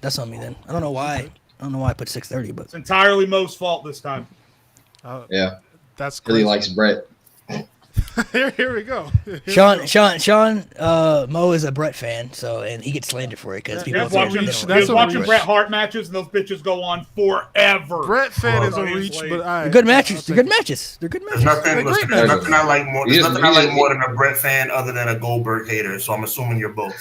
That's on me then. I don't know why. I don't know why I put 6:30, but it's entirely Mo's fault this time. Yeah, That's really crazy. likes Bret. Here we go. Sean, Mo is a Bret fan, and he gets slandered for it because He people was watching, Bret Hart matches, and those bitches go on forever. Bret fan is a reach, but they're good matches. They're good matches. They're good matches. There's nothing I like more. There's nothing I like more than a Bret fan, other than a Goldberg hater. So I'm assuming you're both.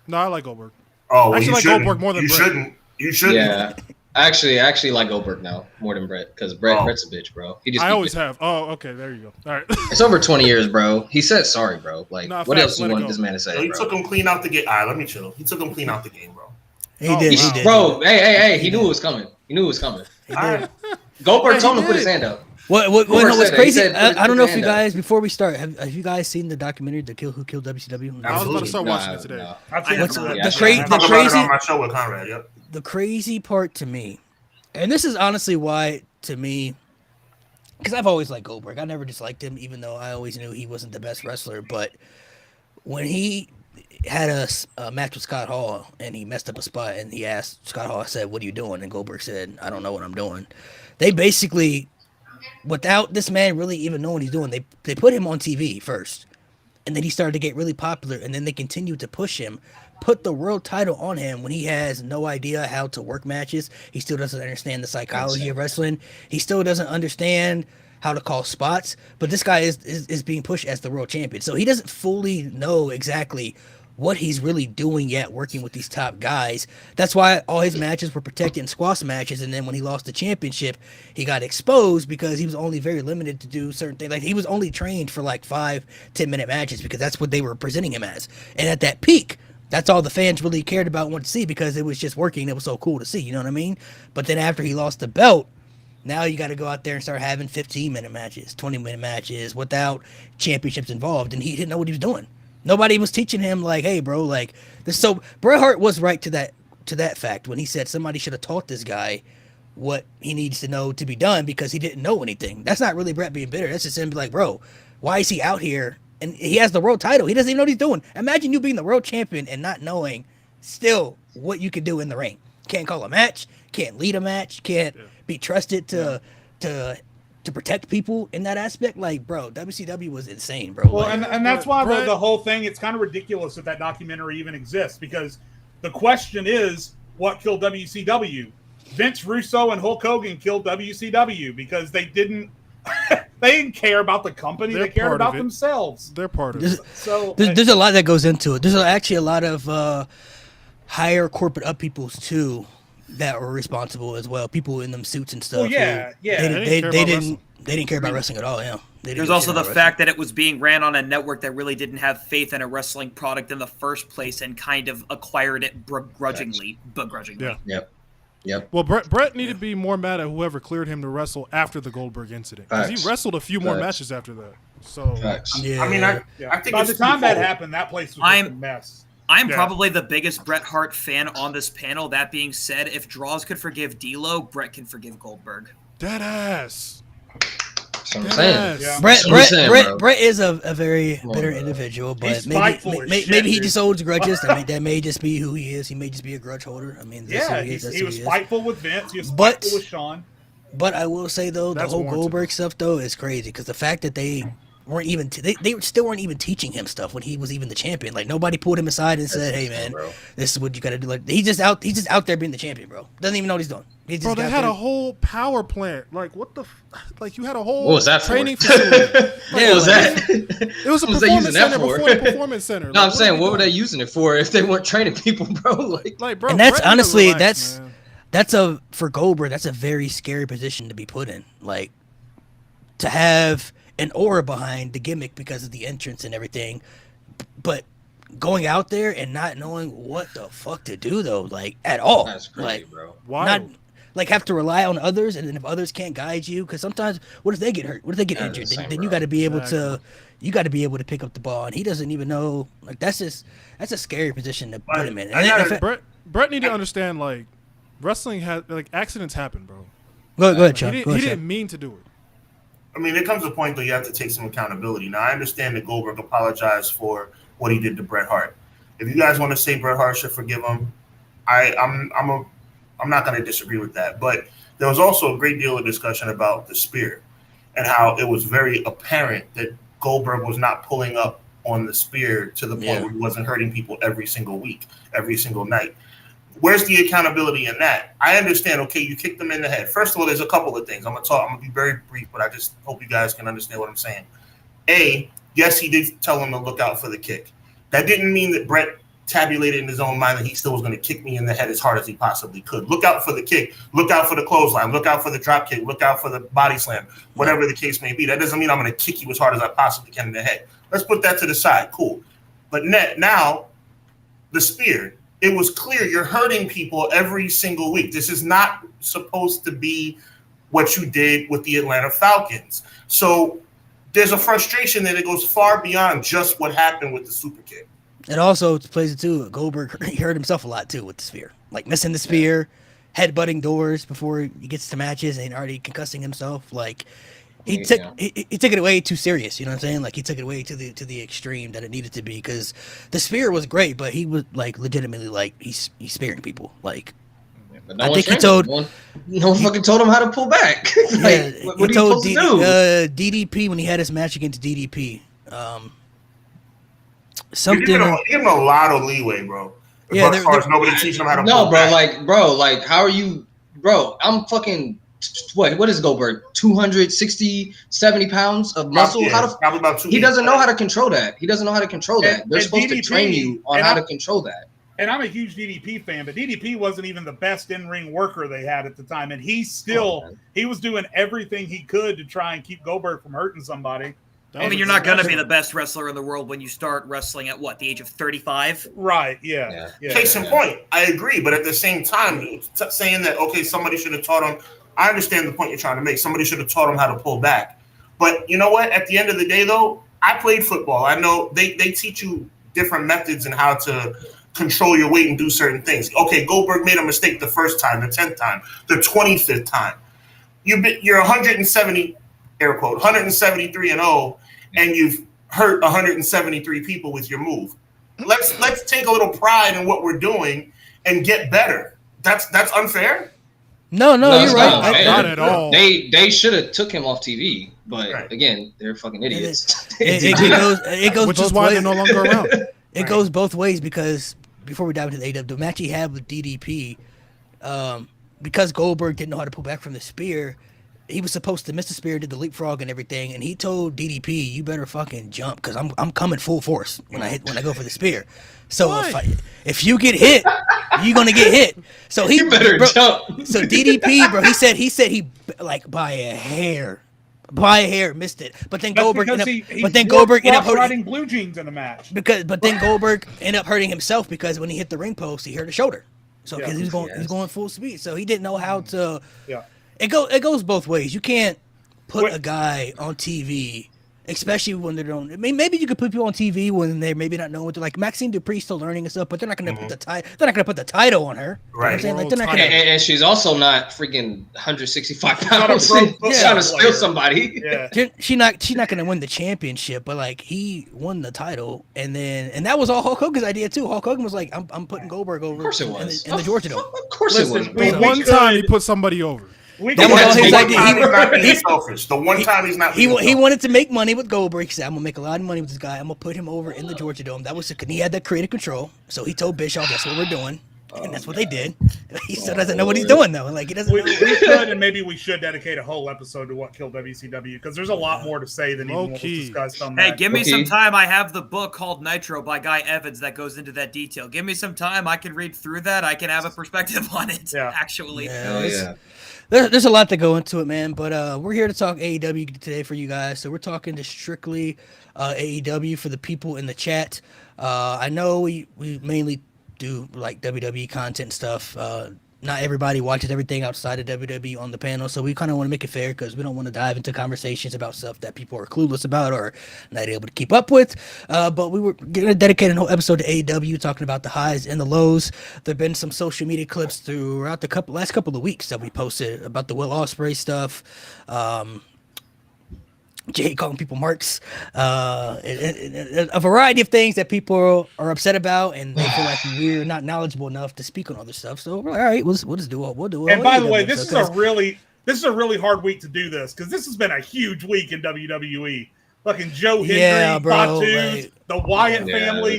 No, I like Goldberg. Oh, well, I actually like Goldberg more than Bret. You shouldn't. Yeah. I actually like Goldberg now more than Bret because Bret's a bitch, bro. I always have. Oh, okay, there you go. All right. It's over 20 years, bro. He said sorry, bro. Like, what else do you want this man to say? He took him clean out the game. All right, let me chill. He took him clean out the game, bro. He did. Bro, hey, he knew it was coming. He knew it was coming. Goldberg told him to put his hand up. What's crazy? I don't know if you guys, before we start, have you guys seen the documentary, Who Killed WCW? I was about to start watching it today. The crazy part to me, and this is honestly why, to me, because I've always liked Goldberg. I never disliked him, even though I always knew he wasn't the best wrestler. But when he had a match with Scott Hall and he messed up a spot and he asked Scott Hall, I said, "What are you doing?" And Goldberg said, "I don't know what I'm doing." They basically, without this man really even knowing what he's doing, they put him on TV first. And then he started to get really popular, and then they continued to push him, put the world title on him when he has no idea how to work matches. He still doesn't understand the psychology of wrestling. He still doesn't understand how to call spots. But this guy is being pushed as the world champion. So he doesn't fully know exactly what he's really doing yet working with these top guys. That's why all his matches were protected in squash matches, and then when he lost the championship, he got exposed because he was only very limited to do certain things. Like, he was only trained for like 5-10 minute matches because that's what they were presenting him as. And at that peak, that's all the fans really cared about and wanted to see because it was just working. It was so cool to see, you know what I mean? But then after he lost the belt, now you got to go out there and start having 15-minute matches, 20-minute matches without championships involved, and he didn't know what he was doing. Nobody was teaching him, like, hey, bro, like this. So Bret Hart was right to that fact when he said somebody should have taught this guy what he needs to know to be done because he didn't know anything. That's not really Bret being bitter. That's just him be like, bro, why is he out here? And he has the world title. He doesn't even know what he's doing. Imagine you being the world champion and not knowing still what you can do in the ring. Can't call a match. Can't lead a match. Can't be trusted to protect people in that aspect. Like, bro, WCW was insane, bro. Well, like, and that's why the whole thing, it's kind of ridiculous that documentary even exists, because the question is, what killed WCW? Vince Russo and Hulk Hogan killed WCW because they didn't care about the company. They cared about themselves. They're part of it. So there's a lot that goes into it. There's actually a lot of higher corporate up peoples too that were responsible as well. People in them suits and stuff. Well, yeah. They didn't care about wrestling at all. Yeah. There's also the fact that it was being ran on a network that really didn't have faith in a wrestling product in the first place and kind of acquired it begrudgingly. Yeah. Yep. Well, Bret needed to be more mad at whoever cleared him to wrestle after the Goldberg incident. Because he wrestled a few more matches after that. So, yeah. I mean, I think by the time that happened, that place was just a mess. I'm probably the biggest Bret Hart fan on this panel. That being said, if Draws could forgive D'Lo, Bret can forgive Goldberg. Dead ass. That's what I'm saying. Yeah. Bret is a very bitter individual, but maybe he just holds grudges. That may just be who he is. He may just be a grudge holder. I mean, he was spiteful with Vince. He was spiteful with Shawn. But I will say though, the whole Goldberg stuff though is crazy because the fact that they weren't even they still weren't even teaching him stuff when he was even the champion. Like, nobody pulled him aside and said, "Hey man, this is what you got to do." Like, he's just out there being the champion, bro. Doesn't even know what he's doing. Bro, they had a whole power plant. Like, what the like you had a whole what was that training for? facility. What was that? It was a performance center before the performance center. No, I'm saying, what were they using it for if they weren't training people, bro? Like bro, and that's Bret honestly relax, for Goldberg, that's a very scary position to be put in. Like, to have an aura behind the gimmick because of the entrance and everything, but going out there and not knowing what the fuck to do though, like, at all. That's crazy, like, bro. Not like have to rely on others, and then if others can't guide you, because sometimes what if they get hurt? What if they get injured? Then you got to be able to pick up the ball, and he doesn't even know. Like, that's a scary position to put him in. Bret need to understand, like, wrestling has, like, accidents happen, bro. Go ahead, Chuck. He didn't mean to do it. I mean, there comes a point though you have to take some accountability. Now, I understand that Goldberg apologized for what he did to Bret Hart. If you guys want to say Bret Hart should forgive him, I'm not going to disagree with that. But there was also a great deal of discussion about the spear and how it was very apparent that Goldberg was not pulling up on the spear to the point where he wasn't hurting people every single week, every single night. Where's the accountability in that? I understand, okay, you kicked him in the head. First of all, there's a couple of things. I'm gonna be very brief, but I just hope you guys can understand what I'm saying. A, yes, he did tell him to look out for the kick. That didn't mean that Bret tabulated in his own mind that he still was going to kick me in the head as hard as he possibly could. Look out for the kick. Look out for the clothesline. Look out for the drop kick. Look out for the body slam, whatever the case may be. That doesn't mean I'm going to kick you as hard as I possibly can in the head. Let's put that to the side. Cool. But now, the spear, it was clear you're hurting people every single week. This is not supposed to be what you did with the Atlanta Falcons. So there's a frustration that it goes far beyond just what happened with the super kick. It also plays it too. Goldberg, he hurt himself a lot too with the spear, like missing the spear, headbutting doors before he gets to matches, and already concussing himself. Like he took it way too serious. You know what I'm saying? Like he took it way to the extreme that it needed to be. Because the spear was great, but he was like legitimately like he's spearing people. Like but no I think he told no one fucking told him how to pull back. Like, yeah, what he told DDP when he had his match against DDP. Something. Give him a lot of leeway, bro. Yeah, as far as nobody teaching him how to. No, bro. Like, how are you, bro? I'm fucking. What is Goldberg? 260, 70 pounds of muscle. Probably about 2. He doesn't know how to control that. They're supposed to train you on how to control that. And I'm a huge DDP fan, but DDP wasn't even the best in-ring worker they had at the time, and he was doing everything he could to try and keep Goldberg from hurting somebody. I mean, you're not going to be the best wrestler in the world when you start wrestling at, the age of 35? Right, yeah. Case in point, I agree. But at the same time, saying that, okay, somebody should have taught him. I understand the point you're trying to make. Somebody should have taught him how to pull back. But you know what? At the end of the day, though, I played football. I know they teach you different methods and how to control your weight and do certain things. Okay, Goldberg made a mistake the first time, the 10th time, the 25th time. You're 170, air quote, 173-0. And you've hurt 173 people with your move. Let's take a little pride in what we're doing and get better. That's unfair. No, you're right. Not at all. They should have took him off TV, but again, they're fucking idiots. It goes which both is why ways. they're no longer around. It goes both ways because before we dive into the match he had with DDP, because Goldberg didn't know how to pull back from the spear. He was supposed to miss the spear, did the leapfrog and everything, and he told DDP, "You better fucking jump, because I'm coming full force when I go for the spear. So if you get hit, you're gonna get hit. So he better jump." So DDP, bro, he said he like by a hair missed it. But then Goldberg ended up riding blue jeans in a match. But then Goldberg ended up hurting himself because when he hit the ring post, he hurt his shoulder. So because he's going full speed, so he didn't know how to. Yeah. It goes both ways. You can't put a guy on TV, especially when they don't. I mean, maybe you could put people on TV when they're maybe not knowing what they're like. Maxine Dupree's still learning and stuff, but they're not going to put the title. They're not going to put the title on her. Right. You know what I'm saying? Like, they're not gonna, and she's also not freaking 165 pounds. Trying to steal somebody. Yeah. She's not going to win the championship, but like he won the title, and that was all Hulk Hogan's idea too. Hulk Hogan was like, I'm putting Goldberg over. Of course it was. In the Georgia Dome. Of course it was. The one time he put somebody over. That was all his idea. He's selfish. The one time he's not. He wanted to make money with Goldberg. He said, "I'm gonna make a lot of money with this guy. I'm gonna put him over in the Georgia Dome." That was he had that creative control. So he told Bischoff, "That's what we're doing," and that's what they did. He still doesn't know what he's doing though. Like he doesn't. We could and maybe we should dedicate a whole episode to what killed WCW because there's a lot more to say than even what was discussed on that. Hey, give me some time. I have the book called Nitro by Guy Evans that goes into that detail. Give me some time. I can read through that. I can have a perspective on it. Yeah. Actually. Yeah. There's a lot to go into it, man. But we're here to talk AEW today for you guys. So we're talking to strictly AEW for the people in the chat. I know we mainly do like WWE content stuff. Not everybody watches everything outside of WWE on the panel, so we kind of want to make it fair because we don't want to dive into conversations about stuff that people are clueless about or not able to keep up with. But we were going to dedicate a whole episode to AEW, talking about the highs and the lows. There have been some social media clips throughout the last couple of weeks that we posted about the Will Ospreay stuff. Jey calling people marks, a variety of things that people are upset about, and they feel like we're not knowledgeable enough to speak on other stuff. So all right, we'll just do it. We'll do it. And by the way, this is a really hard week to do this because this has been a huge week in WWE. Fucking Joe Hendry, Fatu, the Wyatt family.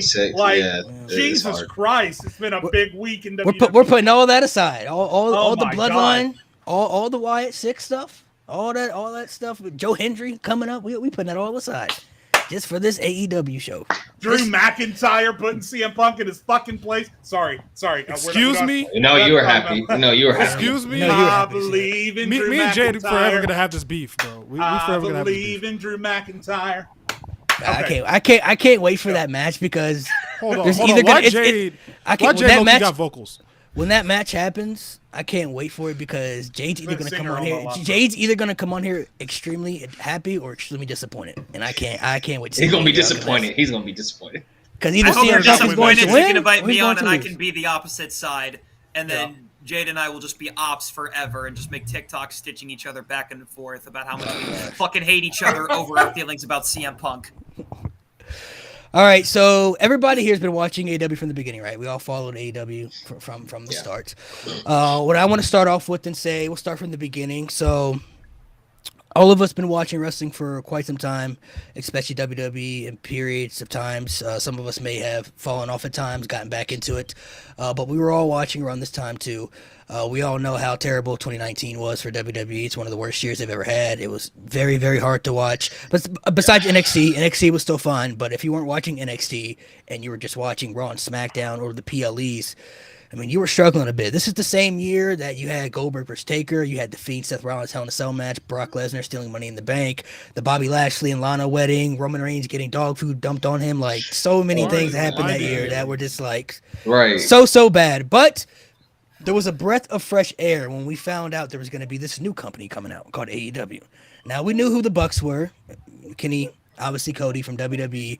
Jesus Christ, it's been a big week in WWE. We're putting all that aside. All the Bloodline, all the Wyatt Six stuff. All that stuff with Joe Hendry coming up, we putting that all aside just for this AEW show. Drew McIntyre putting CM Punk in his fucking place. Sorry. Excuse me. You know you were happy. Excuse me. I believe in Drew McIntyre. Me and Jade forever gonna have this beef, bro. We forever gonna have this beef. I believe in Drew McIntyre. Okay. I can't wait for that match because hold on. Why Jade got vocals? When that match happens, I can't wait for it because Jade's either going to come on here. Jade's either going to come on here extremely happy or extremely disappointed, and I can't wait. He's going to be disappointed. He's going to be disappointed. Because either I hope you're disappointed so you can invite me on and I can be the opposite side, and then Jade and I will just be ops forever and just make TikToks stitching each other back and forth about how much we fucking hate each other over our feelings about CM Punk. All right, so everybody here has been watching AEW from the beginning, right? We all followed AEW from the start. What I want to start off with and say, we'll start from the beginning. So all of us been watching wrestling for quite some time, especially WWE in periods of times. Some of us may have fallen off at times, gotten back into it, but we were all watching around this time too. We all know how terrible 2019 was for WWE. It's one of the worst years they've ever had. It was very, very hard to watch. But besides NXT was still fun. But if you weren't watching NXT and you were just watching Raw and SmackDown or the PLEs, I mean, you were struggling a bit. This is the same year that you had Goldberg versus Taker. You had the Fiend, Seth Rollins, Hell in a Cell match, Brock Lesnar stealing Money in the Bank, the Bobby Lashley and Lana wedding, Roman Reigns getting dog food dumped on him. Like, so many things happened that year that were just like so bad. But there was a breath of fresh air when we found out there was going to be this new company coming out called AEW. Now, we knew who the Bucks were. Kenny, obviously Cody from WWE.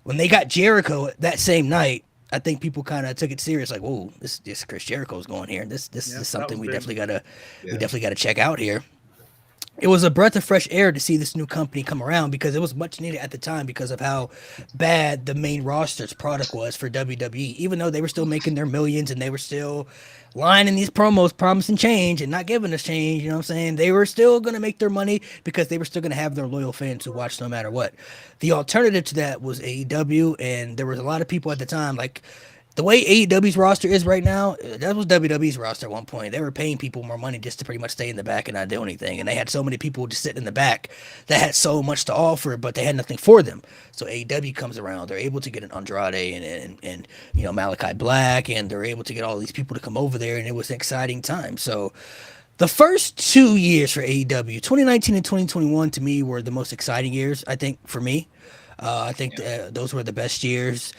When they got Jericho that same night, I think people kind of took it serious, like, "Whoa, this Chris Jericho's going here. This is something we definitely gotta check out here." It was a breath of fresh air to see this new company come around because it was much needed at the time because of how bad the main roster's product was for WWE. Even though they were still making their millions and they were still lying in these promos, promising change and not giving us change, you know what I'm saying? They were still going to make their money because they were still going to have their loyal fans who watched no matter what. The alternative to that was AEW, and there was a lot of people at the time, like, the way AEW's roster is right now, that was WWE's roster at one point. They were paying people more money just to pretty much stay in the back and not do anything. And they had so many people just sitting in the back that had so much to offer, but they had nothing for them. So AEW comes around. They're able to get an Andrade and you know, Malachi Black, and they're able to get all these people to come over there, and it was an exciting time. So the first 2 years for AEW, 2019 and 2021, to me, were the most exciting years, I think, for me. I think those were the best years.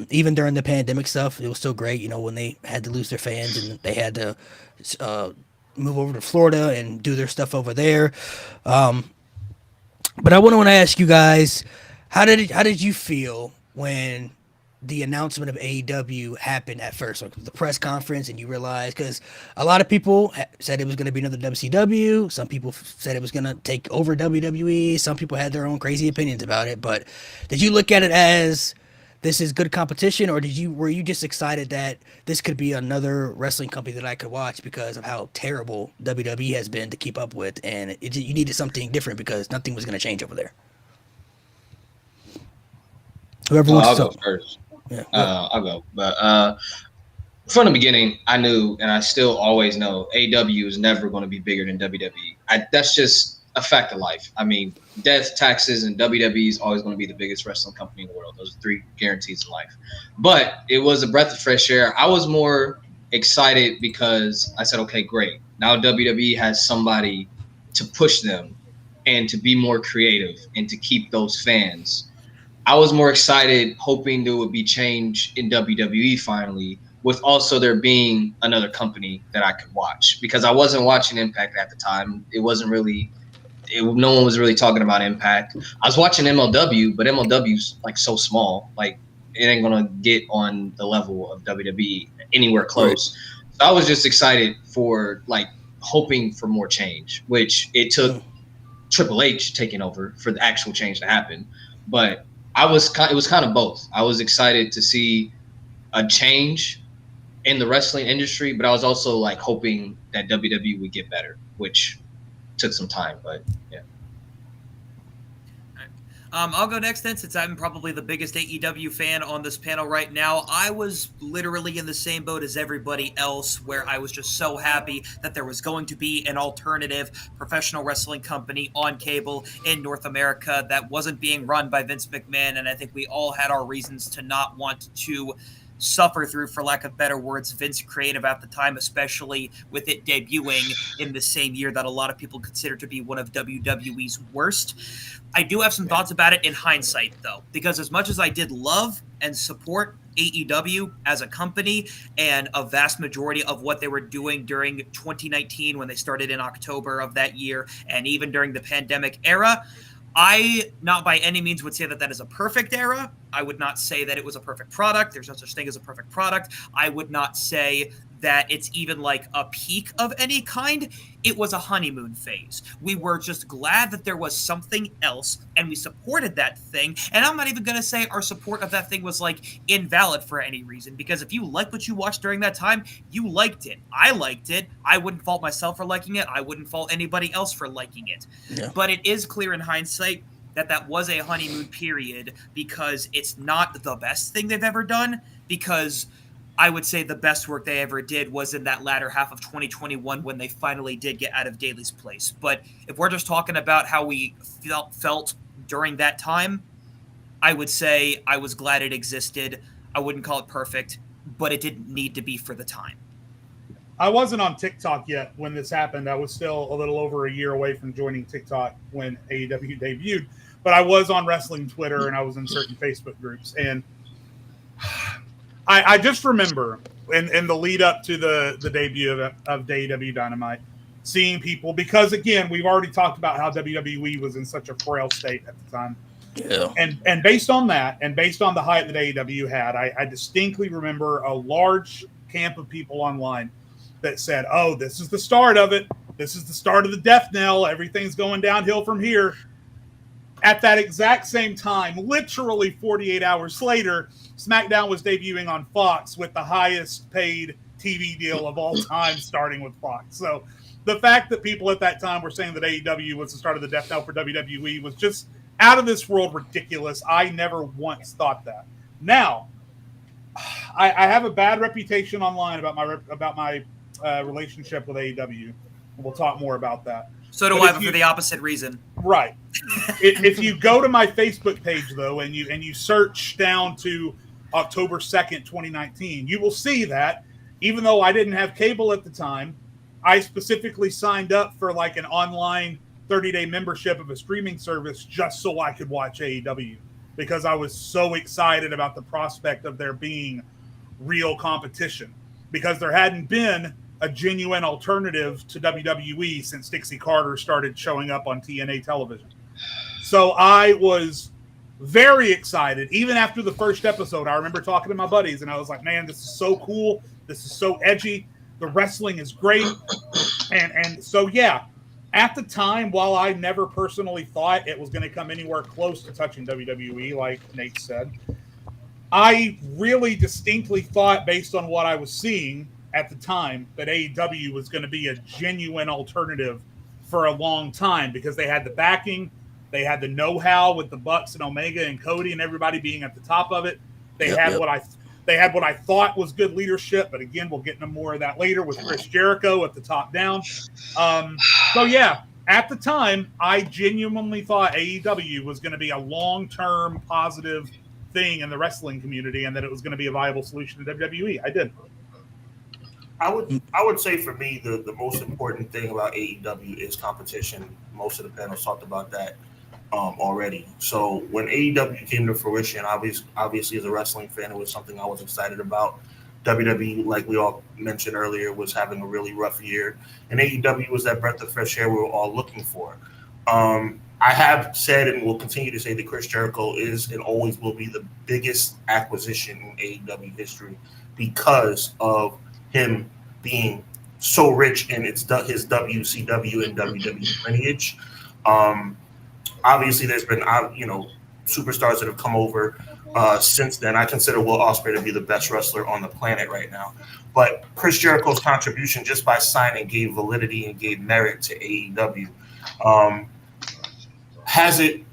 Even during the pandemic stuff, it was still great. You know, when they had to lose their fans and they had to move over to Florida and do their stuff over there. But I want to ask you guys, how did you feel when the announcement of AEW happened at first, like the press conference, and you realized, because a lot of people said it was going to be another WCW. Some people said it was going to take over WWE. Some people had their own crazy opinions about it. But did you look at it as this is good competition, or were you just excited that this could be another wrestling company that I could watch because of how terrible WWE has been to keep up with, and you needed something different because nothing was going to change over there? Whoever wants to go first. Yeah, I'll go. But from the beginning, I knew, and I still always know, AEW is never going to be bigger than WWE. That's just a fact of life. I mean, death, taxes, and WWE is always going to be the biggest wrestling company in the world. Those are 3 guarantees in life. But it was a breath of fresh air. I was more excited because I said, okay, great. Now WWE has somebody to push them and to be more creative and to keep those fans. I was more excited, hoping there would be change in WWE finally, with also there being another company that I could watch, because I wasn't watching Impact at the time. No one was really talking about Impact. I was watching MLW, but MLW's like so small, like it ain't gonna get on the level of WWE anywhere close. So I was just excited for, like, hoping for more change, which it took Triple H taking over for the actual change to happen. But it was kind of both. I was excited to see a change in the wrestling industry, but I was also like hoping that WWE would get better, which took some time, but yeah. I'll go next then, since I'm probably the biggest AEW fan on this panel right now. I was literally in the same boat as everybody else, where I was just so happy that there was going to be an alternative professional wrestling company on cable in North America that wasn't being run by Vince McMahon, and I think we all had our reasons to not want to suffer through, for lack of better words, Vince creative at the time, especially with it debuting in the same year that a lot of people consider to be one of WWE's worst. I do have some thoughts about it in hindsight, though, because as much as I did love and support AEW as a company and a vast majority of what they were doing during 2019 when they started in October of that year, and even during the pandemic era, I not by any means would say that that is a perfect era. I would not say that it was a perfect product. There's no such thing as a perfect product. I would not say that it's even like a peak of any kind. It was a honeymoon phase. We were just glad that there was something else, and we supported that thing. And I'm not even going to say our support of that thing was like invalid for any reason, because if you liked what you watched during that time, you liked it. I liked it. I wouldn't fault myself for liking it. I wouldn't fault anybody else for liking it. Yeah. But it is clear in hindsight that that was a honeymoon period, because it's not the best thing they've ever done, because I would say the best work they ever did was in that latter half of 2021 when they finally did get out of Daly's place. But if we're just talking about how we felt during that time, I would say I was glad it existed. I wouldn't call it perfect, but it didn't need to be for the time. I wasn't on TikTok yet when this happened. I was still a little over a year away from joining TikTok when AEW debuted, but I was on wrestling Twitter and I was in certain Facebook groups. And I just remember in the lead up to the debut of AEW Dynamite, seeing people, because again, we've already talked about how WWE was in such a frail state at the time. Yeah. And based on that, and based on the hype that AEW had, I distinctly remember a large camp of people online that said, oh, this is the start of it. This is the start of the death knell. Everything's going downhill from here. At that exact same time, literally 48 hours later, SmackDown was debuting on Fox with the highest paid TV deal of all time, starting with Fox. So the fact that people at that time were saying that AEW was the start of the death knell for WWE was just out of this world ridiculous. I never once thought that. Now, I have a bad reputation online about my relationship with AEW. We'll talk more about that. So do I, but for the opposite reason. Right. If you go to my Facebook page, though, and you search down to October 2nd, 2019, you will see that even though I didn't have cable at the time, I specifically signed up for like an online 30-day membership of a streaming service just so I could watch AEW, because I was so excited about the prospect of there being real competition, because there hadn't been a genuine alternative to WWE since Dixie Carter started showing up on TNA television. So I was very excited. Even after the first episode, I remember talking to my buddies and I was like, man, this is so cool. This is so edgy. The wrestling is great. And so, yeah, at the time, while I never personally thought it was going to come anywhere close to touching WWE, like Nate said, I really distinctly thought, based on what I was seeing at the time, that AEW was going to be a genuine alternative for a long time, because they had the backing, they had the know-how with the Bucks and Omega and Cody and everybody being at the top of it. They had what I thought was good leadership, but again, we'll get into more of that later with Chris Jericho at the top down. So yeah, at the time, I genuinely thought AEW was going to be a long-term positive thing in the wrestling community, and that it was going to be a viable solution to WWE. I did. I would say for me, the most important thing about AEW is competition. Most of the panels talked about that already. So when AEW came to fruition, obviously as a wrestling fan, it was something I was excited about. WWE, like we all mentioned earlier, was having a really rough year, and AEW was that breath of fresh air we were all looking for. I have said and will continue to say that Chris Jericho is and always will be the biggest acquisition in AEW history, because of him being so rich in his WCW and WWE lineage. Obviously, there's been superstars that have come over since then. I consider Will Ospreay to be the best wrestler on the planet right now. But Chris Jericho's contribution just by signing gave validity and gave merit to AEW. Has it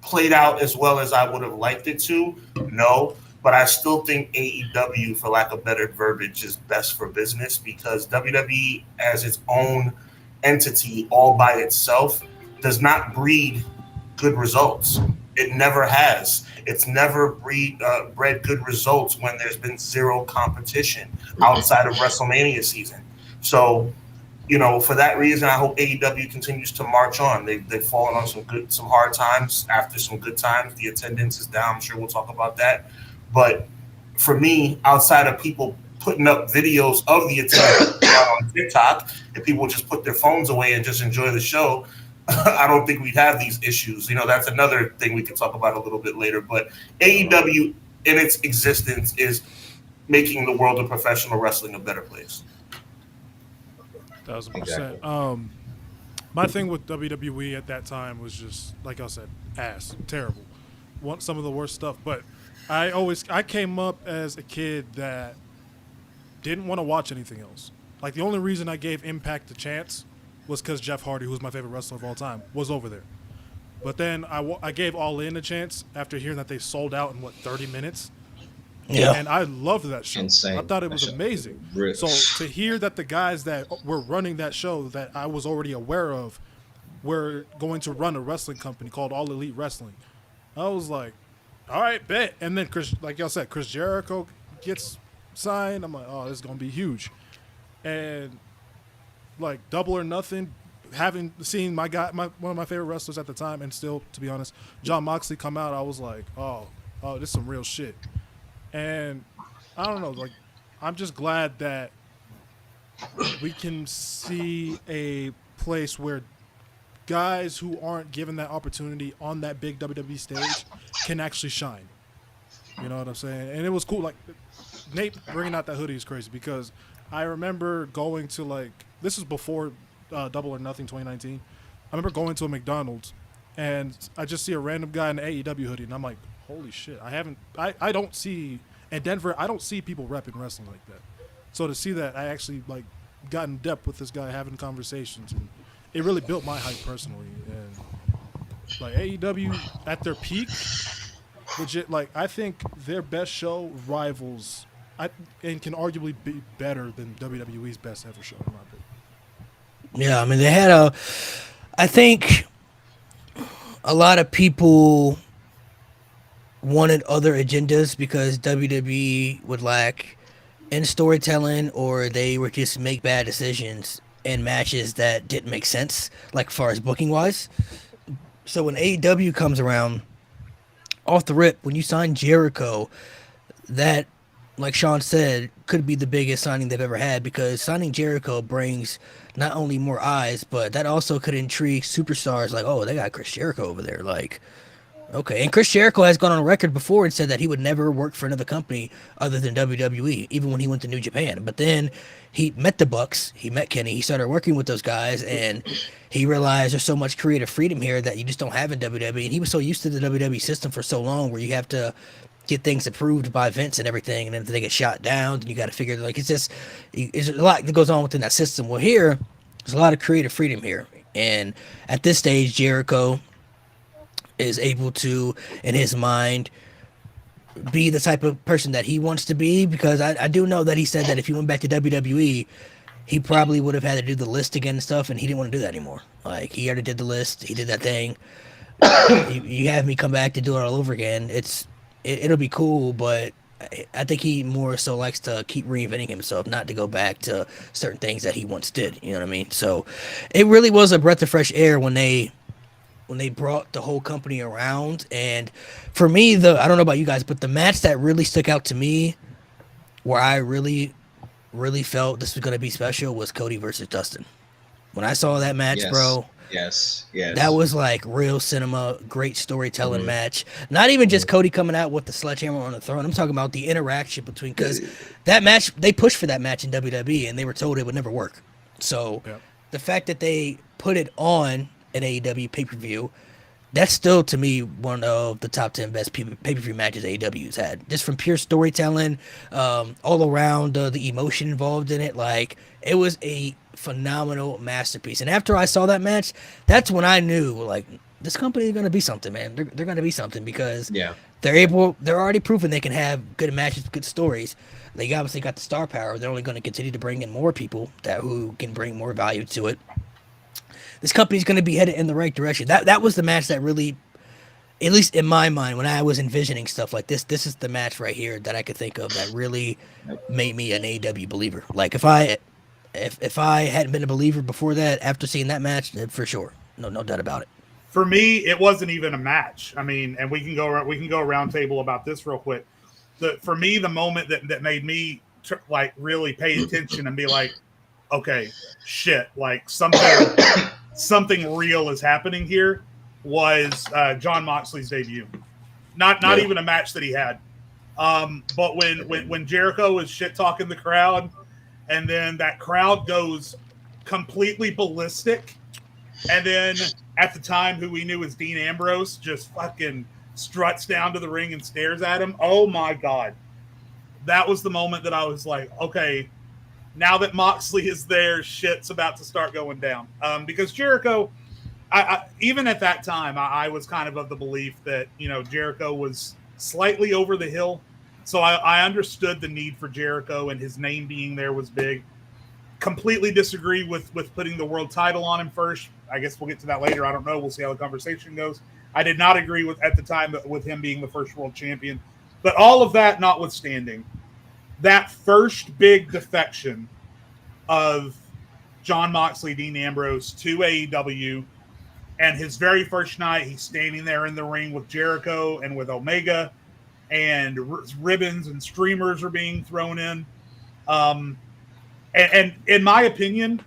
played out as well as I would have liked it to? No. But I still think AEW, for lack of better verbiage, is best for business because WWE as its own entity all by itself does not breed good results. It never has. It's never bred good results when there's been zero competition outside of WrestleMania season. So, for that reason, I hope AEW continues to march on. They've fallen on some hard times after some good times. The attendance is down. I'm sure we'll talk about that. But for me, outside of people putting up videos of the attendance on TikTok, if people just put their phones away and just enjoy the show, I don't think we'd have these issues. That's another thing we can talk about a little bit later. But AEW, in its existence, is making the world of professional wrestling a better place. 1,000%. My thing with WWE at that time was just, like I said, ass. Terrible. Some of the worst stuff. But I came up as a kid that didn't want to watch anything else. Like, the only reason I gave Impact a chance was because Jeff Hardy, who's my favorite wrestler of all time, was over there. But then I gave All In a chance after hearing that they sold out in, 30 minutes? Yeah. And I loved that show. Insane. I thought it was amazing. So to hear that the guys that were running that show that I was already aware of were going to run a wrestling company called All Elite Wrestling, I was like, all right, bet. And then, like y'all said, Chris Jericho gets signed. I'm like, oh, this is going to be huge. And like Double or Nothing, having seen one of my favorite wrestlers at the time, and still, to be honest, John Moxley come out, I was like, oh, this is some real shit. And I don't know, like, I'm just glad that we can see a place where guys who aren't given that opportunity on that big WWE stage can actually shine. You know what I'm saying? And it was cool. Like, Nate bringing out that hoodie is crazy because I remember going to, this was before Double or Nothing 2019. I remember going to a McDonald's and I just see a random guy in an AEW hoodie and I'm like, holy shit. I don't see, in Denver, I don't see people repping wrestling like that. So to see that, I actually got in depth with this guy having conversations, and it really built my hype personally. And AEW at their peak, legit, I think their best show rivals and can arguably be better than WWE's best ever show in my opinion. Yeah, I mean, they had I think a lot of people wanted other agendas because WWE would lack in storytelling, or they would just make bad decisions in matches that didn't make sense, like far as booking wise. So when AEW comes around, off the rip, when you sign Jericho, that, like Sean said, could be the biggest signing they've ever had, because signing Jericho brings not only more eyes, but that also could intrigue superstars like, oh, they got Chris Jericho over there. Like, okay. And Chris Jericho has gone on record before and said that he would never work for another company other than WWE, even when he went to New Japan. But then he met the Bucks, he met Kenny, he started working with those guys, and he realized there's so much creative freedom here that you just don't have in WWE. And he was so used to the WWE system for so long, where you have to get things approved by Vince and everything, and then they get shot down, and you got to figure, it's a lot that goes on within that system. Well, here, there's a lot of creative freedom here. And at this stage, Jericho is able to, in his mind, be the type of person that he wants to be, because I do know that he said that if he went back to WWE, he probably would have had to do the list again and stuff, and he didn't want to do that anymore. Like, he already did the list, he did that thing. You have me come back to do it all over again. It'll be cool, but I think he more so likes to keep reinventing himself, not to go back to certain things that he once did. You know what I mean? So it really was a breath of fresh air when they brought the whole company around. And for me, I don't know about you guys, but the match that really stuck out to me, where I really, really felt this was going to be special, was Cody versus Dustin. When I saw that match, bro. Yes. That was like real cinema, great storytelling match. Not even just Cody coming out with the sledgehammer on the throne. I'm talking about the interaction between, because that match, they pushed for that match in WWE and they were told it would never work. So the fact that they put it on an AEW pay-per-view, that's still, to me, one of the top 10 best pay-per-view matches AEW's had. Just from pure storytelling, all around, the emotion involved in it. Like, it was a phenomenal masterpiece. And after I saw that match, that's when I knew, like, this company is going to be something, man. They're going to be something because they're already proven they can have good matches, good stories. They obviously got the star power. They're only going to continue to bring in more people who can bring more value to it. This company's going to be headed in the right direction. That was the match that really, at least in my mind, when I was envisioning stuff like this is the match right here that I could think of that really made me an AEW believer. Like, if I hadn't been a believer before that, after seeing that match, then for sure, no doubt about it. For me, it wasn't even a match. I mean, and we can go a round table about this real quick. For me, the moment that made me really pay attention and be like, okay, shit, like something real is happening here was Jon Moxley's debut. Not even a match that he had. But when Jericho was shit talking the crowd, and then that crowd goes completely ballistic, and then at the time who we knew as Dean Ambrose just fucking struts down to the ring and stares at him. Oh my God. That was the moment that I was like, okay, now that Moxley is there, shit's about to start going down. Because Jericho, I even at that time, I was kind of the belief that, Jericho was slightly over the hill. So I understood the need for Jericho, and his name being there was big. Completely disagree with putting the world title on him first. I guess we'll get to that later. I don't know. We'll see how the conversation goes. I did not agree at the time with him being the first world champion. But all of that notwithstanding, that first big defection of Jon Moxley, Dean Ambrose to AEW, and his very first night, he's standing there in the ring with Jericho and with Omega, and ribbons and streamers are being thrown in. And in my opinion,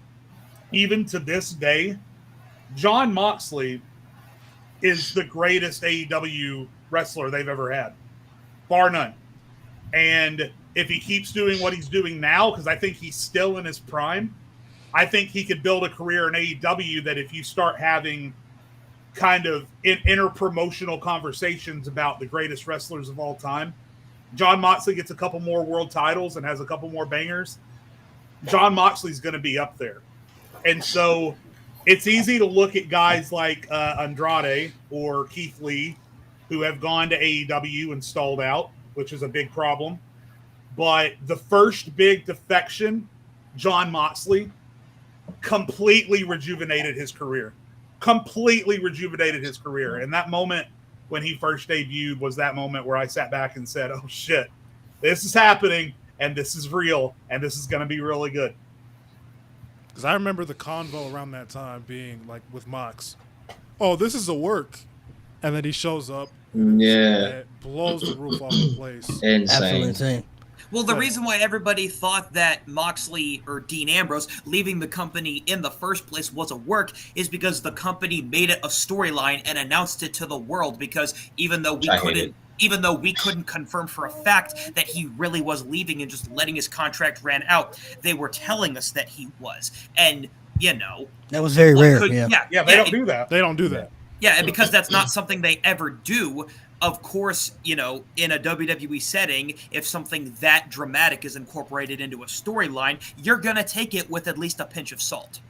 even to this day, Jon Moxley is the greatest AEW wrestler they've ever had, bar none. And if he keeps doing what he's doing now, because I think he's still in his prime, I think he could build a career in AEW that if you start having kind of inter-promotional conversations about the greatest wrestlers of all time, Jon Moxley gets a couple more world titles and has a couple more bangers, Jon Moxley's going to be up there. And so it's easy to look at guys like Andrade or Keith Lee who have gone to AEW and stalled out, which is a big problem. But the first big defection, Jon Moxley, completely rejuvenated his career. And that moment when he first debuted was that moment where I sat back and said, oh shit, this is happening, and this is real, and this is going to be really good. Because I remember the convo around that time being like with Mox, oh, this is a work. And then he shows up. And it blows the roof off the place. Insane. Absolutely insane. Well, the reason why everybody thought that Moxley or Dean Ambrose leaving the company in the first place was a work is because the company made it a storyline and announced it to the world. Because even though we couldn't confirm for a fact that he really was leaving and just letting his contract ran out, they were telling us that he was. And, that was very rare. They don't do that. They don't do that. Yeah, and because that's not something they ever do, of course, in a WWE setting, if something that dramatic is incorporated into a storyline, you're going to take it with at least a pinch of salt.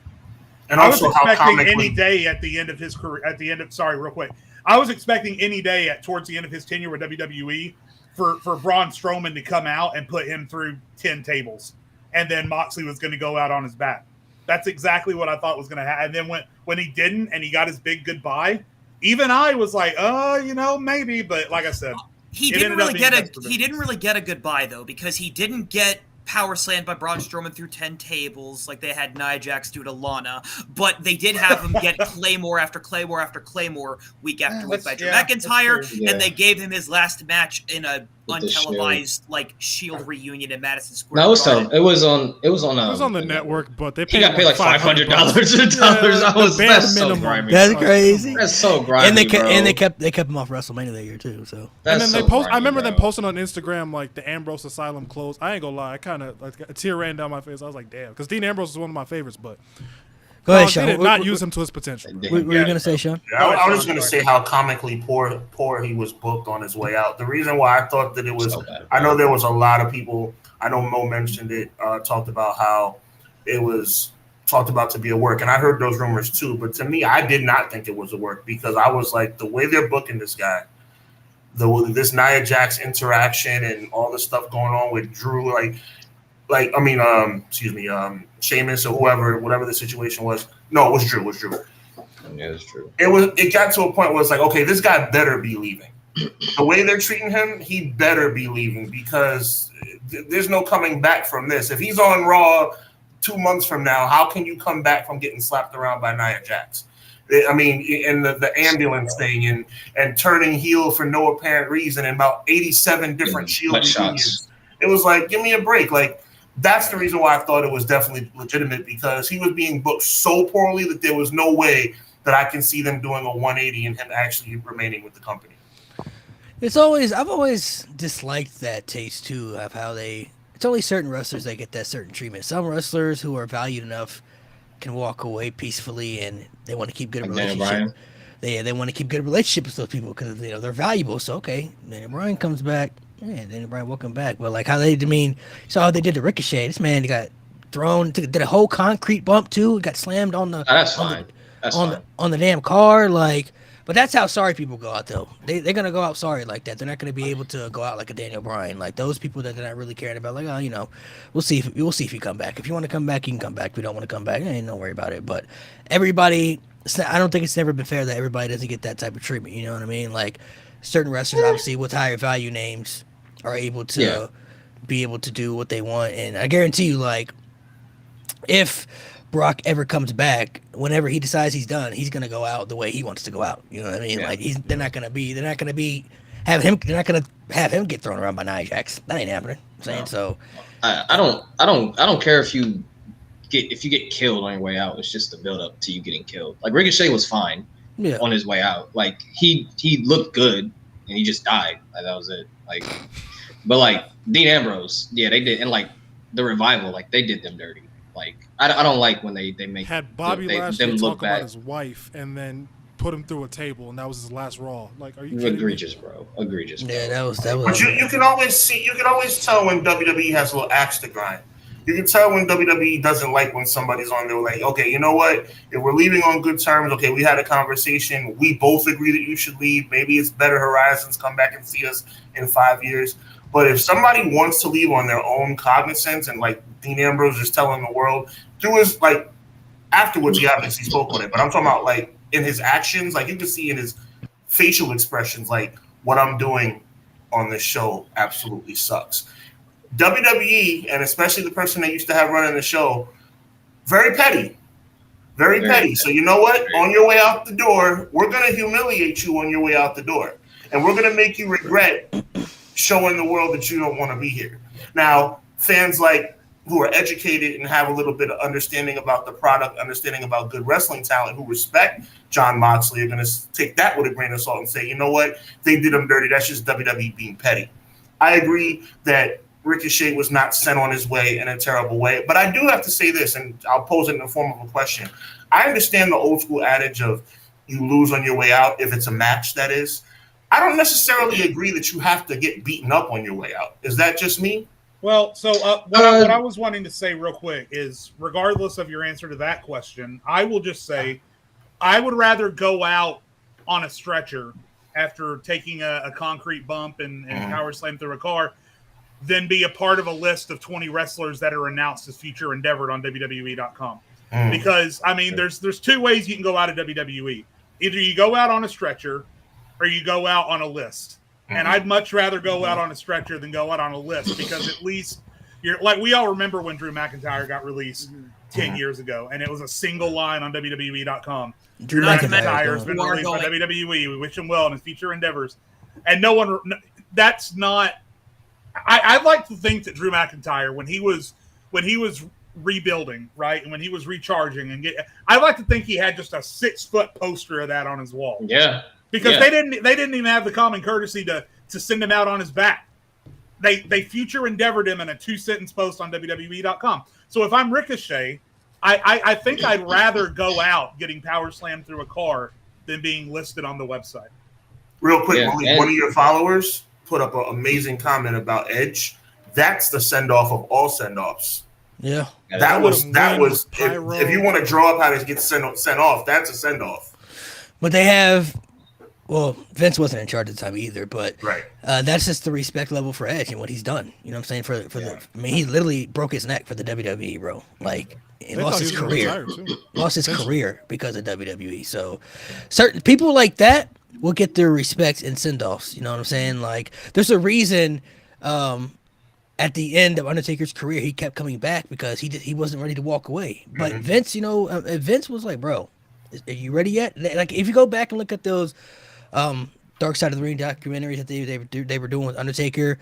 And I was expecting any day at the end of his career, I was expecting any day towards the end of his tenure with WWE for Braun Strowman to come out and put him through 10 tables. And then Moxley was going to go out on his back. That's exactly what I thought was going to happen. And then when he didn't and he got his big goodbye, even I was like, maybe. But like I said, he didn't really get a goodbye, though, because he didn't get power slammed by Braun Strowman through 10 tables like they had Nia Jax do to Lana, but they did have him get Claymore after Claymore after Claymore week after week by Drew McIntyre, and they gave him his last match in a untelevised Shield reunion in Madison Square Garden. It was on the network, but they paid like $500. That's so grimy. That's crazy. That's so grimy. And they kept him off WrestleMania that year too. So and then I remember them posting on Instagram like the Ambrose Asylum closed. I ain't gonna lie, I kind of a tear ran down my face. I was like, damn, because Dean Ambrose is one of my favorites, but Go ahead, They Sean. did not use him to his potential. What were you going to say, Sean? I was just going to say how comically poor he was booked on his way out. The reason why I thought that it was, I know there was a lot of people. I know Mo mentioned it, talked about how it was talked about to be a work, and I heard those rumors too. But to me, I did not think it was a work because I was like, the way they're booking this guy, this Nia Jax interaction and all the stuff going on with Drew, Sheamus or whatever the situation was. No, it was Drew. Yeah, it's true. It got to a point where it's like, okay, this guy better be leaving. The way they're treating him, he better be leaving because there's no coming back from this. If he's on Raw 2 months from now, how can you come back from getting slapped around by Nia Jax? I mean, and the ambulance thing and turning heel for no apparent reason and about 87 different Shield shots. It was like, give me a break. Like, that's the reason why I thought it was definitely legitimate because he was being booked so poorly that there was no way that I can see them doing a 180 and him actually remaining with the company. I've always disliked that taste too of how it's only certain wrestlers that get that certain treatment. Some wrestlers who are valued enough can walk away peacefully and they want to keep good relationships. They want to keep good relationships with those people because they're valuable. So okay, Daniel Bryan comes back. Yeah, Daniel Bryan, welcome back. But like how you saw how they did the Ricochet. This man got thrown, did a whole concrete bump too. Got slammed on the on the damn car. Like, but that's how sorry people go out though. They're gonna go out sorry like that. They're not gonna be able to go out like a Daniel Bryan. Like those people that they're not really caring about. Like, we'll see if you come back. If you want to come back, you can come back. If you don't want to come back, don't worry about it. But everybody, I don't think it's never been fair that everybody doesn't get that type of treatment. You know what I mean? Like certain wrestlers, obviously with higher value names, are able to be able to do what they want. And I guarantee you, like, if Brock ever comes back, whenever he decides he's done, he's gonna go out the way he wants to go out. You know what I mean? Yeah. Like they're not gonna have him get thrown around by Nia Jax. That ain't happening. I'm saying so. I don't care if you get killed on your way out. It's just the build up to you getting killed. Like Ricochet was fine on his way out. Like he looked good and he just died. Like that was it. Like. But like Dean Ambrose, they did, and like the Revival, like they did them dirty. Like I don't like when they make had Bobby Lashley talk about his wife and then put him through a table, and that was his last Raw. Like, are you kidding egregious, me? Bro? Egregious. Bro. Yeah, that was. But you can always tell when WWE has a little axe to grind. You can tell when WWE doesn't like when somebody's on there. Like, okay, you know what? If we're leaving on good terms, okay, we had a conversation. We both agree that you should leave. Maybe it's better horizons. Come back and see us in 5 years. But if somebody wants to leave on their own cognizance and like Dean Ambrose is telling the world, through his like afterwards he obviously spoke on it, but I'm talking about like in his actions, like you can see in his facial expressions, like what I'm doing on this show absolutely sucks. WWE, and especially the person that used to have running the show, very petty. Very petty. So you know what? On your way out the door, we're going to humiliate you on your way out the door. And we're going to make you regret showing the world that you don't want to be here. Now, fans like who are educated and have a little bit of understanding about the product, understanding about good wrestling talent, who respect Jon Moxley, are going to take that with a grain of salt and say, you know what? They did him dirty. That's just WWE being petty. I agree that Ricochet was not sent on his way in a terrible way. But I do have to say this, and I'll pose it in the form of a question. I understand the old school adage of you lose on your way out, if it's a match, that is. I don't necessarily agree that you have to get beaten up on your way out. Is that just me? Well, so what I was wanting to say real quick is, regardless of your answer to that question, I will just say I would rather go out on a stretcher after taking a concrete bump and power slam through a car than be a part of a list of 20 wrestlers that are announced as future endeavored on WWE.com. Because, I mean, there's two ways you can go out of WWE. Either you go out on a stretcher or you go out on a list. And I'd much rather go out on a stretcher than go out on a list, because at least you're like, we all remember when Drew McIntyre got released 10 years ago, and it was a single line on WWE.com. Drew McIntyre has been released by WWE. We wish him well in his future endeavors. And no one, that's not, I'd like to think that Drew McIntyre, when he was rebuilding, right, and when he was recharging, I'd like to think he had just a 6-foot poster of that on his wall. Yeah. Because they didn't even have the common courtesy to send him out on his back. They future endeavored him in a 2-sentence post on WWE.com. So if I'm Ricochet I think I'd rather go out getting power slammed through a car than being listed on the website. Real quick, Malik, one of your followers put up an amazing comment about Edge. That's the send-off of all send-offs. Yeah. That was if you want to draw up how to get sent off, that's a send-off. But they have, well, Vince wasn't in charge at the time either, but that's just the respect level for Edge and what he's done. You know what I'm saying? I mean, he literally broke his neck for the WWE, bro. Like, he lost his career. Lost his career because of WWE. So, certain people like that will get their respect and send-offs. You know what I'm saying? Like, there's a reason at the end of Undertaker's career, he kept coming back because he wasn't ready to walk away. But Vince, Vince was like, bro, are you ready yet? Like, if you go back and look at those Dark Side of the Ring documentaries that they were doing with Undertaker,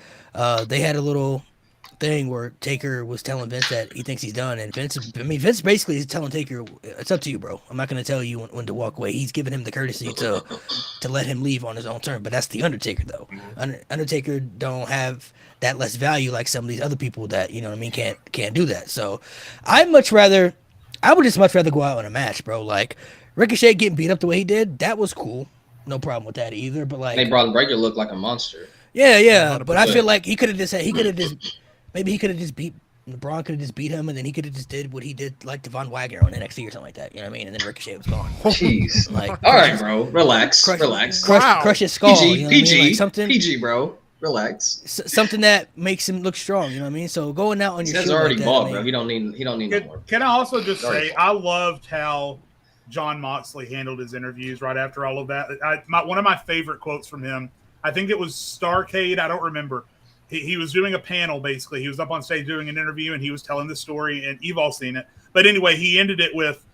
they had a little thing where Taker was telling Vince that he thinks he's done, and Vince basically is telling Taker, it's up to you, bro. I'm not going to tell you when to walk away. He's giving him the courtesy to let him leave on his own terms. But that's the Undertaker, though. Undertaker don't have that less value like some of these other people that, you know what I mean, can't do that. So I would just much rather go out in a match, bro. Like, Ricochet getting beat up the way he did, that was cool. No problem with that either. But like, they brought Breaker look like a monster. Yeah. But I feel like he could have just beat Braun, could have just beat him, and then he could have just did what he did like Devon Wagner on NXT or something like that. You know what I mean? And then Ricochet was gone. Jeez. Like, all right, bro, relax. Crush his skull. PG, you know PG, I mean? Like something, PG, bro. Relax. Something that makes him look strong. You know what I mean? So going out on your show already like bought, bro. He don't need no more. Can I also just say I loved how John Moxley handled his interviews right after all of that. One of my favorite quotes from him, I think it was Starrcade, I don't remember. He was doing a panel, basically. He was up on stage doing an interview, and he was telling the story, and you've all seen it. But anyway, he ended it with,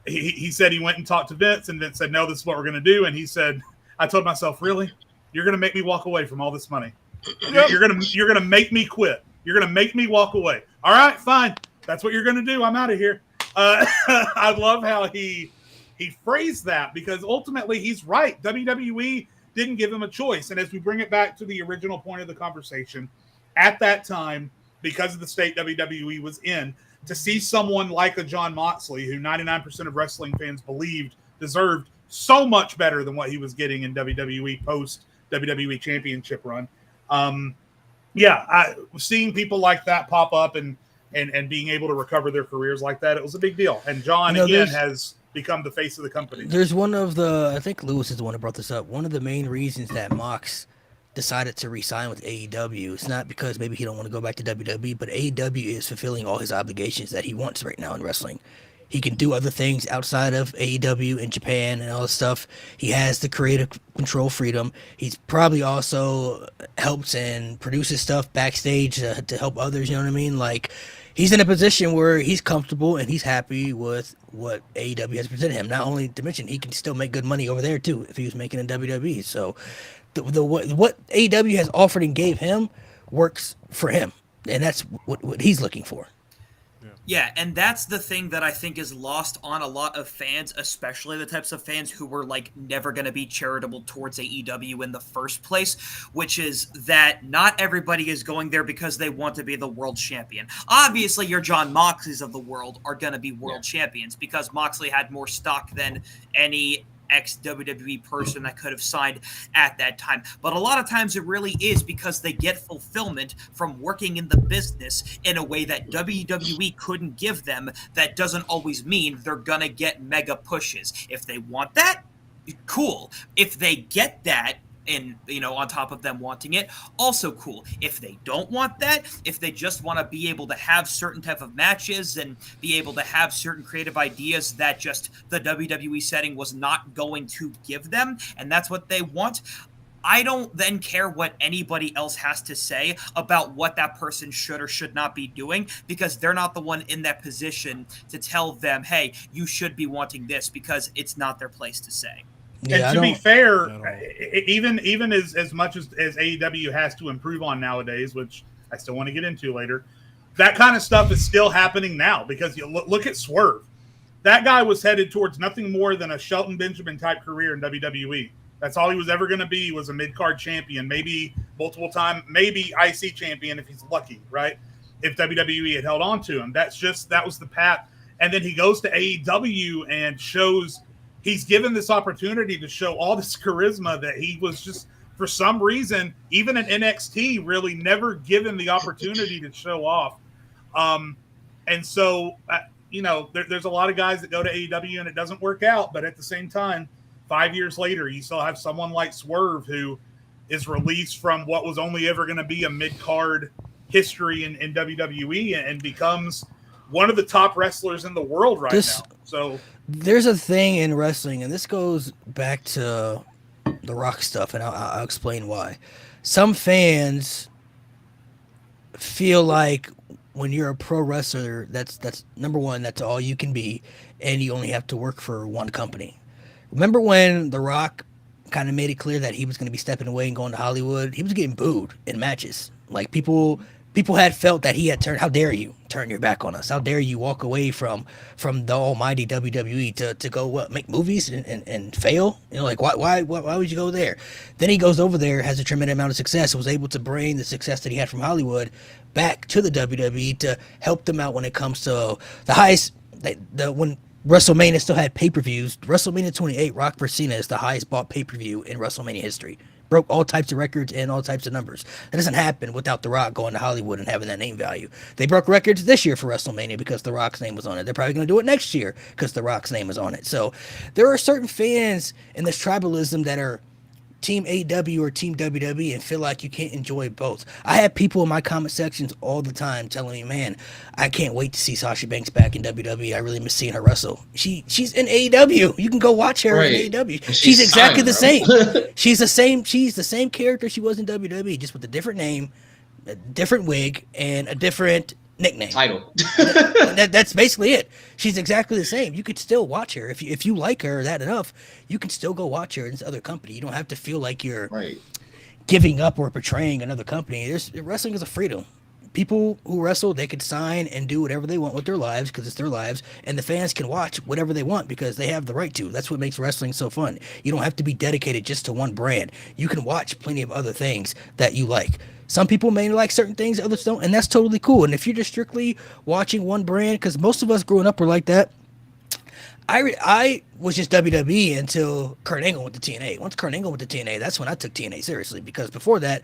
he said he went and talked to Vince, and Vince said, no, this is what we're going to do. And he said, I told myself, really? You're going to make me walk away from all this money. You're going to make me quit. You're going to make me walk away. All right, fine. That's what you're going to do. I'm out of here. I love how he phrased that, because ultimately he's right. WWE didn't give him a choice. And as we bring it back to the original point of the conversation, at that time, because of the state WWE was in, to see someone like a John Moxley, who 99% of wrestling fans believed deserved so much better than what he was getting in WWE post WWE Championship run. Seeing people like that pop up and being able to recover their careers like that, it was a big deal. And John, again, has become the face of the company. There's I think Lewis is the one who brought this up. One of the main reasons that Mox decided to re-sign with AEW, it's not because maybe he don't want to go back to WWE, but AEW is fulfilling all his obligations that he wants right now in wrestling. He can do other things outside of AEW in Japan and all this stuff. He has the creative control freedom. He's probably also helps and produces stuff backstage to help others, you know what I mean? Like, he's in a position where he's comfortable and he's happy with what AEW has presented him. Not only to mention, he can still make good money over there too if he was making in WWE. So what AEW has offered and gave him works for him, and that's what he's looking for. Yeah, and that's the thing that I think is lost on a lot of fans, especially the types of fans who were like never going to be charitable towards AEW in the first place, which is that not everybody is going there because they want to be the world champion. Obviously, your John Moxleys of the world are going to be world champions because Moxley had more stock than any ex-WWE person that could have signed at that time. But a lot of times it really is because they get fulfillment from working in the business in a way that WWE couldn't give them. That doesn't always mean they're gonna get mega pushes. If they want that, cool. If they get that, and on top of them wanting it, also cool. If they don't want that, if they just want to be able to have certain type of matches and be able to have certain creative ideas that just the WWE setting was not going to give them, and that's what they want, I don't then care what anybody else has to say about what that person should or should not be doing, because they're not the one in that position to tell them, hey, you should be wanting this, because it's not their place to say. Yeah, and to be fair, even as much as AEW has to improve on nowadays, which I still want to get into later, that kind of stuff is still happening now, because you look at Swerve. That guy was headed towards nothing more than a Shelton Benjamin type career in WWE. That's all he was ever going to be, was a mid-card champion, maybe multiple time, maybe IC champion if he's lucky, right? If WWE had held on to him. That was the path. And then he goes to AEW and shows he's given this opportunity to show all this charisma that he was just, for some reason, even in NXT, really never given the opportunity to show off. And so, there's a lot of guys that go to AEW and it doesn't work out. But at the same time, 5 years later, you still have someone like Swerve who is released from what was only ever going to be a mid-card history in WWE and becomes one of the top wrestlers in the world now. So there's a thing in wrestling, and this goes back to the Rock stuff, and I'll explain why. Some fans feel like when you're a pro wrestler, that's number one, that's all you can be, and you only have to work for one company. Remember when The Rock kind of made it clear that he was going to be stepping away and going to Hollywood? He was getting booed in matches. Like people had felt that he had turned. How dare you turn your back on us? How dare you walk away from the almighty WWE to go make movies and fail? Like why would you go there? Then he goes over there, has a tremendous amount of success, was able to bring the success that he had from Hollywood back to the WWE to help them out when it comes to the highest. When WrestleMania still had pay-per-views, WrestleMania 28, Rock vs. Cena is the highest bought pay-per-view in WrestleMania history. Broke all types of records and all types of numbers. That doesn't happen without The Rock going to Hollywood and having that name value. They broke records this year for WrestleMania because The Rock's name was on it. They're probably going to do it next year because The Rock's name is on it. So there are certain fans in this tribalism that are Team AEW or Team WWE and feel like you can't enjoy both. I have people in my comment sections all the time telling me, man, I can't wait to see Sasha Banks back in WWE. I really miss seeing her wrestle. She's in AEW. You can go watch her in AEW. She's exactly the same. She's the same character she was in WWE, just with a different name, a different wig, and a different nickname. Title. That's basically it. She's exactly the same. You could still watch her. If you like her that enough, you can still go watch her in this other company. You don't have to feel like you're giving up or betraying another company. Wrestling is a freedom. People who wrestle, they can sign and do whatever they want with their lives because it's their lives, and the fans can watch whatever they want because they have the right to. That's what makes wrestling so fun. You don't have to be dedicated just to one brand. You can watch plenty of other things that you like. Some people may like certain things, others don't, and that's totally cool. And if you're just strictly watching one brand, because most of us growing up were like that, I was just WWE until Kurt Angle went to TNA. Once Kurt Angle went to TNA, that's when I took TNA seriously, because before that,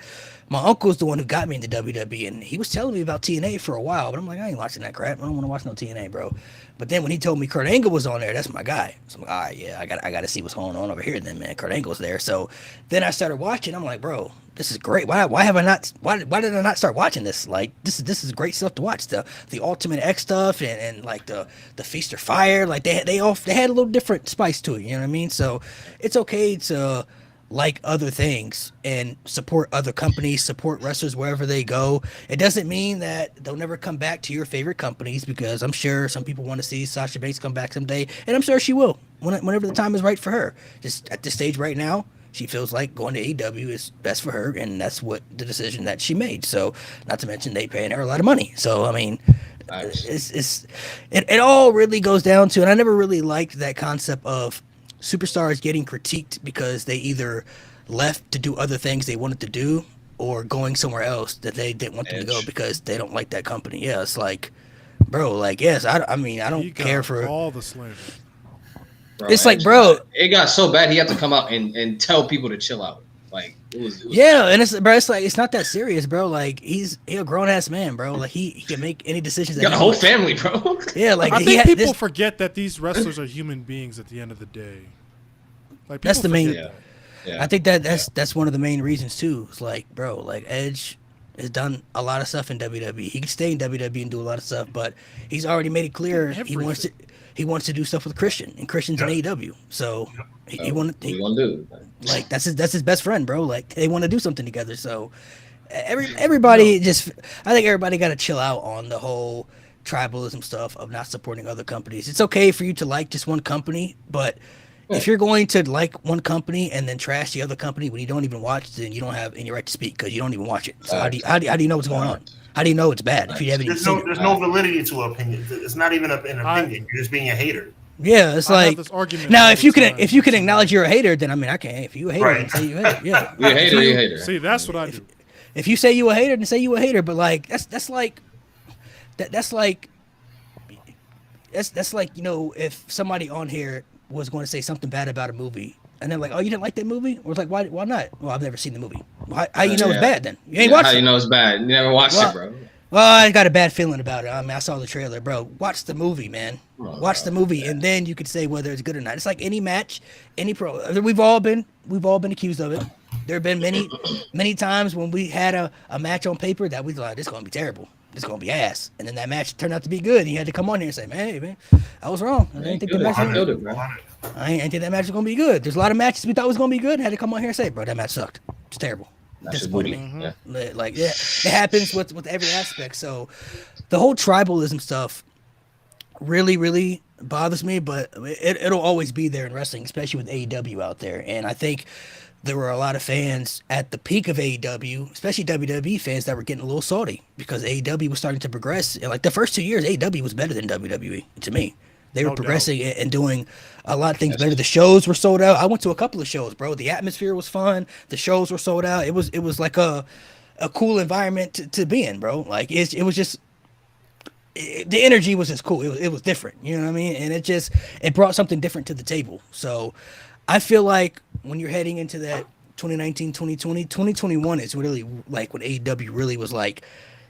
my uncle was the one who got me into WWE, and he was telling me about TNA for a while, but I'm like, I ain't watching that crap. I don't want to watch no TNA, bro. But then when he told me Kurt Angle was on there, that's my guy. So I'm like, all right, yeah, I got to see what's going on over here then, man. Kurt Angle's there. So then I started watching. I'm like, bro, this is great. Why did I not start watching this? Like, this is great stuff to watch. The Ultimate X stuff and like the Feast or Fire, like they had a little different spice to it, you know what I mean? So it's okay to like other things and support other companies, support wrestlers wherever they go. It doesn't mean that they'll never come back to your favorite companies, because I'm sure some people want to see Sasha Banks come back someday, and I'm sure she will whenever the time is right for her. Just at this stage right now, she feels like going to AEW is best for her, and that's what the decision that she made. So, not to mention they paying her a lot of money. So, I mean, it all really goes down to, and I never really liked that concept of superstars getting critiqued because they either left to do other things they wanted to do, or going somewhere else that they didn't want them to go because they don't like that company. Yeah, it's like, bro, like, yes, I mean, I don't care for all the slander. Bro, it's like, bro, it got so bad he had to come out and tell people to chill out. Like, it was yeah, and it's like, it's not that serious, bro. Like, he's a grown ass man, bro. Like, he can make any decisions. He got a whole family, bro. Yeah, like, I think people forget that these wrestlers are human beings at the end of the day. Like, that's the main. Yeah. I think that's one of the main reasons too. It's like, bro, like, Edge has done a lot of stuff in WWE. He can stay in WWE and do a lot of stuff, but he's already made it clear he wants to do stuff with Christian, and Christian's in AEW. So he want to do, like, that's his best friend, bro. Like, they want to do something together. So everybody I think everybody got to chill out on the whole tribalism stuff of not supporting other companies. It's okay for you to like just one company, but if you're going to like one company and then trash the other company when you don't even watch, then you don't have any right to speak because you don't even watch it. So how do you know what's going on? How do you know it's bad if you haven't even seen it? There's no validity to an opinion. It's not even an opinion. You're just being a hater. Yeah, it's like, now if you can acknowledge you're a hater, then I mean, I can't. If you a hater, then say you a hater. Yeah, you're a hater. You're a hater. See, that's what I do. If you say you a hater, then say you a hater. But like that's like that's like, you know, if somebody on here was going to say something bad about a movie, and they're like, "Oh, you didn't like that movie?" Or it's like, "Why not?" Well, I've never seen the movie. Well, how you know it's bad then? You ain't watched How it. you know it's bad? You never watched it, bro. Well, I got a bad feeling about it. I mean, I saw the trailer, bro. Watch the movie, man. Watch the movie, and then you could say whether it's good or not. It's like any match, any pro. We've all been accused of it. There have been many times when we had a match on paper that we thought, this is gonna be terrible. This is gonna be ass, and then that match turned out to be good. And you had to come on here and say, "Man, hey, man, I was wrong. I didn't think the match. I didn't think that match was gonna be good." There's a lot of matches we thought was gonna be good. And had to come on here and say, "Bro, that match sucked. It's terrible." Disappointed me. Like, yeah, it happens with every aspect. So the whole tribalism stuff really bothers me, but it'll always be there in wrestling, especially with AEW out there. And I think there were a lot of fans at the peak of AEW, especially WWE fans, that were getting a little salty because AEW was starting to progress. And like the first 2 years, AEW was better than WWE to me. They were progressing and doing a lot of things better. The shows were sold out. I went to a couple of shows, bro. The atmosphere was fun. The shows were sold out. It was like a cool environment to be in, bro. Like it was just the energy was just cool. It was different, you know what I mean? And it brought something different to the table. So I feel like when you're heading into that 2019, 2020, 2021 is really like when AEW really was like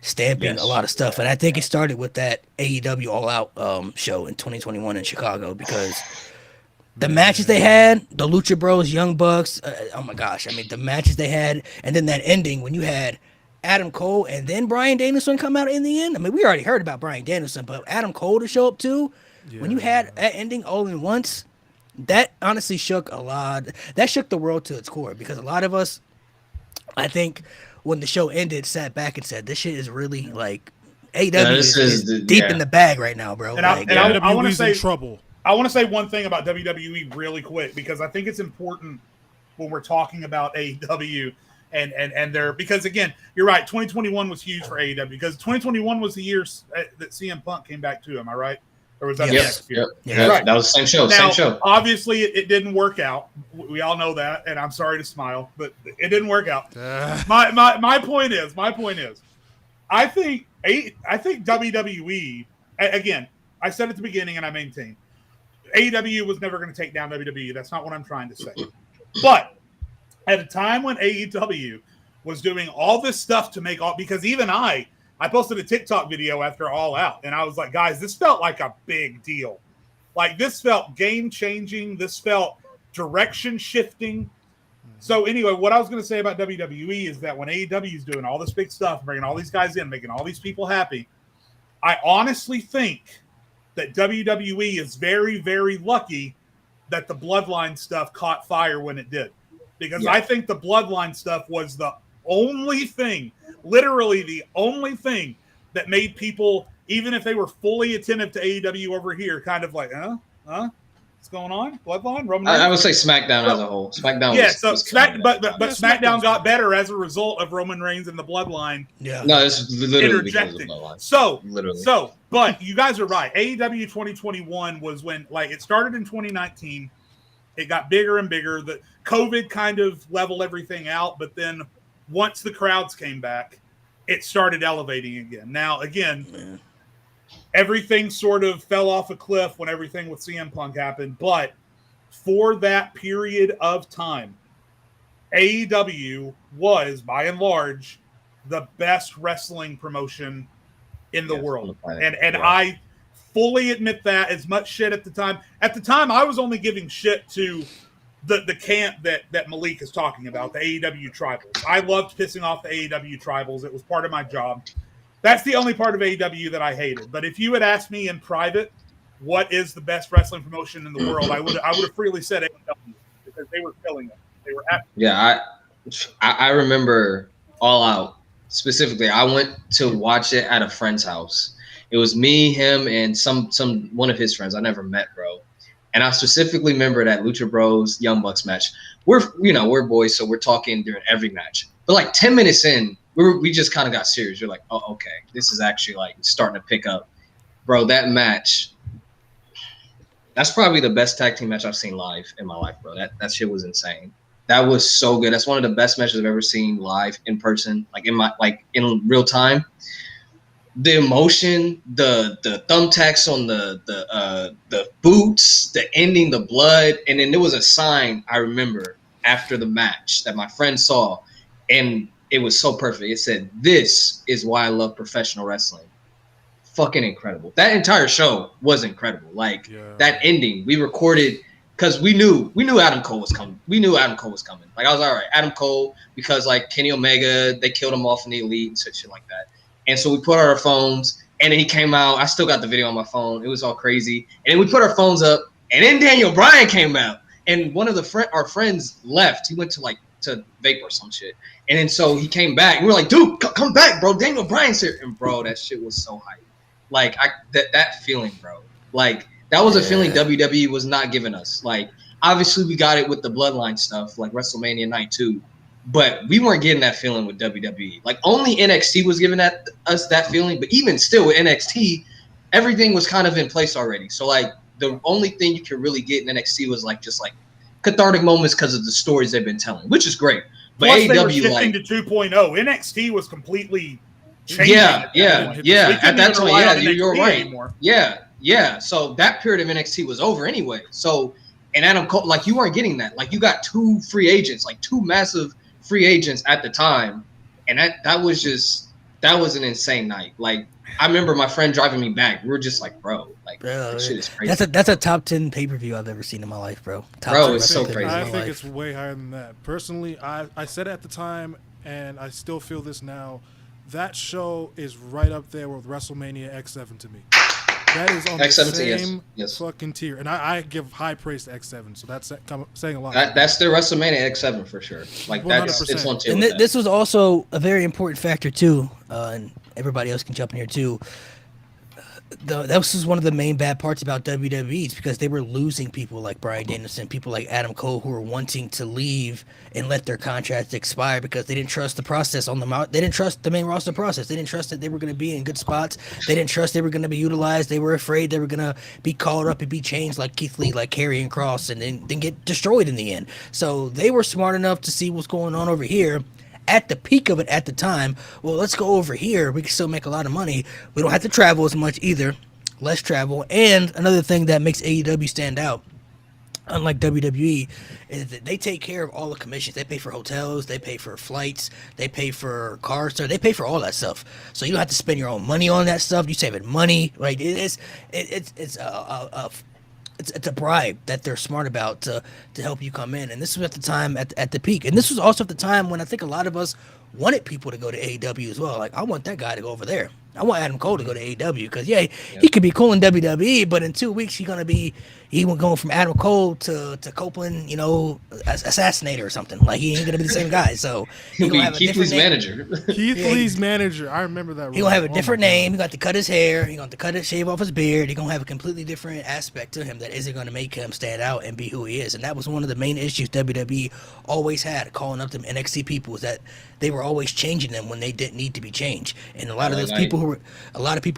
stamping a lot of stuff. And I think it started with that AEW All Out show in 2021 in Chicago, because the matches they had, the Lucha Bros, Young Bucks, oh my gosh. I mean, the matches they had, and then that ending when you had Adam Cole and then Bryan Danielson come out in the end. I mean, we already heard about Bryan Danielson, but Adam Cole to show up too, when you had that ending all in once, that honestly shook a lot. That shook the world to its core, because a lot of us, I think, when the show ended, sat back and said, "This shit is really like AEW is deep in the bag right now, bro." And like, I want to say trouble. I want to say one thing about WWE really quick, because I think it's important when we're talking about AEW and their, because again, you're right. 2021 was huge for AEW because 2021 was the year that CM Punk came back to. Am I right? Or was that the next year? Yeah, right. That was the same show. Now, obviously, it didn't work out. We all know that, and I'm sorry to smile, but it didn't work out. My point is, I think WWE. Again, I said at the beginning, and I maintain, AEW was never going to take down WWE. That's not what I'm trying to say. But at a time when AEW was doing all this stuff to make all, because even I posted a TikTok video after All Out, and I was like, guys, this felt like a big deal. Like, this felt game-changing. This felt direction-shifting. So anyway, what I was going to say about WWE is that when AEW is doing all this big stuff, bringing all these guys in, making all these people happy, I honestly think that WWE is very, very lucky that the Bloodline stuff caught fire when it did. Because I think the Bloodline stuff was the only thing, literally the only thing that made people, even if they were fully attentive to AEW over here, kind of like, what's going on? Bloodline? Roman Reigns? I would say SmackDown as a whole. SmackDown was but SmackDown got better as a result of Roman Reigns and the Bloodline. Yeah. No, it's literally because of the Bloodline. But you guys are right. AEW 2021 was when, like, it started in 2019. It got bigger and bigger. The COVID kind of leveled everything out, but then once the crowds came back, it started elevating again. Now, again, everything sort of fell off a cliff when everything with CM Punk happened, but for that period of time, AEW was, by and large, the best wrestling promotion in the world. And I fully admit that. As much shit at the time. At the time, I was only giving shit to the camp that Malik is talking about, the AEW tribals. I loved pissing off the AEW tribals. It was part of my job. That's the only part of AEW that I hated. But if you had asked me in private what is the best wrestling promotion in the world, I would have freely said AEW, because they were killing it. They were I remember All Out specifically. I went to watch it at a friend's house. It was me, him, and one of his friends I never met, bro. And I specifically remember that Lucha Bros Young Bucks match. We're boys, so we're talking during every match. But like 10 minutes in, we just kind of got serious. We're like, oh, okay, this is actually like starting to pick up, bro. That match, that's probably the best tag team match I've seen live in my life, bro. That shit was insane. That was so good. That's one of the best matches I've ever seen live in person, like in real time. the emotion, the thumbtacks on the boots, the ending, the blood, and then there was a sign I remember after the match that my friend saw, and it was so perfect. It said, "This is why I love professional wrestling." Fucking incredible. That entire show was incredible. Like that ending, we recorded because we knew Adam Cole was coming. We knew Adam Cole was coming. Like I was all right, Adam Cole, because like Kenny Omega, they killed him off in the Elite and shit like that. And so we put on our phones, and then he came out. I still got the video on my phone. It was all crazy. And then we put our phones up, and then Daniel Bryan came out. And one of our friends left. He went to vape or some shit. And then so he came back. And we were like, dude, come back, bro. Daniel Bryan's here. And bro, that shit was so hype. Like that feeling, bro. Like that was a feeling WWE was not giving us. Like obviously we got it with the Bloodline stuff, like WrestleMania Night 2. But we weren't getting that feeling with WWE. Like only NXT was giving us that feeling. But even still with NXT, everything was kind of in place already. So like the only thing you could really get in NXT was just cathartic moments because of the stories they've been telling, which is great. But plus, AEW they were shifting to 2.0. NXT was completely changing. Yeah. At that point, you're right. Anymore. Yeah. So that period of NXT was over anyway. So and Adam Cole, like you weren't getting that. Like you got two free agents, like two massive free agents at the time, and that was an insane night. Like I remember my friend driving me back. We were just like, bro, that shit is crazy. That's a top 10 pay-per-view I've ever seen in my life, bro. It's so crazy. I think it's way higher than that. Personally, I said it at the time, and I still feel this now. That show is right up there with WrestleMania X7 to me. That is on X7, the same fucking tier. And I give high praise to X7, so that's saying a lot. That's their WrestleMania X7 for sure. Like, 100%. It's on tier. And this was also a very important factor, too, and everybody else can jump in here, too. That was one of the main bad parts about WWE, because they were losing people like Bryan Danielson, people like Adam Cole, who were wanting to leave and let their contracts expire because they didn't trust the process on the they didn't trust the main roster process. They didn't trust that they were going to be in good spots. They didn't trust they were going to be utilized. They were afraid they were going to be called up and be changed like Keith Lee, like Karrion Kross, and then get destroyed in the end. So they were smart enough to see what's going on over here. At the peak of it at the time, well, let's go over here. We can still make a lot of money. We don't have to travel as much either. Less travel. And another thing that makes AEW stand out, unlike WWE, is that they take care of all the commissions. They pay for hotels, they pay for flights, they pay for cars, they pay for all that stuff. So you don't have to spend your own money on that stuff. You saving money, right? It's a bribe that they're smart about to help you come in. And this was at the time at the peak. And this was also at the time when I think a lot of us wanted people to go to AEW as well. Like, I want that guy to go over there. I want Adam Cole to go to AEW because, he could be cool in WWE, but in 2 weeks he went going from Adam Cole to Copeland, assassinator or something. Like, he ain't going to be the same guy. So he'll be Keith Lee's manager. Keith Lee's manager. I remember that. He's going to have a different name. He got to cut his hair. He's going to shave off his beard. He's going to have a completely different aspect to him that isn't going to make him stand out and be who he is. And that was one of the main issues WWE always had, calling up them NXT people, is that they were always changing them when they didn't need to be changed. And a lot of those people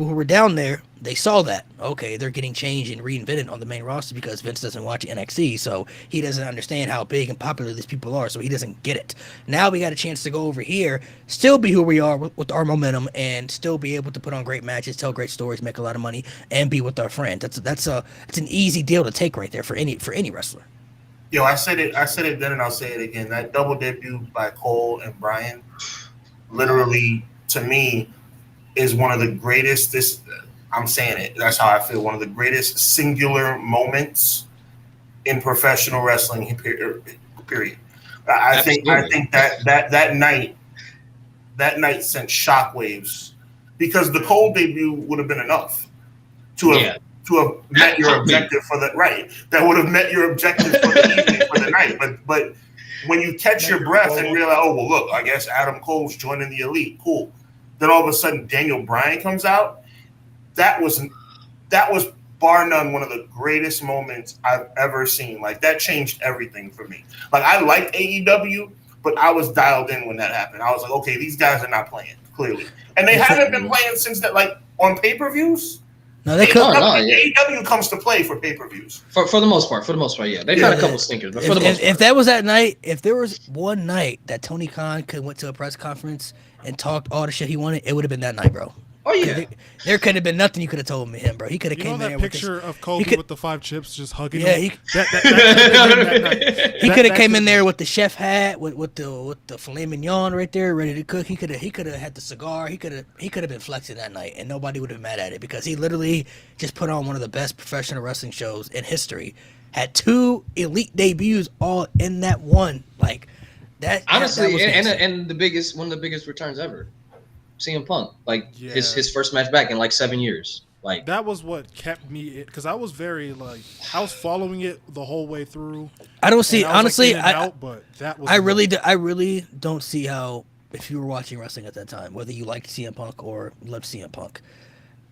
who were down there, they saw that, okay, they're getting changed and reinvented on the main roster because Vince doesn't watch NXT, so he doesn't understand how big and popular these people are, so he doesn't get it. Now we got a chance to go over here, still be who we are with our momentum, and still be able to put on great matches, tell great stories, make a lot of money, and be with our friends. It's an easy deal to take right there for any wrestler. Yo, I said it then, and I'll say it again. That double debut by Cole and Bryan, literally, to me, is one of the greatest. I'm saying it. That's how I feel. One of the greatest singular moments in professional wrestling. Period. I think that night sent shockwaves because the Cole debut would have been enough to have met your objective for the right. That would have met your objective for the evening, for the night. But when you catch your breath and realize, oh well, look, I guess Adam Cole's joining the Elite. Cool. Then all of a sudden Daniel Bryan comes out. That was bar none one of the greatest moments I've ever seen. Like, that changed everything for me. Like, I liked AEW, but I was dialed in when that happened. I was like, okay, these guys are not playing, clearly. And they haven't been playing since that, like, on pay-per-views. No, they could. AEW comes to play for pay-per-views. For the most part, yeah. They've had a couple stinkers, but for the most part. If that was that night, if there was one night that Tony Khan went to a press conference and talked all the shit he wanted, it would have been that night, bro. Oh yeah. There could have been nothing you could have told me him, bro. He could have came in there with picture of Kobe with the 5 chips just hugging yeah, him? He could have came in there with the chef hat, with the filet mignon right there, ready to cook. He could have had the cigar. He could have been flexing that night, and nobody would have been mad at it because he literally just put on one of the best professional wrestling shows in history. Had 2 elite debuts all in that one, like that. Honestly, that and one of the biggest returns ever. CM Punk, like his first match back in like 7 years. Like that was what kept me, because I was very I was following it the whole way through. I don't see honestly. But that was I really don't see how, if you were watching wrestling at that time, whether you liked CM Punk or loved CM Punk,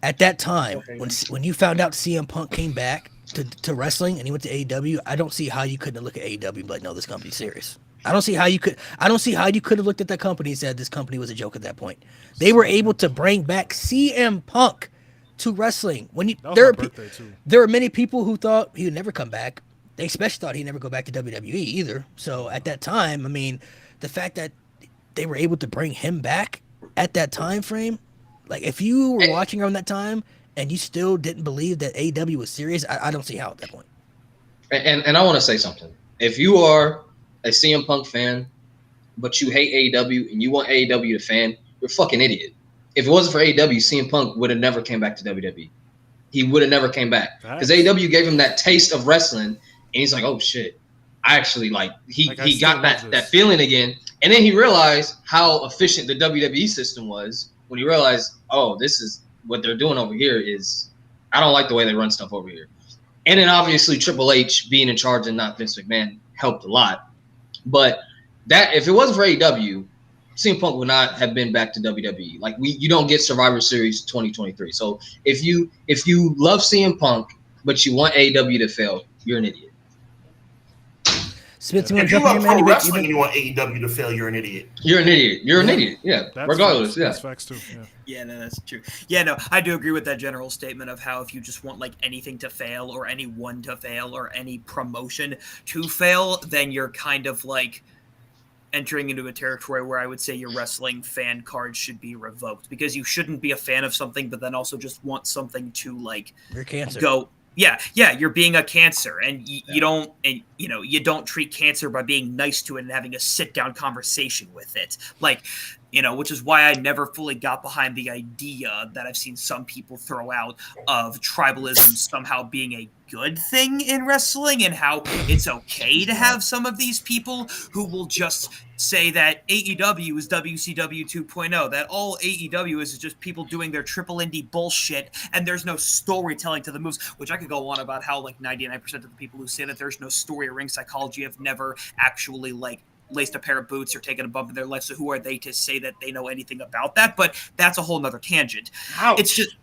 at that time when you found out CM Punk came back to wrestling and he went to AEW, I don't see how you couldn't look at AEW and be like, no, this company's serious. I don't see how you could have looked at that company and said this company was a joke at that point. They were able to bring back CM Punk to wrestling. There are many people who thought he would never come back. They especially thought he'd never go back to WWE either. So at that time, I mean, the fact that they were able to bring him back at that time frame, like if you were watching around that time and you still didn't believe that AEW was serious, I don't see how at that point. And I want to say something. If you are a CM Punk fan, but you hate AEW and you want AEW to fan, you're a fucking idiot. If it wasn't for AEW, CM Punk would have never came back to WWE. He would have never came back because AEW gave him that taste of wrestling, and he's like, "Oh shit, I actually he got that feeling again." And then he realized how efficient the WWE system was when he realized, "Oh, this is what they're doing over here. I don't like the way they run stuff over here." And then obviously Triple H being in charge and not Vince McMahon helped a lot. But that if it wasn't for AEW, CM Punk would not have been back to WWE. Like you don't get Survivor Series 2023. So if you love CM Punk but you want AEW to fail, you're an idiot. If you love pro wrestling and you want AEW to fail, you're an idiot. You're an idiot. You're an idiot. Yeah. Regardless. That's facts too. Yeah. Yeah, no, that's true. Yeah, no, I do agree with that general statement of how if you just want like anything to fail or anyone to fail or any promotion to fail, then you're kind of like entering into a territory where I would say your wrestling fan card should be revoked because you shouldn't be a fan of something, but then also just want something to like your cancer. Go. Yeah, you're being a cancer, and you don't treat cancer by being nice to it and having a sit down conversation with it, like. Which is why I never fully got behind the idea that I've seen some people throw out of tribalism somehow being a good thing in wrestling and how it's okay to have some of these people who will just say that AEW is WCW 2.0, that all AEW is just people doing their triple indie bullshit and there's no storytelling to the moves, which I could go on about how like 99% of the people who say that there's no story or ring psychology have never actually like laced a pair of boots or taken a bump in their life. So who are they to say that they know anything about that? But that's a whole nother tangent. Ouch. It's just,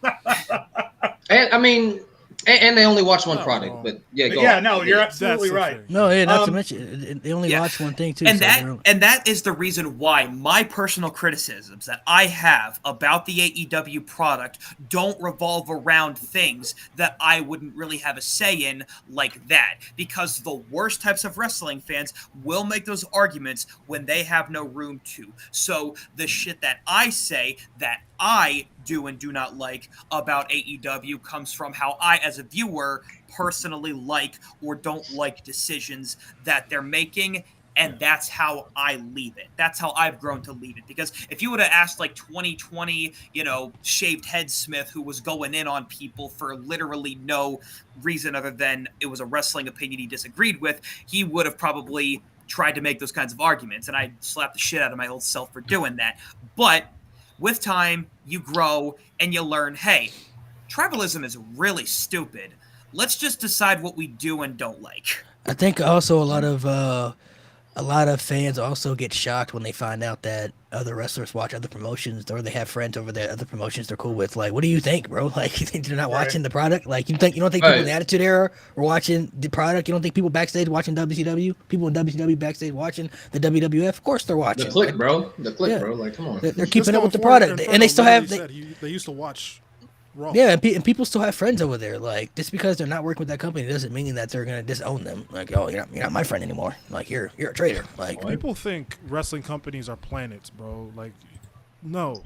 and I mean, and they only watch one product, but yeah, go on. No, you're absolutely right. No, yeah, not to mention they only watch one thing too. And that is the reason why my personal criticisms that I have about the AEW product don't revolve around things that I wouldn't really have a say in like that. Because the worst types of wrestling fans will make those arguments when they have no room to. So the shit that I say that I do and do not like about AEW comes from how I, as a viewer, personally like or don't like decisions that they're making, and that's how I leave it. That's how I've grown to leave it. Because if you would have asked like 2020, shaved head Smith, who was going in on people for literally no reason other than it was a wrestling opinion he disagreed with, he would have probably tried to make those kinds of arguments, and I'd slap the shit out of my old self for doing that. But with time, you grow and you learn, hey, tribalism is really stupid. Let's just decide what we do and don't like. I think also a lot of fans also get shocked when they find out that other wrestlers watch other promotions or they have friends over there, other promotions they're cool with. Like, what do you think, bro? Like, you think they're not watching the product? Like, you don't think people in the Attitude Era were watching the product? You don't think people backstage watching WCW? People in WCW backstage watching the WWF? Of course they're watching. The click, bro. Bro. Like, come on. They're keeping up with the product, and they still have. They used to watch Raw. Yeah, and people still have friends over there. Like, just because they're not working with that company doesn't mean that they're gonna disown them. Like, oh, you're not my friend anymore. Like, you're a traitor. Like, people think wrestling companies are planets, bro. Like, no,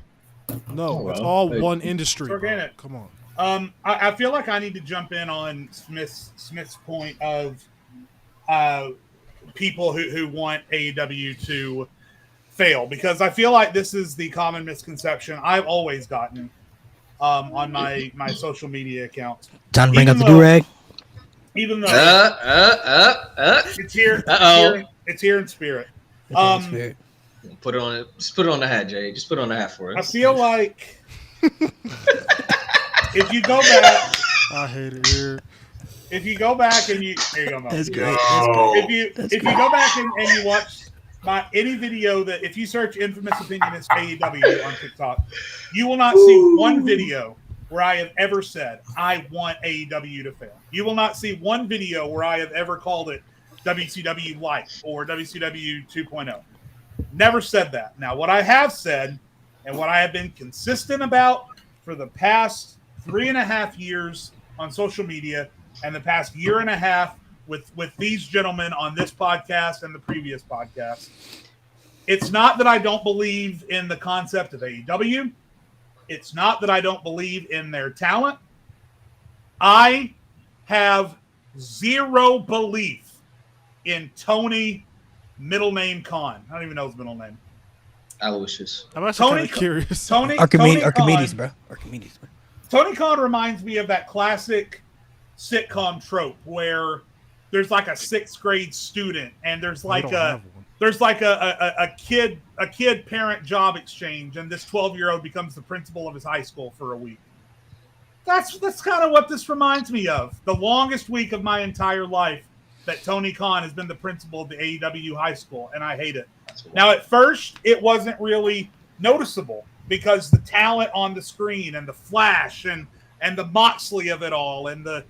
No, it's all one industry. It's organic. Bro. Come on. I feel like I need to jump in on Smith's point of people who want AEW to fail, because I feel like this is the common misconception I've always gotten on my social media accounts. Time to bring out the do-rag. Even though it's here, it's here in spirit. Put it on it. Just put it on the hat, Jay. Just put it on the hat for us. I feel like if you go back, I hate it here. If you go back and you, there you go, Mo. That's great. If you go back and you watch any video that, if you search infamous opinionist AEW on TikTok, you will not see one video where I have ever said I want AEW to fail. You will not see one video where I have ever called it WCW Light or WCW 2.0. Never said that. Now, what I have said and what I have been consistent about for the past 3.5 years on social media and the past year and a half with these gentlemen on this podcast and the previous podcast, it's not that I don't believe in the concept of AEW. It's not that I don't believe in their talent. I have zero belief in Tony middle name Khan. I don't even know his middle name. Aloysius. I'm actually kind of curious. Archimedes, bro. Archimedes, bro. Tony Khan reminds me of that classic sitcom trope where there's like a 6th grade student and there's like a kid parent job exchange, and this 12-year-old becomes the principal of his high school for a week. That's kind of what this reminds me of. The longest week of my entire life that Tony Khan has been the principal of the AEW high school, and I hate it. Now, at first, it wasn't really noticeable because the talent on the screen and the flash and the Moxley of it all and the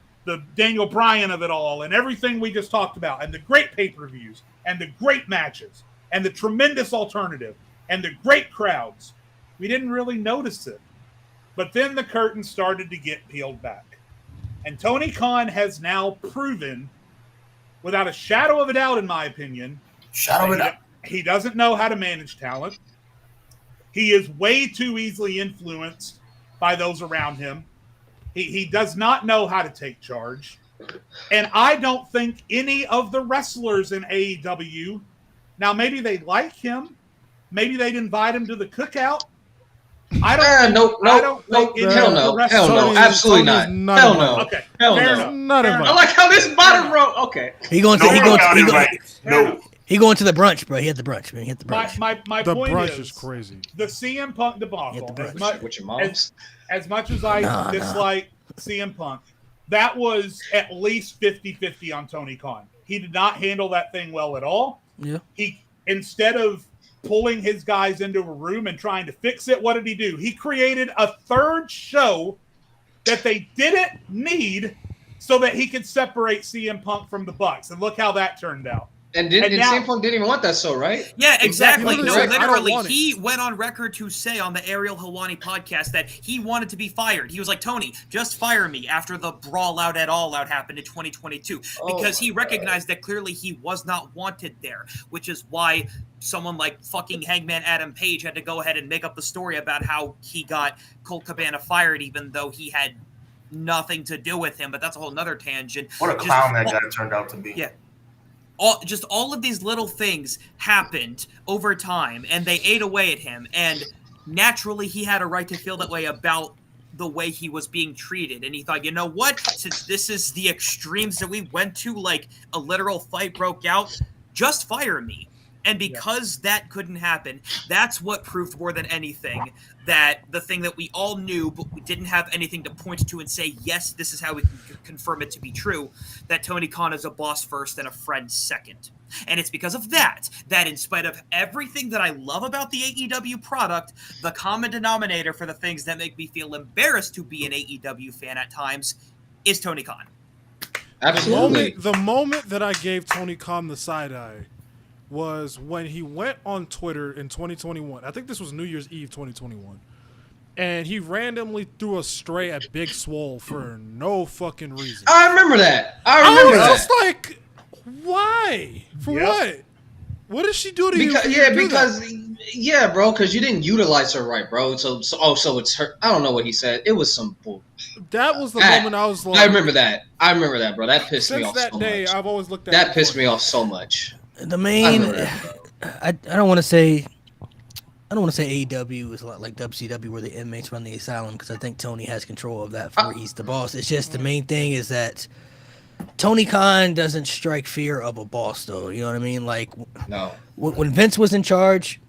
Daniel Bryan of it all and everything we just talked about and the great pay-per-views and the great matches and the tremendous alternative and the great crowds, we didn't really notice it. But then the curtain started to get peeled back. And Tony Khan has now proven, without a shadow of a doubt, in my opinion, he doesn't know how to manage talent. He is way too easily influenced by those around him. He does not know how to take charge. And I don't think any of the wrestlers in AEW, now maybe they like him, maybe they'd invite him to the cookout. I don't think hell no, absolutely not. Hell no. Okay, hell fair no. enough. I like how this bottom row. Okay, He going to the brunch, bro. He had the brunch, man. He had the brunch. My The point brunch is crazy. The CM Punk debacle. with your moms. As much as I dislike CM Punk, that was at least 50-50 on Tony Khan. He did not handle that thing well at all. Yeah. He, instead of pulling his guys into a room and trying to fix it, what did he do? He created a third show that they didn't need so that he could separate CM Punk from the Bucks. And look how that turned out. And CM Punk didn't even want that show, right? Yeah, exactly. No, Right. literally, he went on record to say on the Ariel Helwani podcast that he wanted to be fired. He was like, Tony, just fire me after the brawl out at All Out happened in 2022. Because he recognized that clearly he was not wanted there, which is why someone like fucking Hangman Adam Page had to go ahead and make up the story about how he got Colt Cabana fired, even though he had nothing to do with him. But that's a whole nother tangent. What a clown that guy turned out to be. Yeah. All of these little things happened over time, and they ate away at him. And naturally, he had a right to feel that way about the way he was being treated. And he thought, you know what? Since this is the extremes that we went to, like a literal fight broke out, just fire me. And because that couldn't happen, that's what proved more than anything that the thing that we all knew, but we didn't have anything to point to and say, yes, this is how we can confirm it to be true, that Tony Khan is a boss first and a friend second. And it's because of that in spite of everything that I love about the AEW product, the common denominator for the things that make me feel embarrassed to be an AEW fan at times is Tony Khan. Absolutely. The moment that I gave Tony Khan the side eye was when he went on Twitter in 2021. I think this was New Year's Eve 2021. And he randomly threw a stray at Big Swole for no fucking reason. I remember that. I was just like, why? For what? What did she do to you? Because Yeah, bro, because you didn't utilize her right, bro. So it's her. I don't know what he said. It was some bull. That was the moment I was like, I remember that, bro. That pissed me off since that so day, much. I've always looked at That pissed me off so much. The main, I don't want to say. I don't want to say AEW is a lot like WCW where the inmates run the asylum, because I think Tony has control of that where he's the boss. It's just the main thing is that Tony Khan doesn't strike fear of a boss, though. You know what I mean? Like, no. When Vince was in charge,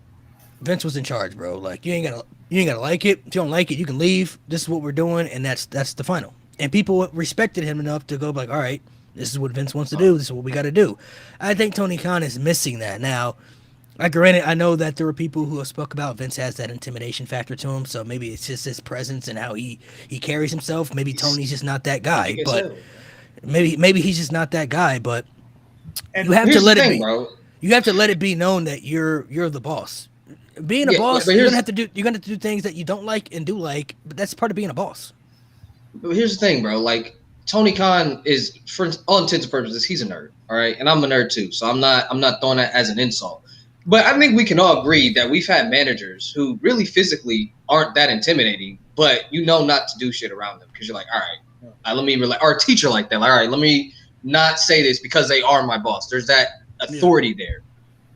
bro. Like, you ain't gotta like it. If you don't like it, you can leave. This is what we're doing, and that's the final. And people respected him enough to go like, all right, this is what Vince wants to do. This is what we got to do. I think Tony Khan is missing that now. Granted, I know that there were people who have spoke about Vince has that intimidation factor to him, so maybe it's just his presence and how he carries himself. Maybe Tony's just not that guy, but maybe he's just not that guy. But you have to let it be. Bro. You have to let it be known that you're the boss. Being a boss, you're gonna have to do things that you don't like and do like, but that's part of being a boss. But here's the thing, bro. Like, Tony Khan is, for all intents and purposes, he's a nerd. All right, and I'm a nerd too, so I'm not throwing that as an insult. But I think we can all agree that we've had managers who really physically aren't that intimidating, but you know not to do shit around them because you're like, all right, let me or a teacher like that, like, all right, let me not say this because they are my boss. There's that authority there.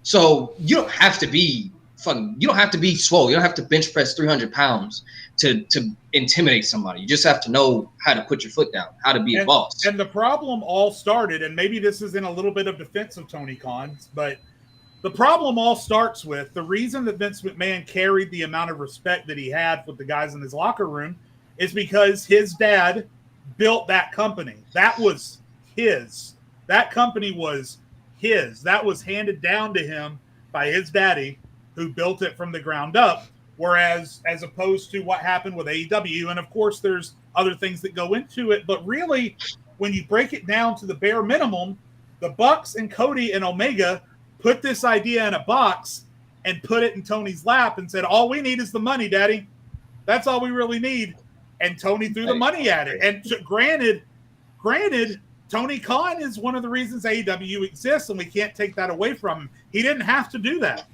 So you don't have to be you don't have to be swole. You don't have to bench press 300 pounds to intimidate somebody. You just have to know how to put your foot down, how to be a boss. And the problem all started, and maybe this is in a little bit of defense of Tony Khan, but the problem all starts with the reason that Vince McMahon carried the amount of respect that he had with the guys in his locker room is because his dad built that company. That was his. That company was his. That was handed down to him by his daddy, who built it from the ground up. Whereas, as opposed to what happened with AEW, and of course there's other things that go into it, but really, when you break it down to the bare minimum, the Bucks and Cody and Omega put this idea in a box and put it in Tony's lap and said, all we need is the money, Daddy. That's all we really need. And Tony threw the money at it. And granted, Tony Khan is one of the reasons AEW exists, and we can't take that away from him. He didn't have to do that.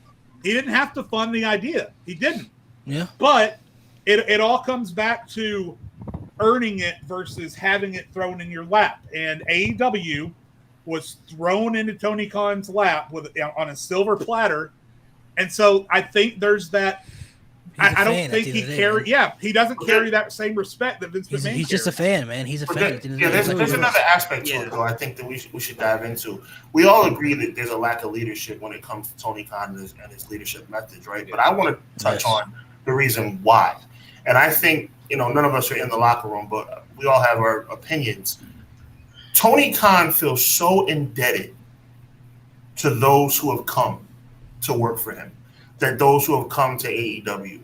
He didn't have to fund the idea. He didn't. Yeah. But it all comes back to earning it versus having it thrown in your lap. And AEW was thrown into Tony Khan's lap on a silver platter. And so I think there's that. I don't think he carry. Yeah, he doesn't carry that same respect that Vince McMahon. He's just a fan, man. He's a fan. There's another aspect to it, though. I think that we should dive into. We all agree that there's a lack of leadership when it comes to Tony Khan and his leadership methods, right? But I want to touch on the reason why. And I think, none of us are in the locker room, but we all have our opinions. Tony Khan feels so indebted to those who have come to work for him, that those who have come to AEW,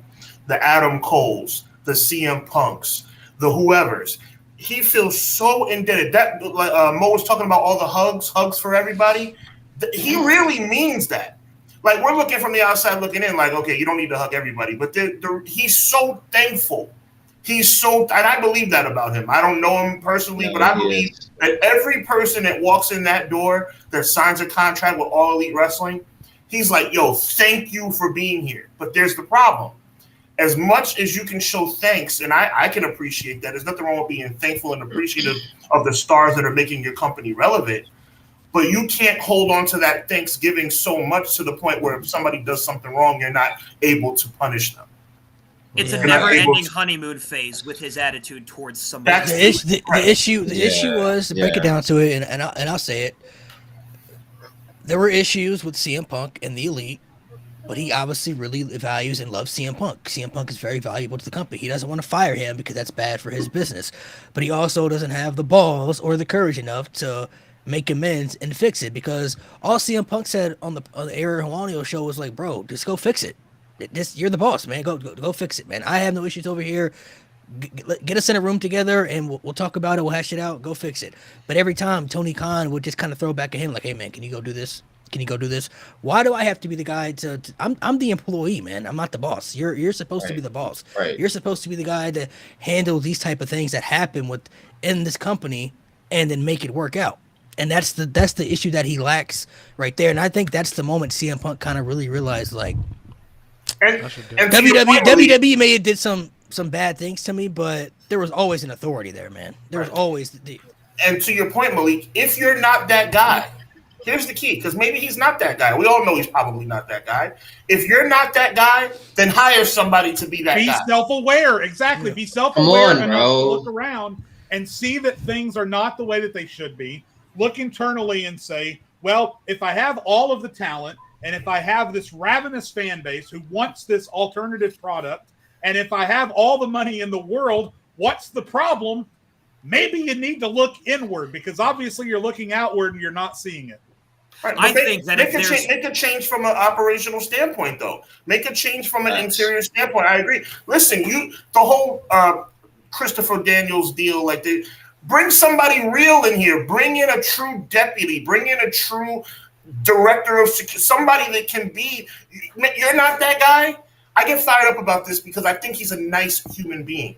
the Adam Coles, the CM Punks, the whoever's. He feels so indebted. That Mo was talking about all the hugs for everybody. He really means that. Like, we're looking from the outside looking in, like, okay, you don't need to hug everybody, but he's so thankful. And I believe that about him. I don't know him personally, but I believe that every person that walks in that door that signs a contract with All Elite Wrestling, he's like, yo, thank you for being here. But there's the problem. As much as you can show thanks, and I can appreciate that. There's nothing wrong with being thankful and appreciative of the stars that are making your company relevant. But you can't hold on to that Thanksgiving so much to the point where if somebody does something wrong, you're not able to punish them. It's a never-ending honeymoon phase with his attitude towards somebody. The issue was, to break it down to it, and I'll say it, there were issues with CM Punk and the Elite, but he obviously really values and loves CM Punk. CM Punk is very valuable to the company. He doesn't want to fire him because that's bad for his business. But he also doesn't have the balls or the courage enough to make amends and fix it, because all CM Punk said on the Ariel Helwani show was like, bro, just go fix it. You're the boss, man. Go fix it, man. I have no issues over here. Get us in a room together and we'll talk about it. We'll hash it out. Go fix it. But every time Tony Khan would just kind of throw back at him like, hey, man, can you go do this? Can you go do this? Why do I have to be the guy to I'm the employee, man. I'm not the boss. You're supposed to be the boss. Right. You're supposed to be the guy to handle these type of things that happen in this company and then make it work out. And that's the issue that he lacks right there. And I think that's the moment CM Punk kind of really realized, like, And WWE may have did some bad things to me, but there was always an authority there, man. There was always and to your point, Malik, if you're not that guy, here's the key, because maybe he's not that guy. We all know he's probably not that guy. If you're not that guy, then hire somebody to be that guy. Be self-aware, exactly. Yeah. Be self-aware enough to look around and see that things are not the way that they should be. Look internally and say, well, if I have all of the talent, and if I have this ravenous fan base who wants this alternative product, and if I have all the money in the world, what's the problem? Maybe you need to look inward, because obviously you're looking outward and you're not seeing it. Right, I think that make a change from an operational standpoint, though. Make a change from an interior standpoint. I agree. Listen, the whole Christopher Daniels deal, like bring somebody real in here. Bring in a true deputy. Bring in a true director of security. Somebody that can be. You're not that guy. I get fired up about this because I think he's a nice human being.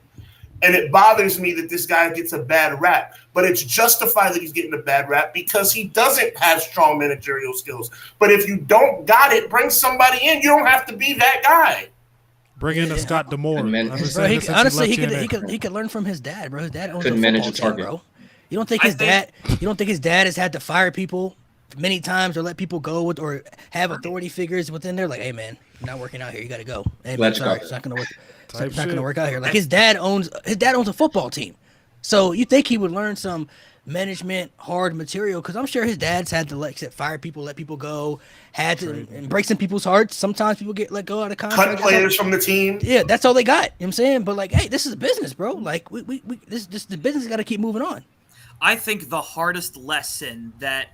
And it bothers me that this guy gets a bad rap. But it's justified that he's getting a bad rap because he doesn't have strong managerial skills. But if you don't got it, bring somebody in. You don't have to be that guy. Bring in a Scott D'Amore. Honestly, he could learn from his dad, bro. His dad owns a football team, bro. You don't think his dad has had to fire people many times or let people go or have authority figures within there? Like, hey, man, you're not working out here. You got to go. Hey, man, sorry, it's not going to work. It's not going to work out here. Like his dad owns a football team, so you think he would learn some management hard material? Because I'm sure his dad's had to fire people, let people go, had to and break some people's hearts. Sometimes people get let go out of contract. Cut players from the team. Yeah, that's all they got. You know what I'm saying? But like, hey, this is a business, bro. Like the business got to keep moving on. I think the hardest lesson that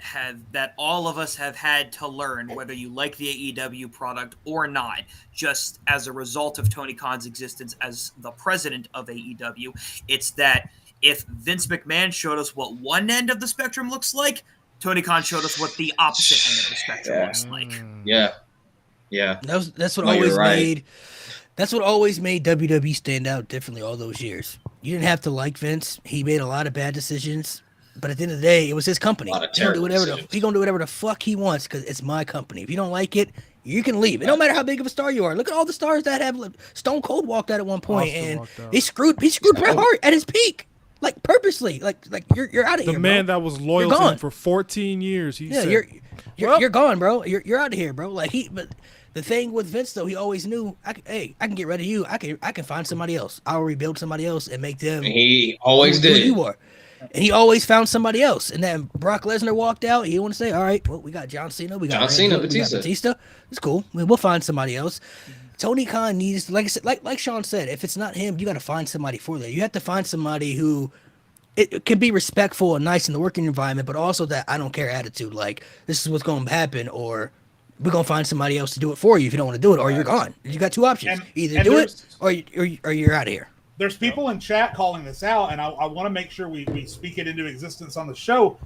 all of us have had to learn, whether you like the AEW product or not, just as a result of Tony Khan's existence as the president of AEW, it's that if Vince McMahon showed us what one end of the spectrum looks like, Tony Khan showed us what the opposite end of the spectrum looks like. Yeah. That's what always made WWE stand out differently all those years. You didn't have to like Vince. He made a lot of bad decisions, but at the end of the day, it was his company. He's gonna do whatever the fuck he wants because it's my company. If you don't like it, you can leave. It don't matter how big of a star you are. Look at all the stars that have Stone Cold walked out at one point, and he screwed Bret Hart at his peak, like purposely. Like you're out of here. The man that was loyal to him for 14 years. You're gone, bro. You're out of here, bro. But the thing with Vince, though, he always knew, I can get rid of you. I can find somebody else. I'll rebuild somebody else and make them. And he always did. You are. And he always found somebody else. And then Brock Lesnar walked out. He want to say, all right, well, we got John Cena. We got Batista. It's cool. We'll find somebody else. Tony Khan needs, like I said, like Sean said, if it's not him, you got to find somebody for that. You have to find somebody who it can be respectful and nice in the working environment, but also that I don't care attitude. Like, this is what's going to happen, or we're going to find somebody else to do it for you if you don't want to do it, or you're gone. You got two options. Either do it or you're out of here. There's people in chat calling this out, and I want to make sure we speak it into existence on the show.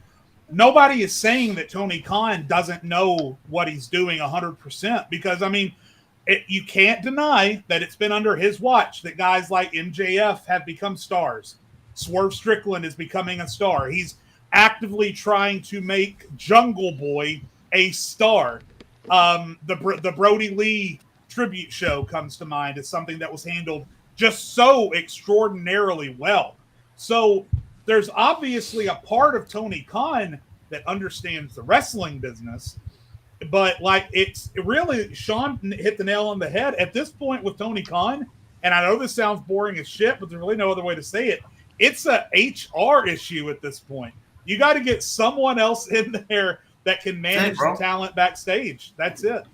Nobody is saying that Tony Khan doesn't know what he's doing 100%, because, I mean, you can't deny that it's been under his watch that guys like MJF have become stars. Swerve Strickland is becoming a star. He's actively trying to make Jungle Boy a star. The Brody Lee tribute show comes to mind as something that was handled just so extraordinarily well. So there's obviously a part of Tony Khan that understands the wrestling business, but like it really, Sean hit the nail on the head at this point with Tony Khan. And I know this sounds boring as shit, but there's really no other way to say it. It's a HR issue at this point. You got to get someone else in there that can manage the talent backstage. That's it.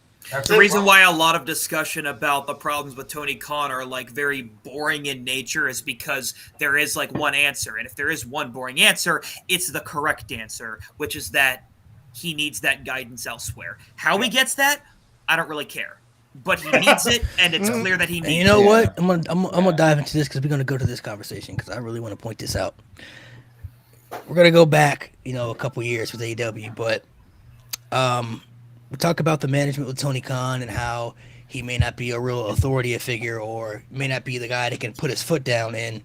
The reason why a lot of discussion about the problems with Tony Khan are like very boring in nature is because there is like one answer. And if there is one boring answer, it's the correct answer, which is that he needs that guidance elsewhere. How he gets that, I don't really care. But he needs it, and it's clear that he needs it. You know what? I'm gonna dive into this because we're gonna go to this conversation because I really want to point this out. We're gonna go back, a couple years with AEW, but we talk about the management with Tony Khan and how he may not be a real authority figure, or may not be the guy that can put his foot down and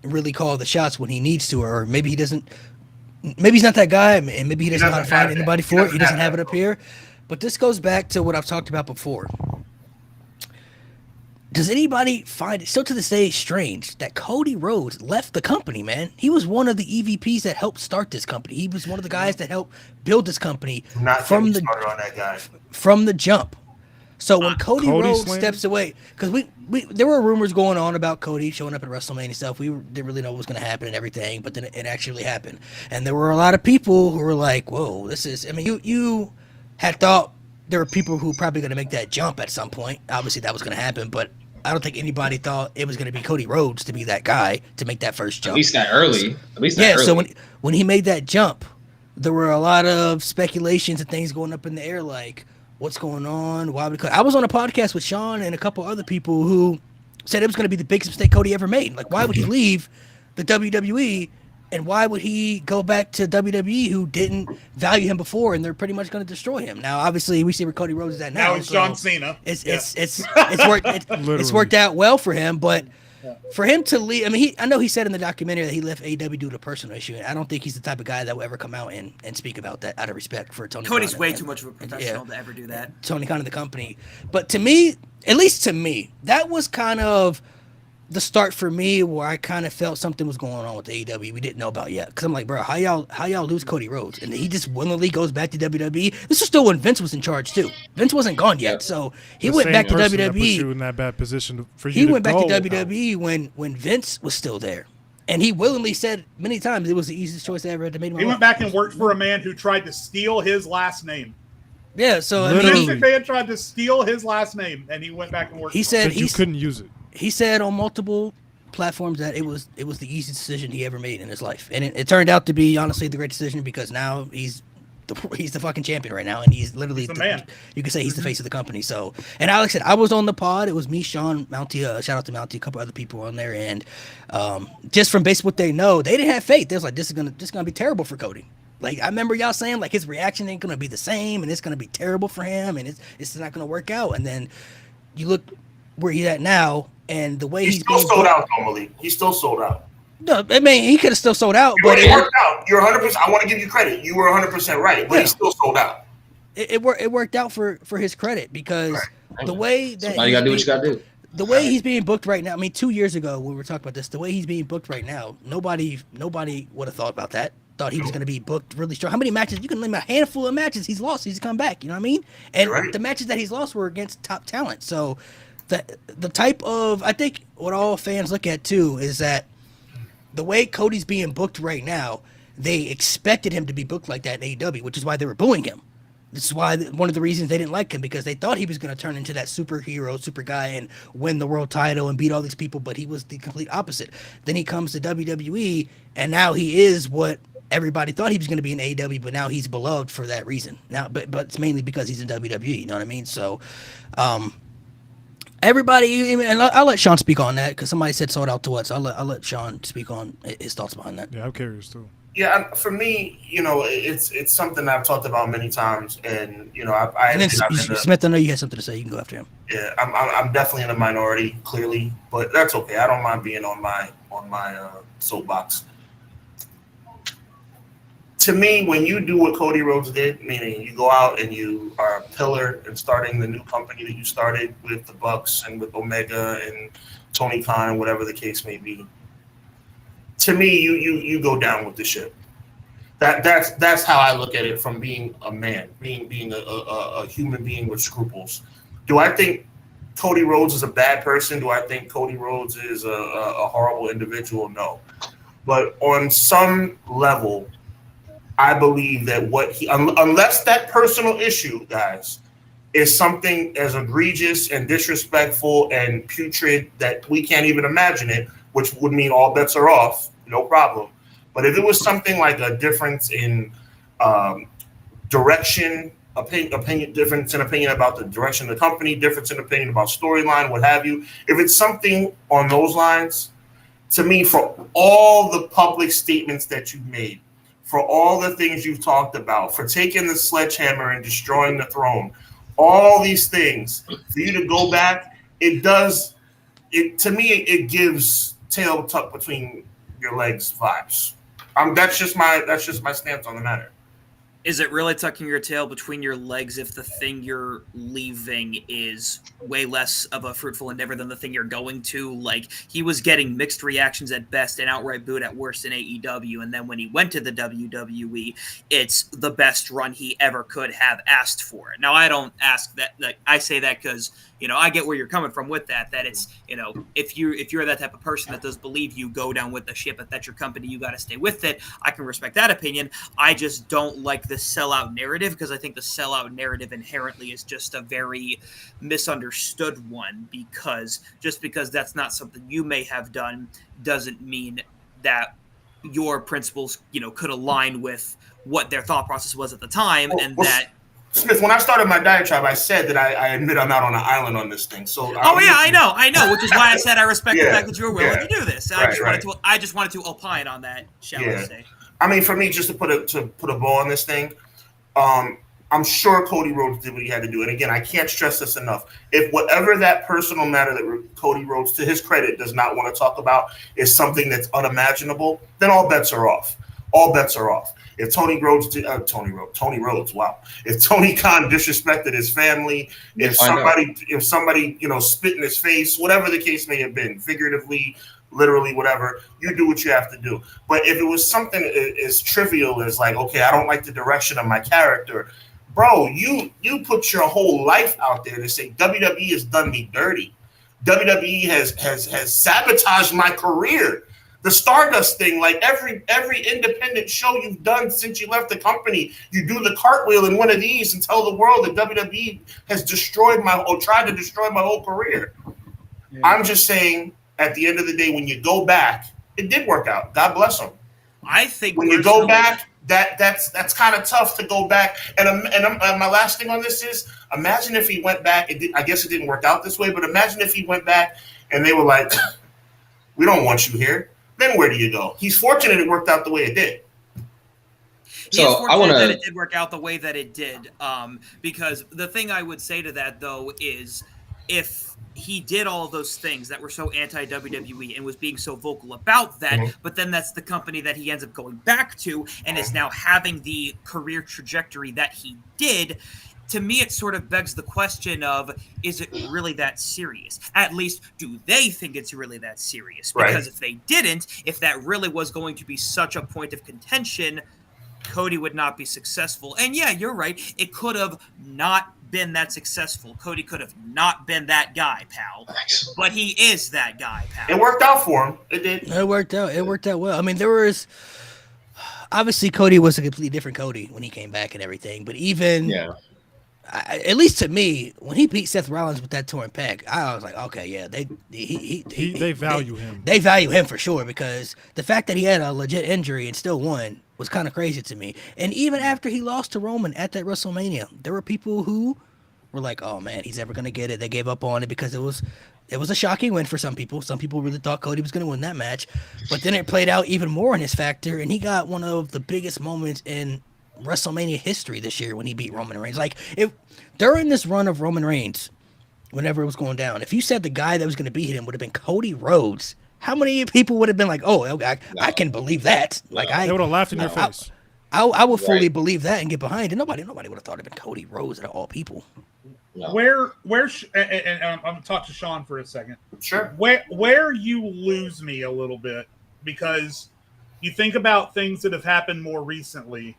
really call the shots when he needs to, or maybe he doesn't. Maybe he's not that guy, and maybe he doesn't know how to find anybody for it. He doesn't have it up here. But this goes back to what I've talked about before. does anybody find it still to this day strange that Cody Rhodes left the company, man? He was one of the EVPs that helped start this company. He was one of the guys that helped build this company From the jump. So when Cody Rhodes slander? steps away, because we there were rumors going on about Cody showing up at WrestleMania stuff. We didn't really know what was going to happen and everything, but then it actually happened. And there were a lot of people who were like, "Whoa, this is." I mean, you had thought there were people who were probably going to make that jump at some point. Obviously, that was going to happen, but I don't think anybody thought it was going to be Cody Rhodes to be that guy to make that first jump. At least that early. So when he made that jump, there were a lot of speculations and things going up in the air, like, what's going on? Why would I was on a podcast with Sean and a couple other people who said it was going to be the biggest mistake Cody ever made. Like, why would he leave the WWE, and why would he go back to WWE, who didn't value him before, and they're pretty much going to destroy him? Now, obviously, we see where Cody Rhodes is at now. Now he's John Cena. It's worked out well for him, but for him to leave, I mean, I know he said in the documentary that he left AEW due to a personal issue, and I don't think he's the type of guy that will ever come out and speak about that out of respect for Tony Khan. Cody's way too much of a professional to ever do that. Tony Khan and the company. But to me, at least to me, that was kind of the start for me where I kind of felt something was going on with AEW we didn't know about yet. Because I'm like, bro, how y'all lose Cody Rhodes? And he just willingly goes back to WWE. This is still when Vince was in charge, too. Vince wasn't gone yet, so he went back to WWE. Put you in that bad position for you he to went back go to WWE when Vince was still there. And he willingly said many times it was the easiest choice I ever had to make. He went back and worked for a man who tried to steal his last name. Yeah, so Vince McMahon tried to steal his last name, and he went back and worked. He said you couldn't use it. He said on multiple platforms that it was the easiest decision he ever made in his life, and it turned out to be honestly the great decision, because now he's the fucking champion right now, and he's literally the man. You can say he's the face of the company. So, and Alex said I was on the pod. It was me, Sean, Mountie, shout out to Mountie, a couple other people on there, and just from based what they know, they didn't have faith. They was like, this is gonna be terrible for Cody. Like, I remember y'all saying like his reaction ain't gonna be the same, and it's gonna be terrible for him, and it's not gonna work out. And then you look where he's at now, and the way he's still sold out. Normally, he's still sold out. No, I mean, he could have still sold out, but it worked out. You're 100%. I want to give you credit. You were 100% right, but he still sold out. It worked out for his credit, because the way that you gotta do what you gotta do. The way he's being booked right now. I mean, 2 years ago when we were talking about this, the way he's being booked right now, nobody would have thought about that. Thought he was going to be booked really strong. How many matches? You can name a handful of matches he's lost. He's come back. You know what I mean? And the matches that he's lost were against top talent. So the type of, I think what all fans look at too is that the way Cody's being booked right now, they expected him to be booked like that in AEW, which is why they were booing him. This is why one of the reasons they didn't like him, because they thought he was going to turn into that superhero, super guy, and win the world title and beat all these people, but he was the complete opposite. Then he comes to WWE, and now he is what everybody thought he was going to be in AEW, but now he's beloved for that reason. Now, but it's mainly because he's in WWE. You know what I mean? So, everybody, and I'll let Sean speak on that, because somebody said sold out to what. So I'll let Sean speak on his thoughts behind that. Yeah, I'm curious too. Yeah, for me, it's something I've talked about many times, and And then Smith, I know you had something to say. You can go after him. Yeah, I'm definitely in the minority, clearly, but that's okay. I don't mind being on my soapbox. To me, when you do what Cody Rhodes did, meaning you go out and you are a pillar in starting the new company that you started with the Bucks and with Omega and Tony Khan and whatever the case may be, to me, you go down with the ship. That's how I look at it, from being a man, being a human being with scruples. Do I think Cody Rhodes is a bad person? Do I think Cody Rhodes is a horrible individual? No. But on some level, I believe that unless that personal issue, guys, is something as egregious and disrespectful and putrid that we can't even imagine it, which would mean all bets are off, no problem. But if it was something like a difference in direction, difference in opinion about the direction of the company, difference in opinion about storyline, what have you, if it's something on those lines, to me, for all the public statements that you've made, for all the things you've talked about, for taking the sledgehammer and destroying the throne, all these things, for you to go back, to me, it gives tail tucked between your legs vibes. That's just my stance on the matter. Is it really tucking your tail between your legs if the thing you're leaving is way less of a fruitful endeavor than the thing you're going to? Like, he was getting mixed reactions at best and outright booed at worst in AEW, and then when he went to the WWE, it's the best run he ever could have asked for. Now, I don't ask that. Like, I say that because, you know, I get where you're coming from with that it's, you know, if you're that type of person that does believe you go down with the ship, if that's your company, you got to stay with it. I can respect that opinion. I just don't like the sellout narrative, because I think the sellout narrative inherently is just a very misunderstood one, because just because that's not something you may have done doesn't mean that your principles, you know, could align with what their thought process was at the time. Smith, when I started my diatribe, I said that I admit I'm not on an island on this thing. So I know, which is why I said I respect the fact that you were willing to do this. I just wanted to opine on that, shall I say. I mean, for me, just to put a bow on this thing, I'm sure Cody Rhodes did what he had to do. And again, I can't stress this enough. If whatever that personal matter that Cody Rhodes, to his credit, does not want to talk about is something that's unimaginable, then all bets are off. All bets are off. If Tony Rhodes, wow. If Tony Khan disrespected his family, if somebody, you know, spit in his face, whatever the case may have been, figuratively, literally, whatever, you do what you have to do. But if it was something as trivial as like, okay, I don't like the direction of my character, bro, you put your whole life out there to say WWE has done me dirty. WWE has sabotaged my career. The Stardust thing, like every independent show you've done since you left the company, you do the cartwheel in one of these and tell the world that WWE has tried to destroy my whole career. Yeah. I'm just saying, at the end of the day, when you go back, it did work out. God bless them. I think when you go back, that's kind of tough to go back. And my last thing on this is, imagine if he went back. I guess it didn't work out this way, but imagine if he went back and they were like, "We don't want you here." Then where do you go? He's fortunate it worked out the way it did. So I want that it did work out the way that it did, because the thing I would say to that, though, is if he did all of those things that were so anti-WWE and was being so vocal about that, but then that's the company that he ends up going back to and is now having the career trajectory that he did, to me, it sort of begs the question of, is it really that serious? At least, do they think it's really that serious? Because if they didn't, if that really was going to be such a point of contention, Cody would not be successful. And yeah, you're right. It could have not been that successful. Cody could have not been that guy, pal. But he is that guy, pal. It worked out for him. It did. It worked out. It worked out well. I mean, there was... Obviously, Cody was a completely different Cody when he came back and everything. But even... Yeah. At least to me, when he beat Seth Rollins with that torn pec, I was like, okay, yeah, they value him. They value him for sure, because the fact that he had a legit injury and still won was kind of crazy to me. And even after he lost to Roman at that WrestleMania, there were people who were like, oh man, he's never gonna get it. They gave up on it because it was a shocking win for some people. Some people really thought Cody was gonna win that match, but then it played out even more in his factor, and he got one of the biggest moments in WrestleMania history this year when he beat Roman Reigns. Like, if during this run of Roman Reigns, whenever it was going down, if you said the guy that was going to beat him would have been Cody Rhodes, how many people would have been like, "Oh, I can believe that"? Like, they would have laughed in your face. I would fully believe that and get behind it. Nobody would have thought it been Cody Rhodes out of all people. No. Where and I'm going to talk to Sean for a second. Sure. Where you lose me a little bit, because you think about things that have happened more recently.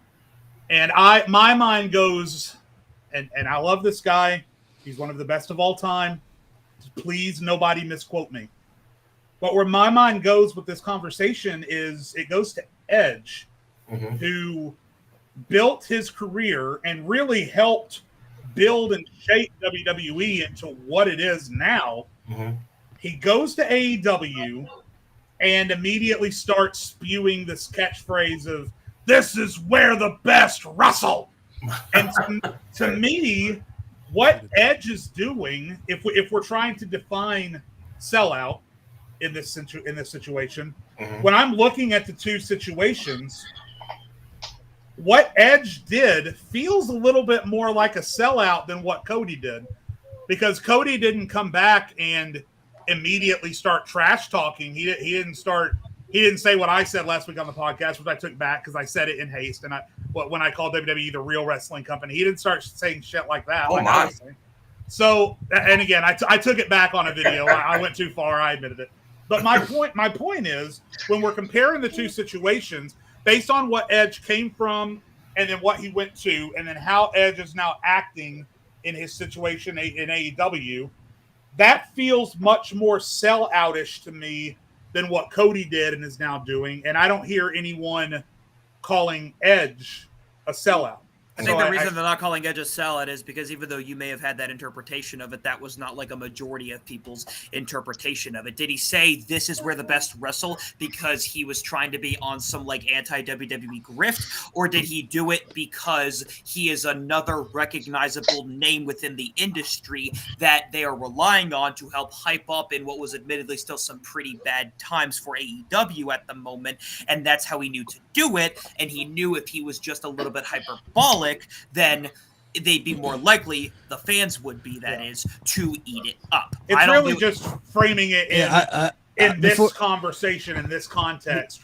And my mind goes, and I love this guy. He's one of the best of all time. Please, nobody misquote me. But where my mind goes with this conversation is it goes to Edge, who built his career and really helped build and shape WWE into what it is now. He goes to AEW and immediately starts spewing this catchphrase of, "This is where the best wrestle." And to me, what Edge is doing, if we're trying to define sellout in this situation, when I'm looking at the two situations, what Edge did feels a little bit more like a sellout than what Cody did, because Cody didn't come back and immediately start trash talking. He didn't start he didn't say what I said last week on the podcast, which I took back because I said it in haste. And when I called WWE the real wrestling company, he didn't start saying shit like that. Oh, my. So, and again, I took it back on a video. I went too far. I admitted it. But my point is, when we're comparing the two situations, based on what Edge came from and then what he went to, and then how Edge is now acting in his situation in AEW, that feels much more sell-outish to me than what Cody did and is now doing. And I don't hear anyone calling Edge a sellout. I think the reason they're not calling Edge a sellout is because even though you may have had that interpretation of it, that was not like a majority of people's interpretation of it. Did he say this is where the best wrestle because he was trying to be on some like anti-WWE grift? Or did he do it because he is another recognizable name within the industry that they are relying on to help hype up in what was admittedly still some pretty bad times for AEW at the moment? And that's how he knew to do it. And he knew if he was just a little bit hyperbolic, then they'd be more likely, the fans would be, that is, to eat it up. It's really just framing it in this conversation, in this context,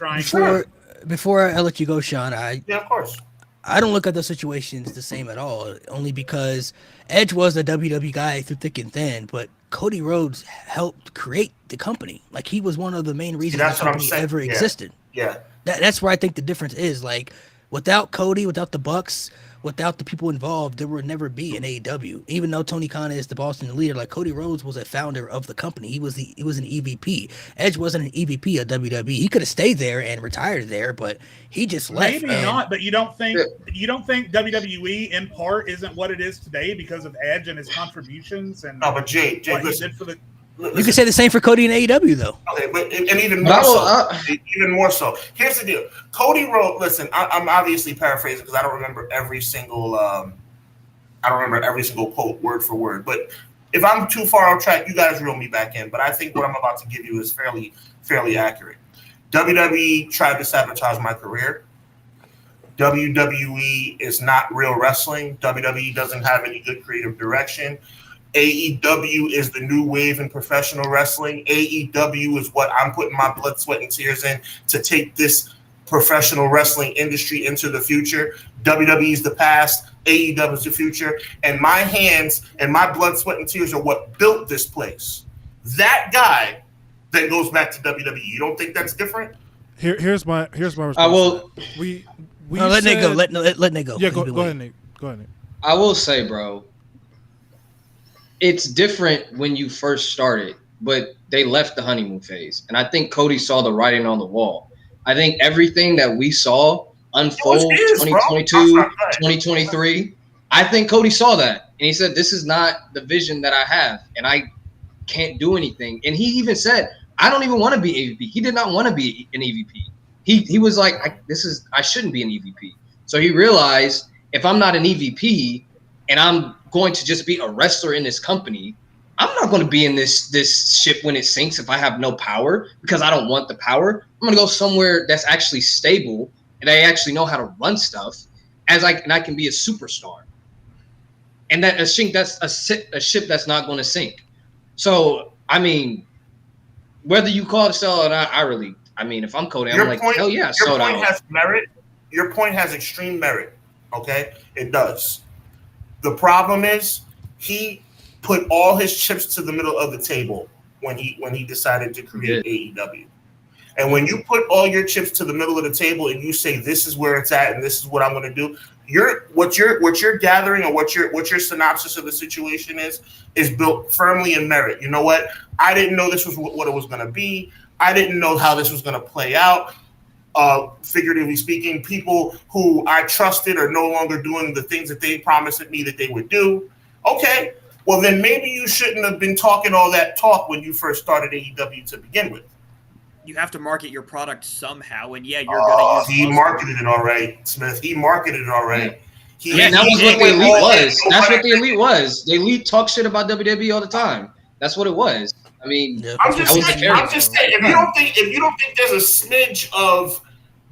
Before I let you go, Sean, of course. I don't look at those situations the same at all, only because Edge was a WWE guy through thick and thin, but Cody Rhodes helped create the company. Like, he was one of the main reasons the company ever existed. Yeah. That's where I think the difference is. Like, without Cody, without the Bucks, without the people involved, there would never be an AEW. Even though Tony Khan is the boss and the leader, like, Cody Rhodes was a founder of the company. He was an EVP. Edge wasn't an EVP of WWE. He could have stayed there and retired there, but he just left. Maybe not, but you don't think WWE in part isn't what it is today because of Edge and his contributions and but Jay, what listen, he did for the. You can say the same for Cody and AEW, though. Okay, but and even more so. Here's the deal: Cody Rhodes. Listen, I'm obviously paraphrasing because I don't remember every single. Quote word for word. But if I'm too far off track, you guys reel me back in. But I think what I'm about to give you is fairly accurate. WWE tried to sabotage my career. WWE is not real wrestling. WWE doesn't have any good creative direction. AEW is the new wave in professional wrestling. AEW is what I'm putting my blood, sweat, and tears in to take this professional wrestling industry into the future. WWE is the past. AEW is the future. And my hands and my blood, sweat, and tears are what built this place. That guy then goes back to WWE. You don't think that's different? Here's my response. I will. Let Nate go. Let Nate go. Yeah, go ahead, Nate. Go ahead, Nate. I will say, bro, it's different when you first started, but they left the honeymoon phase. And I think Cody saw the writing on the wall. I think everything that we saw unfold 2022, 2023, I think Cody saw that. And he said, this is not the vision that I have, and I can't do anything. And he even said, I don't even want to be AVP. He did not want to be an EVP. He was like, I shouldn't be an EVP. So he realized, if I'm not an EVP and I'm going to just be a wrestler in this company, I'm not going to be in this ship when it sinks if I have no power, because I don't want the power. I'm going to go somewhere that's actually stable and I actually know how to run stuff, and I can be a superstar. And that that's a ship that's not going to sink. So, I mean, whether you call it sell or not, I mean, if I'm Cody, I'm like, hell yeah, your point has merit. Your point has extreme merit. Okay, it does. The problem is he put all his chips to the middle of the table when he decided to create AEW. And when you put all your chips to the middle of the table and you say this is where it's at and this is what I'm going to do, what you're gathering or what your synopsis of the situation is built firmly in merit. You know what? I didn't know this was what it was going to be. I didn't know how this was going to play out. Figuratively speaking, people who I trusted are no longer doing the things that they promised me that they would do. Okay, well then maybe you shouldn't have been talking all that talk when you first started AEW to begin with. You have to market your product somehow, and yeah, you're going to use. He marketed it all right, Smith. He marketed it all right. That was what the elite was. That's what the elite was. The elite talk shit about WWE all the time. That's what it was. I mean, I'm just saying. If you don't think there's a smidge of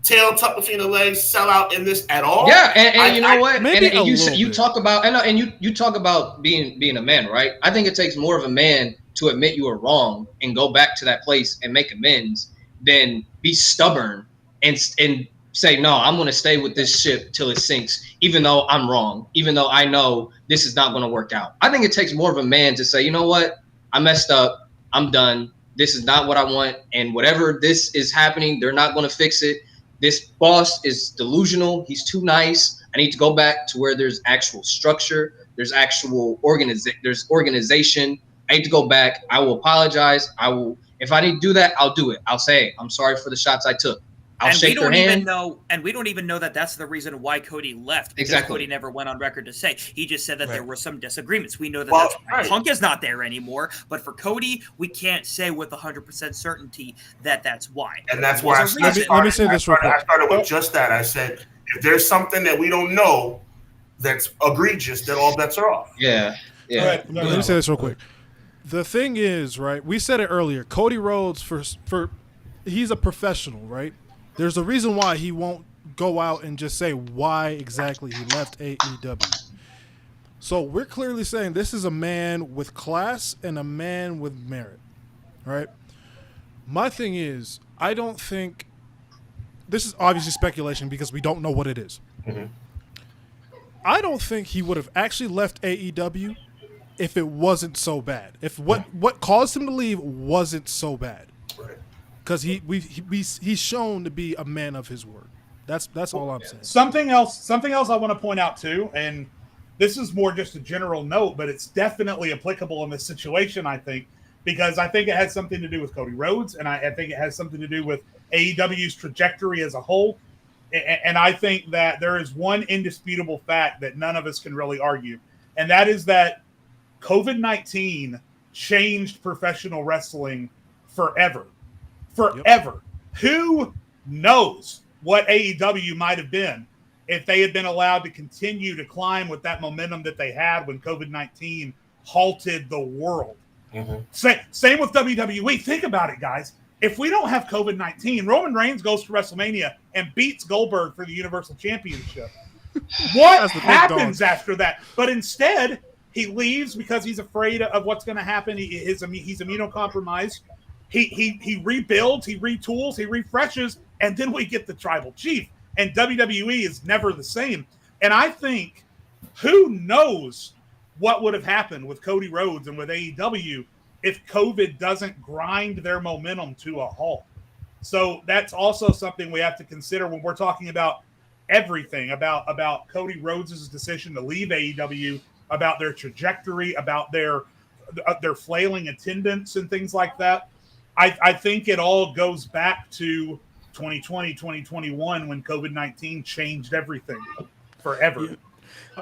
tail tucked between the legs, sell out in this at all. Yeah, and you know what? And you talk about you talk about being a man, right? I think it takes more of a man to admit you were wrong and go back to that place and make amends than be stubborn and say, no, I'm going to stay with this ship till it sinks, even though I'm wrong, even though I know this is not going to work out. I think it takes more of a man to say, you know what, I messed up, I'm done, this is not what I want, and whatever this is happening, they're not going to fix it. This boss is delusional, he's too nice, I need to go back to where there's actual structure, there's actual organization. I need to go back, I will apologize, if I need to do that, I'll do it. I'll say, I'm sorry for the shots I took. I'll shake their hand. We don't even know that that's the reason why Cody left. Because exactly. Cody never went on record to say. He just said that there were some disagreements. We know that that's why Punk is not there anymore. But for Cody, we can't say with 100% certainty that that's why. And that's why let me say this real quick. I started with just that. I said, if there's something that we don't know that's egregious, then all bets are off. Yeah. Let me say this real quick. The thing is, right, we said it earlier, Cody Rhodes, he's a professional, right? There's a reason why he won't go out and just say why exactly he left AEW. So we're clearly saying this is a man with class and a man with merit, right? My thing is, I don't think – this is obviously speculation because we don't know what it is. Mm-hmm. I don't think he would have actually left AEW if it wasn't so bad. If what caused him to leave wasn't so bad. Right. Because he's shown to be a man of his word. That's all I'm saying. Something else I want to point out too, and this is more just a general note, but it's definitely applicable in this situation, I think, because I think it has something to do with Cody Rhodes, and I think it has something to do with AEW's trajectory as a whole. And I think that there is one indisputable fact that none of us can really argue, and that is that COVID-19 changed professional wrestling forever. Forever. Yep. Who knows what AEW might have been if they had been allowed to continue to climb with that momentum that they had when COVID-19 halted the world. Mm-hmm. Same with WWE. Think about it, guys. If we don't have COVID-19, Roman Reigns goes to WrestleMania and beats Goldberg for the Universal Championship. What happens after that? But instead, he leaves because he's afraid of what's going to happen. He's immunocompromised. He rebuilds, he retools, he refreshes, and then we get the tribal chief. And WWE is never the same. And I think, who knows what would have happened with Cody Rhodes and with AEW if COVID doesn't grind their momentum to a halt. So that's also something we have to consider when we're talking about everything, about Cody Rhodes' decision to leave AEW, about their trajectory, about their flailing attendance and things like that. I think it all goes back to 2020, 2021 when COVID-19 changed everything forever.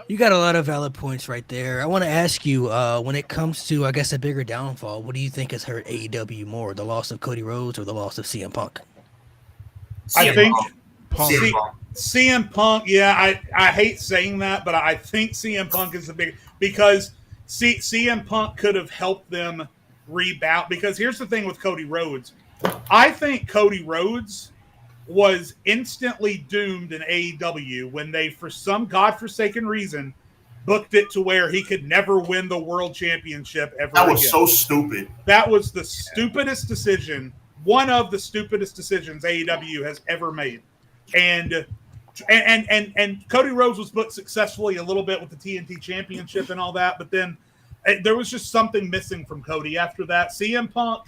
You got a lot of valid points right there. I want to ask you, when it comes to, I guess, a bigger downfall, what do you think has hurt AEW more, the loss of Cody Rhodes or the loss of CM Punk? I think CM Punk, yeah, I hate saying that, but I think CM Punk is the big, because CM Punk could have helped them rebound. Because here's the thing with Cody Rhodes. I think Cody Rhodes was instantly doomed in AEW when they, for some godforsaken reason, booked it to where he could never win the world championship ever again. That was so stupid. That was the stupidest decision, one of the stupidest decisions AEW has ever made. And Cody Rhodes was booked successfully a little bit with the TNT championship and all that, but then there was just something missing from Cody after that. CM Punk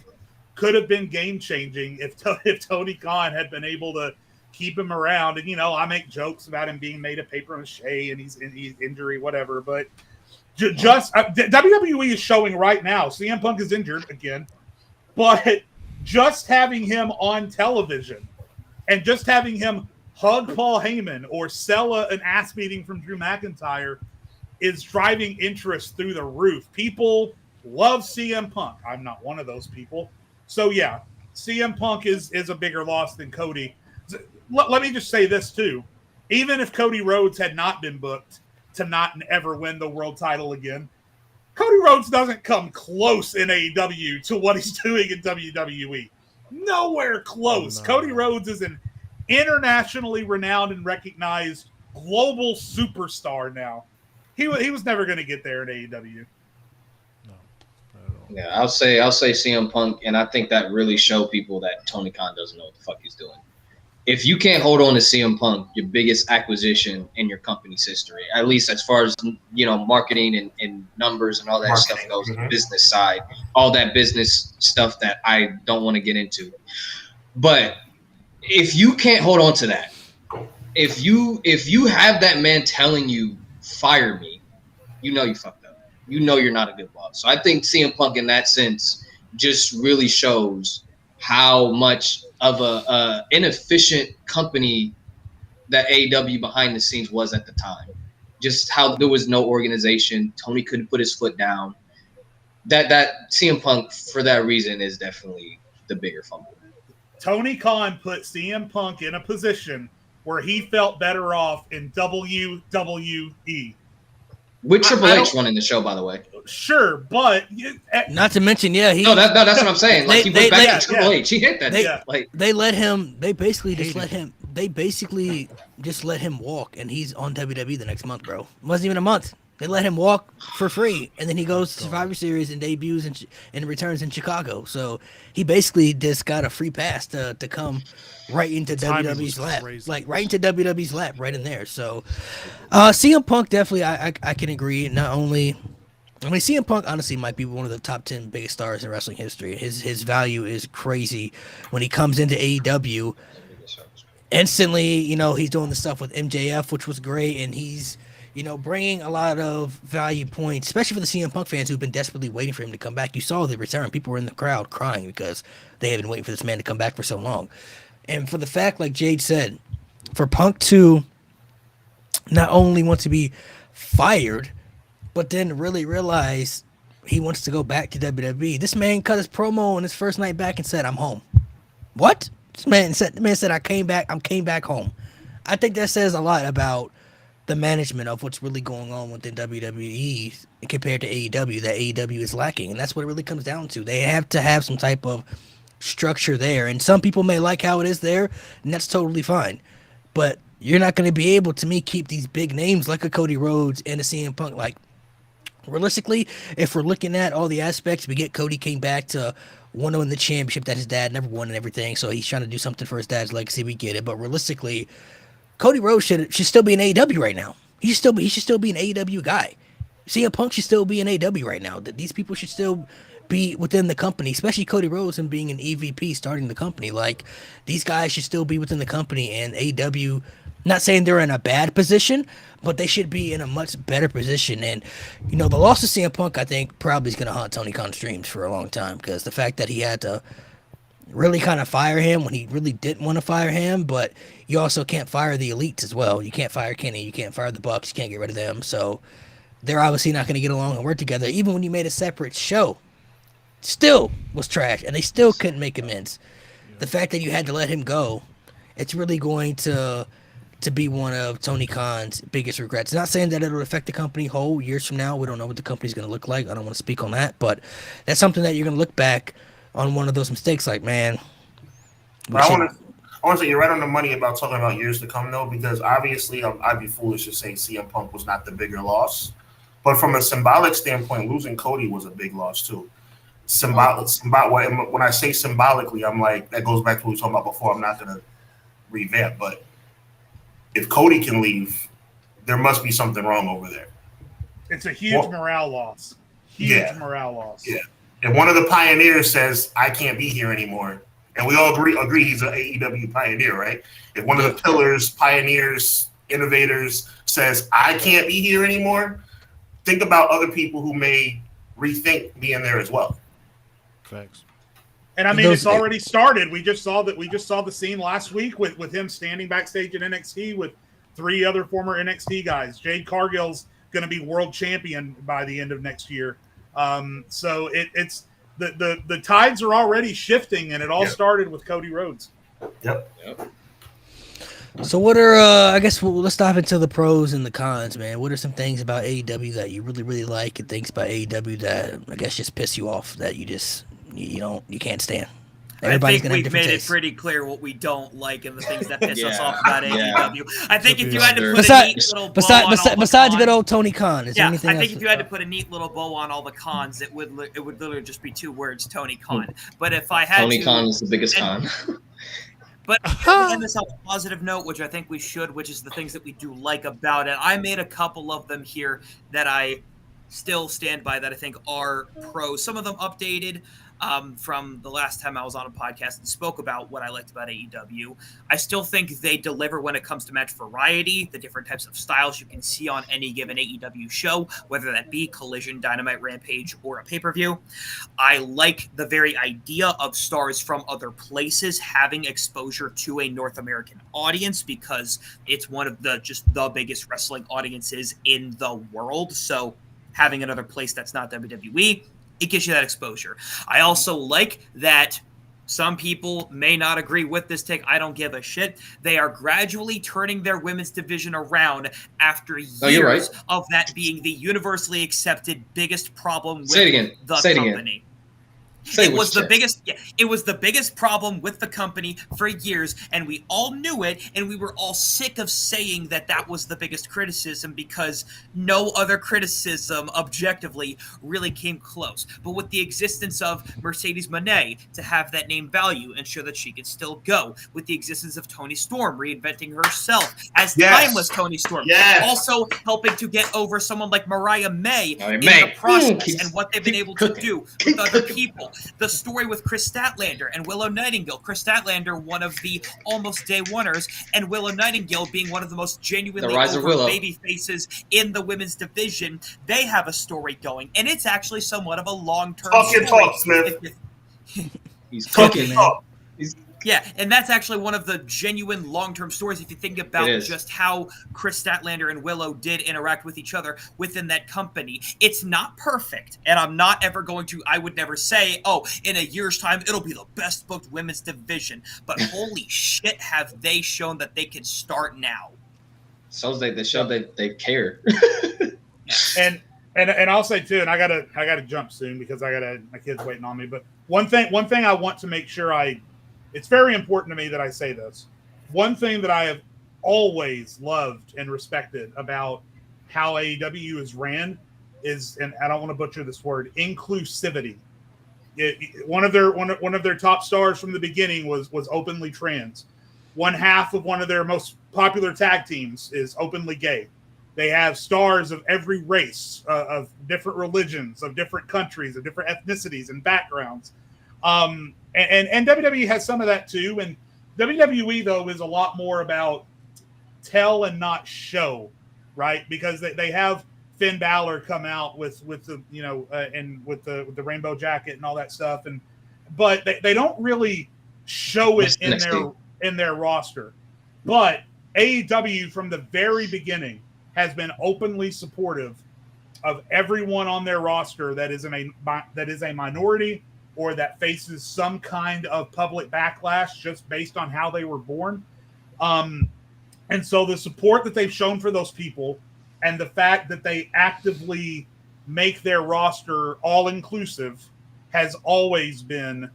could have been game-changing if Tony Khan had been able to keep him around. And, I make jokes about him being made of paper mache and he's injury, whatever. But WWE is showing right now, CM Punk is injured again. But just having him on television and just having him hug Paul Heyman or sell an ass beating from Drew McIntyre is driving interest through the roof. People love CM Punk. I'm not one of those people. So, yeah, CM Punk is a bigger loss than Cody. Let me just say this, too. Even if Cody Rhodes had not been booked to not ever win the world title again, Cody Rhodes doesn't come close in AEW to what he's doing in WWE. Nowhere close. Oh, no. Cody Rhodes is an internationally renowned and recognized global superstar now. He was never going to get there in AEW. No, not at all. Yeah, I'll say CM Punk, and I think that really showed people that Tony Khan doesn't know what the fuck he's doing. If you can't hold on to CM Punk, your biggest acquisition in your company's history, at least as far as marketing and numbers and all that stuff goes, the business side, all that business stuff that I don't want to get into. But if you can't hold on to that, if you have that man telling you fire me, you fucked up. You're not a good boss. So I think CM Punk in that sense just really shows how much of a inefficient company that AEW behind the scenes was at the time. Just how there was no organization. Tony couldn't put his foot down. That CM Punk, for that reason, is definitely the bigger fumble. Tony Khan put CM Punk in a position where he felt better off in WWE. With Triple H running the show, by the way. Sure, but not to mention, that's what I'm saying. Like he went back to Triple H. He hit that. They let him. They basically just let him. They basically just let him walk, and he's on WWE the next month, bro. It wasn't even a month. They let him walk for free, and then he goes to Survivor Series and debuts and returns in Chicago. So he basically just got a free pass to come right into WWE's lap, right into WWE's lap, right in there. So CM Punk definitely, I can agree. Not only, CM Punk honestly might be one of the top 10 biggest stars in wrestling history. His value is crazy when he comes into AEW. Instantly, he's doing the stuff with MJF, which was great, and he's bringing a lot of value points, especially for the CM Punk fans who've been desperately waiting for him to come back. You saw the return. People were in the crowd crying because they had been waiting for this man to come back for so long. And for the fact, like Jade said, for Punk to not only want to be fired, but then really realize he wants to go back to WWE. This man cut his promo on his first night back and said, "I'm home." What? The man said, I came back home. I think that says a lot about the management of what's really going on within WWE compared to AEW, that AEW is lacking. And that's what it really comes down to. They have to have some type of structure there. And some people may like how it is there, and that's totally fine. But you're not going to be able, to me, keep these big names like a Cody Rhodes and a CM Punk. Like, realistically, if we're looking at all the aspects, we get Cody came back to win the championship that his dad never won and everything. So he's trying to do something for his dad's legacy. We get it. But realistically, Cody Rhodes should still be in AEW right now. He should still be an AEW guy. CM Punk should still be in AEW right now. These people should still be within the company, especially Cody Rhodes and being an EVP starting the company. Like, these guys should still be within the company, and AEW, not saying they're in a bad position, but they should be in a much better position. And, the loss of CM Punk, I think, probably is going to haunt Tony Khan's dreams for a long time, because the fact that he had to really kind of fire him when he really didn't want to fire him, but you also can't fire the elites as well. You can't fire Kenny, you can't fire the Bucks, you can't get rid of them. So they're obviously not going to get along and work together. Even when you made a separate show, still was trash, and they still couldn't make amends. The fact that you had to let him go, it's really going to be one of Tony Khan's biggest regrets. Not saying that it'll affect the company whole years from now. We don't know what the company's going to look like. I don't want to speak on that, but that's something that you're going to look back on, one of those mistakes, like, man. I want to say you're right on the money about talking about years to come, though, because obviously I'd be foolish to say CM Punk was not the bigger loss. But from a symbolic standpoint, losing Cody was a big loss, too. When I say symbolically, I'm like, that goes back to what we were talking about before. I'm not going to revamp, but if Cody can leave, there must be something wrong over there. It's a huge morale loss. Morale loss. Yeah. If one of the pioneers says, I can't be here anymore, and we all agree he's an AEW pioneer, right? If one of the pillars, pioneers, innovators says, I can't be here anymore, think about other people who may rethink being there as well. Thanks. And I mean, it's already started. We just saw the scene last week with him standing backstage at NXT with 3 other former NXT guys. Jade Cargill's going to be world champion by the end of next year. So it's the tides are already shifting, and it all started with Cody Rhodes. Yep. So what are let's dive into the pros and the cons, man. What are some things about AEW that you really, really like, and things about AEW that I guess just piss you off, that you just you can't stand? Everybody's I think we've made it pretty clear what we don't like and the things that piss us off about AEW. I think if you had to put a neat little bow on all the besides cons, good old Tony Khan, is there anything I think else if you had to put a neat little bow on all the cons, it would literally just be 2 words: Tony Khan. But if I had Tony Khan is the biggest con. But to end this on a positive note, which I think we should, which is the things that we do like about it. I made a couple of them here that I still stand by that I think are pros. Some of them updated from the last time I was on a podcast and spoke about what I liked about AEW. I still think they deliver when it comes to match variety, the different types of styles you can see on any given AEW show, whether that be Collision, Dynamite, Rampage, or a pay-per-view. I like the very idea of stars from other places having exposure to a North American audience because it's one of the biggest wrestling audiences in the world. So having another place that's not WWE, it gives you that exposure. I also like that some people may not agree with this take. I don't give a shit. They are gradually turning their women's division around after years of that being the universally accepted biggest problem with the company. It was the biggest problem with the company for years, and we all knew it, and we were all sick of saying that was the biggest criticism because no other criticism objectively really came close. But with the existence of Mercedes Moné to have that name value and show that she can still go, with the existence of Toni Storm reinventing herself as timeless Toni Storm, also helping to get over someone like Mariah May in the process and what they've been able to do with other people. The story with Chris Statlander and Willow Nightingale. Chris Statlander, one of the almost day oneers, and Willow Nightingale being one of the most genuinely over baby faces in the women's division. They have a story going, and it's actually somewhat of a long-term story. Talk, Smith. He's cooking, man. Yeah, and that's actually one of the genuine long-term stories if you think about just how Chris Statlander and Willow did interact with each other within that company. It's not perfect, and I'm not ever going to, I would never say, oh, in a year's time, it'll be the best booked women's division. But holy shit, have they shown that they can start now. So they show that they care. And I'll say too, and I gotta jump soon because my kid's waiting on me. But one thing I want to make sure it's very important to me that I say this. One thing that I have always loved and respected about how AEW is ran is, and I don't want to butcher this word, inclusivity. One of their top stars from the beginning was openly trans. One half of one of their most popular tag teams is openly gay. They have stars of every race, of different religions, of different countries, of different ethnicities and backgrounds. And WWE has some of that too. And WWE, though, is a lot more about tell and not show, right? Because they have Finn Balor come out with the and with the rainbow jacket and all that stuff, but they don't really show it in their roster. But AEW from the very beginning has been openly supportive of everyone on their roster that is a minority or that faces some kind of public backlash just based on how they were born. And so the support that they've shown for those people and the fact that they actively make their roster all-inclusive has always been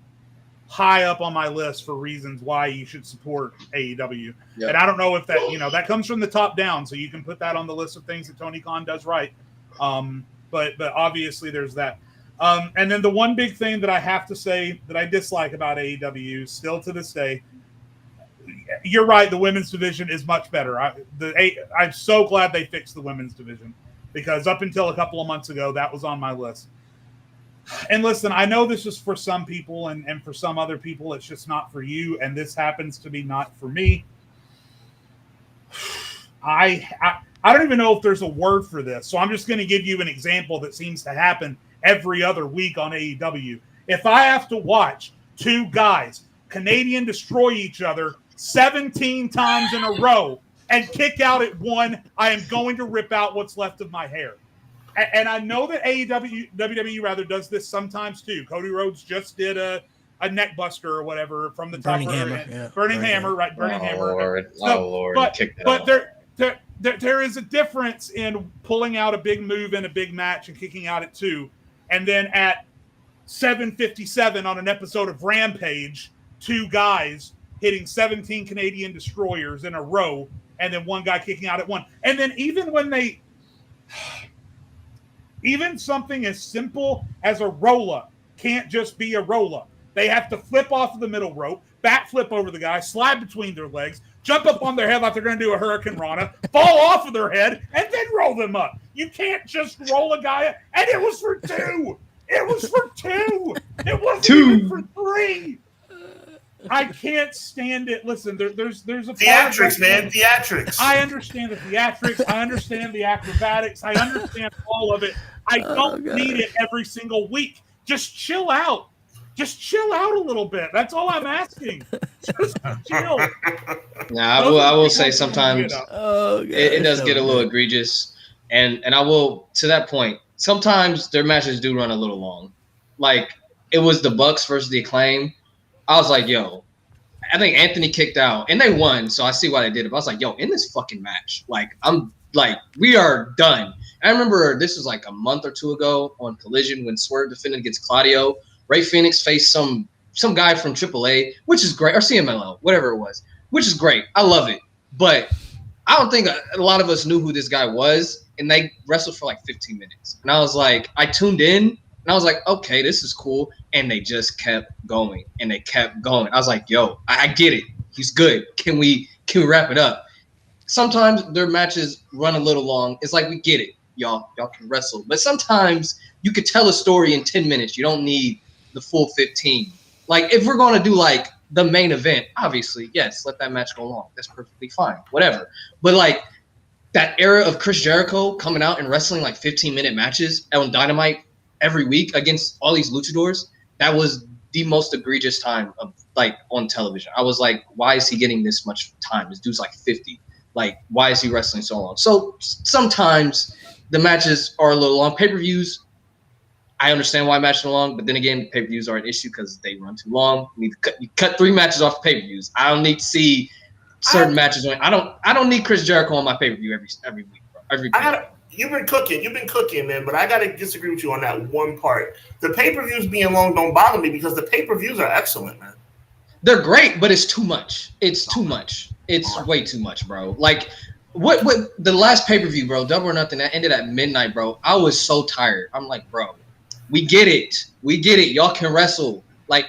high up on my list for reasons why you should support AEW. Yep. And I don't know if that, that comes from the top down, so you can put that on the list of things that Tony Khan does right. But obviously there's that. And then the one big thing that I have to say that I dislike about AEW still to this day, you're right, the women's division is much better. I'm so glad they fixed the women's division because up until a couple of months ago, that was on my list. And listen, I know this is for some people and for some other people, it's just not for you. And this happens to be not for me. I don't even know if there's a word for this. So I'm just going to give you an example that seems to happen every other week on AEW. If I have to watch two guys Canadian destroy each other 17 times in a row and kick out at one, I am going to rip out what's left of my hair. And I know that WWE does this sometimes too. Cody Rhodes just did a neck buster or whatever from the top. Burning Hammer, right? Burning Hammer. Lord. But there is a difference in pulling out a big move in a big match and kicking out at two, and then at 7:57 on an episode of Rampage, two guys hitting 17 Canadian destroyers in a row, and then one guy kicking out at one. And then even something as simple as a roll-up can't just be a roll-up. They have to flip off of the middle rope, back flip over the guy, slide between their legs, jump up on their head like they're going to do a Hurricane Rana, fall off of their head, and then roll them up. You can't just roll a guy up. And it was for two. It was for two. It wasn't even for three. I can't stand it. Listen, there's a theatrics, man. Theatrics. I understand the theatrics. I understand the acrobatics. I understand all of it. I don't need it every single week. Just chill out. Just chill out a little bit. That's all I'm asking. Just chill. Now, I will say sometimes it does get a little egregious, and I will, to that point, sometimes their matches do run a little long. Like it was the Bucks versus the Acclaim. I was like, yo, I think Anthony kicked out, and they won, so I see why they did it. But I was like, yo, in this fucking match, like we are done. I remember this was like a month or two ago on Collision when Swerve defended against Claudio. Ray Phoenix faced some guy from AAA, which is great, or CMLL, whatever it was, which is great. I love it. But I don't think a lot of us knew who this guy was, and they wrestled for like 15 minutes. And I was like, I tuned in, and I was like, okay, this is cool. And they just kept going, and they kept going. I was like, yo, I get it. He's good. Can we wrap it up? Sometimes their matches run a little long. It's like, we get it. Y'all can wrestle. But sometimes you could tell a story in 10 minutes. You don't need the full 15. Like, if we're going to do like the main event, obviously, yes, let that match go long. That's perfectly fine. Whatever. But like that era of Chris Jericho coming out and wrestling like 15-minute matches on Dynamite every week against all these luchadors, that was the most egregious time of like on television. I was like, why is he getting this much time? This dude's like 50. Like, why is he wrestling so long? So sometimes the matches are a little long. Pay-per-views, I understand why matches are long, but then again, pay-per-views are an issue because they run too long. You cut 3 matches off the pay-per-views. I don't need to see certain matches. I don't need Chris Jericho on my pay-per-view every week, bro. You've been cooking, man. But I gotta disagree with you on that one part. The pay-per-views being long don't bother me because the pay-per-views are excellent, man. They're great, but it's too much. It's too much. It's way too much, bro. Like what the last pay-per-view, bro, Double or Nothing, that ended at midnight, bro. I was so tired. I'm like, bro, we get it. Y'all can wrestle. Like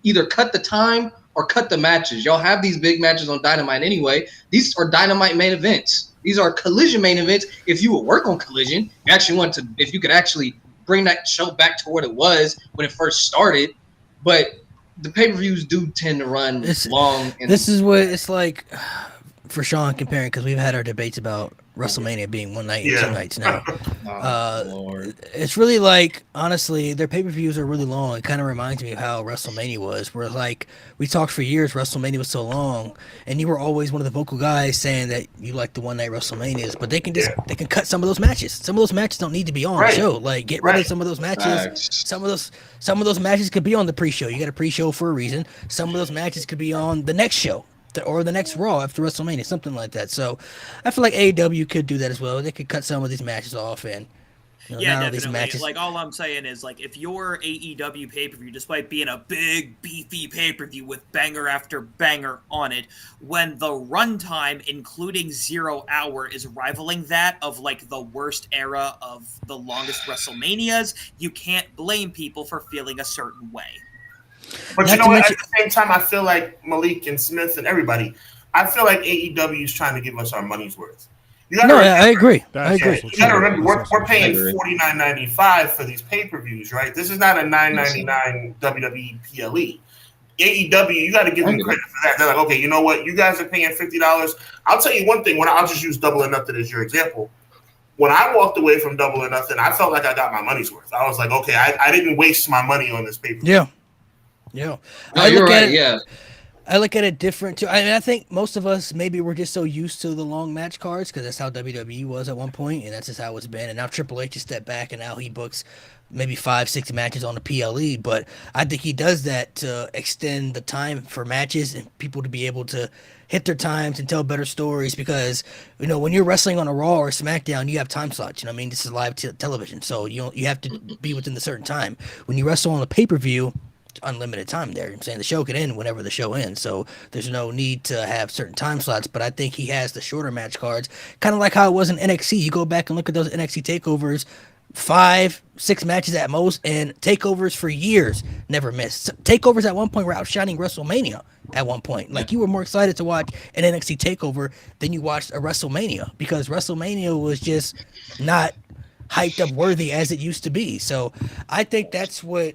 either cut the time or cut the matches. Y'all have these big matches on Dynamite anyway. These are Dynamite main events. These are Collision main events. If you would work on Collision, if you could actually bring that show back to what it was when it first started. But the pay-per-views do tend to run long. And this is what it's like for Sean comparing, because we've had our debates about WrestleMania being one night and 2 nights now. Lord. It's really like, honestly, their pay-per-views are really long. It kind of reminds me of how WrestleMania was, where like we talked for years WrestleMania was so long, and you were always one of the vocal guys saying that you like the one night WrestleManias, but they can cut some of those matches. Some of those matches don't need to be on the show. Like, get rid of some of those matches. Some of those matches could be on the pre-show. You got a pre-show for a reason. Some of those matches could be on the next show. Or the next Raw after WrestleMania, something like that. So I feel like AEW could do that as well. They could cut some of these matches off, and definitely. These matches. Like, all I'm saying is, like, if your AEW pay-per-view, despite being a big beefy pay-per-view with banger after banger on it, when the runtime, including 0 hour, is rivaling that of like the worst era of the longest WrestleManias, you can't blame people for feeling a certain way. But you know what? At the same time, I feel like Malik and Smith and everybody, I feel like AEW is trying to give us our money's worth. I agree. You got to remember, we're paying $49.95 for these pay-per-views, right? This is not a $9.99 WWE PLE. AEW, you got to give them credit for that. They're like, okay, you know what? You guys are paying $50. I'll tell you one thing. I'll just use Double or Nothing as your example. When I walked away from Double or Nothing, I felt like I got my money's worth. I was like, okay, I didn't waste my money on this pay-per-view. Yeah. I look at it different too. I mean, I think most of us maybe we're just so used to the long match cards because that's how WWE was at one point, and that's just how it's been. And now Triple H has stepped back, and now he books maybe 5-6 matches on the PLE. But I think he does that to extend the time for matches and people to be able to hit their times and tell better stories. Because when you're wrestling on a Raw or SmackDown, you have time slots. I mean, this is live television, so you have to be within the certain time. When you wrestle on a pay-per-view, unlimited time there. I'm saying the show can end whenever the show ends, so there's no need to have certain time slots. But I think he has the shorter match cards, kind of like how it was in NXT. You go back and look at those NXT takeovers, 5-6 matches at most, and takeovers for years never missed. Takeovers at one point were outshining WrestleMania at one point. Like, you were more excited to watch an NXT takeover than you watched a WrestleMania, because WrestleMania was just not hyped up worthy as it used to be. So I think that's what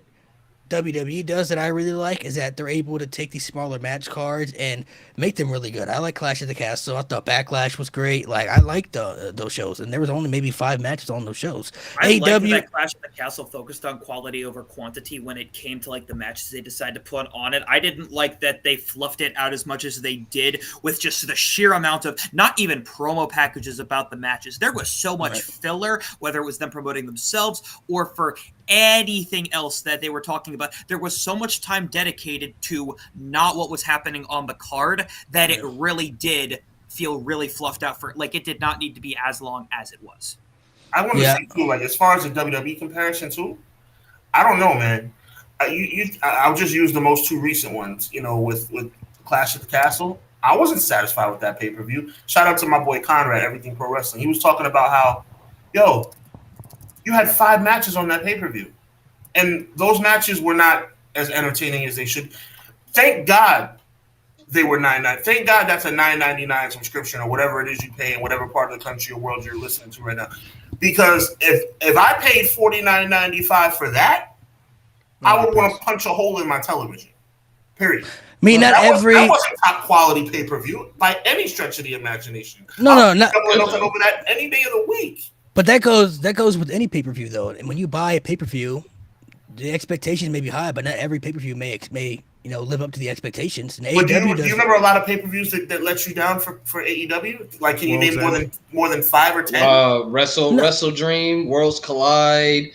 WWE does that I really like, is that they're able to take these smaller match cards and make them really good. I like Clash of the Castle. I thought Backlash was great. Like, I liked those shows, and there was only maybe 5 matches on those shows. I liked that Clash of the Castle focused on quality over quantity when it came to like the matches they decided to put on it. I didn't like that they fluffed it out as much as they did with just the sheer amount of not even promo packages about the matches. There was so much filler, whether it was them promoting themselves or for anything else that they were talking about. There was so much time dedicated to not what was happening on the card that it really did feel really fluffed out. For like, it did not need to be as long as it was. I want to say too, like, as far as the WWE comparison too, I don't know, man. I'll just use the most 2 recent ones. You know, with Clash of the Castle, I wasn't satisfied with that pay-per-view. Shout out to my boy Conrad, Everything Pro Wrestling. He was talking about how, you had 5 matches on that pay-per-view, and those matches were not as entertaining as they should. Thank God they were $9.99. Thank God that's a $9.99 subscription or whatever it is you pay in whatever part of the country or world you're listening to right now. Because if I paid $49.95 for that, I would want to punch a hole in my television. Period. I mean, that wasn't top quality pay-per-view by any stretch of the imagination. No, not over that any day of the week. But that goes with any pay-per-view, though. And when you buy a pay-per-view, the expectations may be high, but not every pay-per-view may live up to the expectations. And do you remember a lot of pay-per-views that let you down for AEW? Like, can you name more than 5 or 10? Wrestle Dream, Worlds Collide,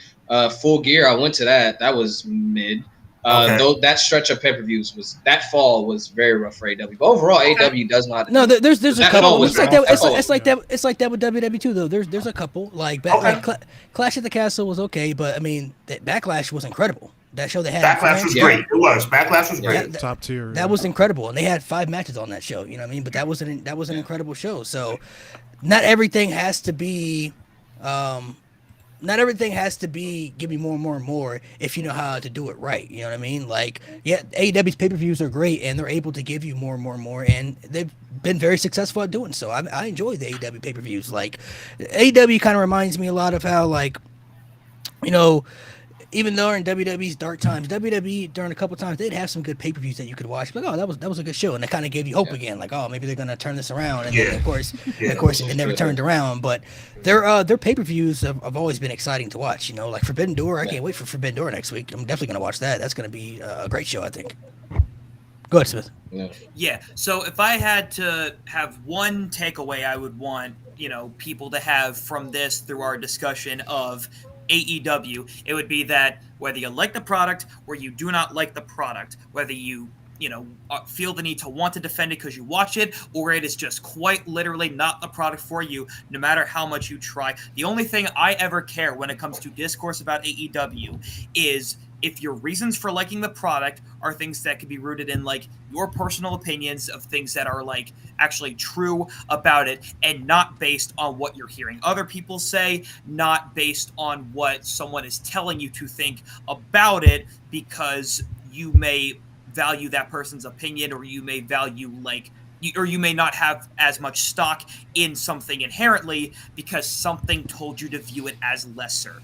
Full Gear. I went to that. That was mid. Though that stretch of pay-per-views that fall was very rough for AEW. But overall, AEW does not. No, there's a couple. It's like that with WWE too, though. There's a couple like Clash of the Castle was okay, but I mean, that Backlash was incredible. That show they had. Backlash was great. It was. Backlash was great. Top tier. That was incredible, and they had 5 matches on that show. You know what I mean? But that was an incredible show. So, not everything has to be. Not everything has to be give me more and more and more if you know how to do it right. You know what I mean? Like, AEW's pay-per-views are great, and they're able to give you more and more and more, and they've been very successful at doing so. I enjoy the AEW pay-per-views. Like, AEW kind of reminds me a lot of how, like, even though in WWE's dark times, WWE during a couple times they'd have some good pay-per-views that you could watch. Like, that was a good show, and it kind of gave you hope again. Like, maybe they're gonna turn this around. And then, of course, it never turned around. But their pay-per-views have always been exciting to watch. Like Forbidden Door. I can't wait for Forbidden Door next week. I'm definitely gonna watch that. That's gonna be a great show, I think. Go ahead, Smith. Yeah. So if I had to have one takeaway, I would want people to have from this through our discussion of AEW, it would be that whether you like the product or you do not like the product, whether you feel the need to want to defend it because you watch it, or it is just quite literally not the product for you, no matter how much you try. The only thing I ever care when it comes to discourse about AEW is if your reasons for liking the product are things that could be rooted in like your personal opinions of things that are like actually true about it, and not based on what you're hearing other people say, not based on what someone is telling you to think about it, because you may value that person's opinion, or you may value or you may not have as much stock in something inherently because something told you to view it as lesser.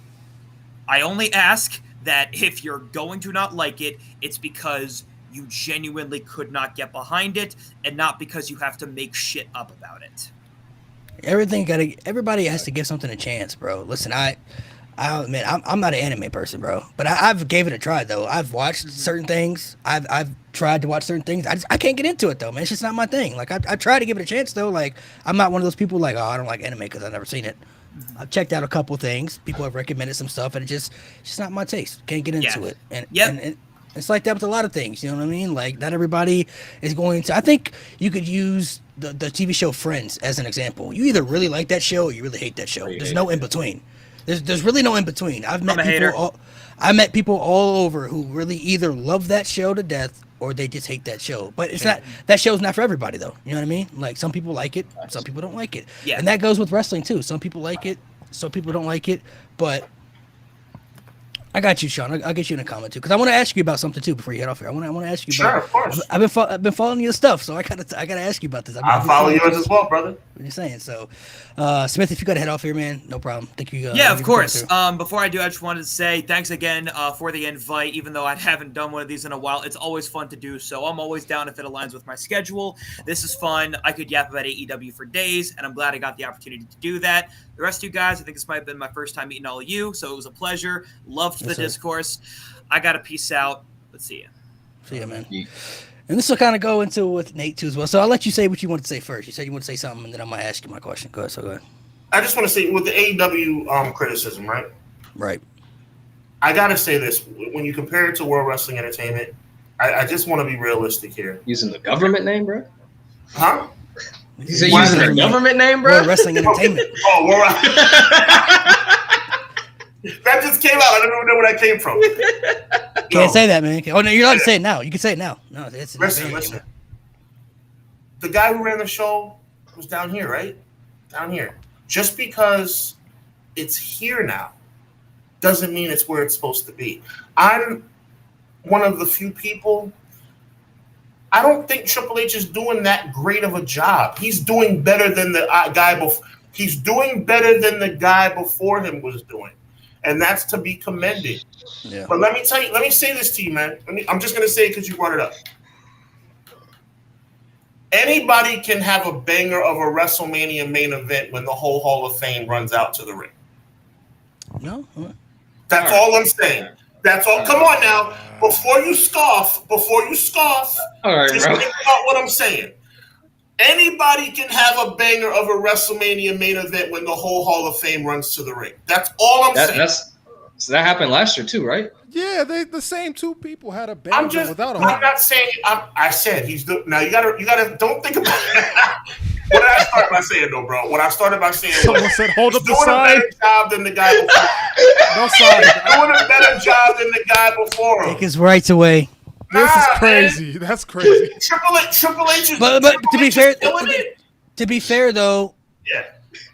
I only ask that if you're going to not like it, it's because you genuinely could not get behind it, and not because you have to make shit up about it. Everybody has to give something a chance, bro. Listen, I admit I'm not an anime person, bro, but I've gave it a try though. I've watched certain things. I've tried to watch certain things. I can't get into it though, man. It's just not my thing. Like, I try to give it a chance though. Like, I'm not one of those people like, I don't like anime because I've never seen it. I've checked out a couple things. People have recommended some stuff, and it's just not my taste. Can't get into it. And it's like that with a lot of things. You know what I mean? Like, not everybody is going to. I think you could use the TV show Friends as an example. You either really like that show or you really hate that show. There's no in between. There's really no in between. I met people all over who really either love that show to death or they just hate that show. But it's not, that show's not for everybody though. You know what I mean? Like some people like it, some people don't like it. Yeah. And that goes with wrestling too. Some people like it, some people don't like it. But I got you, Sean. I'll get you in a comment too, because I want to ask you about something too before you head off here. I want to ask you. Sure, about, of course. I've been following your stuff, so I gotta ask you about this. I follow yours as well, brother. What you're saying. So, Smith, if you gotta head off here, man, no problem. Thank you. Yeah, of course. Before I do, I just wanted to say thanks again for the invite. Even though I haven't done one of these in a while, it's always fun to do. So I'm always down if it aligns with my schedule. This is fun. I could yap about AEW for days, and I'm glad I got the opportunity to do that. The rest of you guys, I think this might have been my first time meeting all of you, so it was a pleasure. Loved the discourse. I got to peace out. Let's see you. See ya, man. Yeah. And this will kind of go into with Nate too as well. So I'll let you say what you want to say first. You said you want to say something, and then I might ask you my question. Go ahead. I just want to say with the AEW criticism, right? Right. I got to say this. When you compare it to World Wrestling Entertainment, I just want to be realistic here. Using the government name, bro? Huh? You said using the government name, bro? World Wrestling Entertainment. Oh, that just came out. I don't even know where that came from. Can't say that, man. Oh no, you're allowed to say it now. You can say it now. No, listen. The guy who ran the show was down here, right? Down here. Just because it's here now doesn't mean it's where it's supposed to be. I'm one of the few people. I don't think Triple H is doing that great of a job. He's doing better than the guy before. He's doing better than the guy before him was doing. And that's to be commended. Yeah. But let me say this to you, man. I'm just going to say it because you brought it up. Anybody can have a banger of a WrestleMania main event when the whole Hall of Fame runs out to the ring. No. That's all I'm saying. That's all. Come on now. Before you scoff, all right, just think about what I'm saying. Anybody can have a banger of a WrestleMania main event when the whole Hall of Fame runs to the ring. That's all I'm saying. So that happened last year too, right? Yeah, the same two people had a banger without him. I'm not saying. I said he's the. Now you gotta. Don't think about it. What did I start by saying though, bro? What I started by saying someone said, "Hold up the Doing sign." a better job than the guy before. No sign. Doing a better job than the guy before him. Take his rights away. This is crazy. Man. That's crazy. Triple H is. But to be fair though, yeah.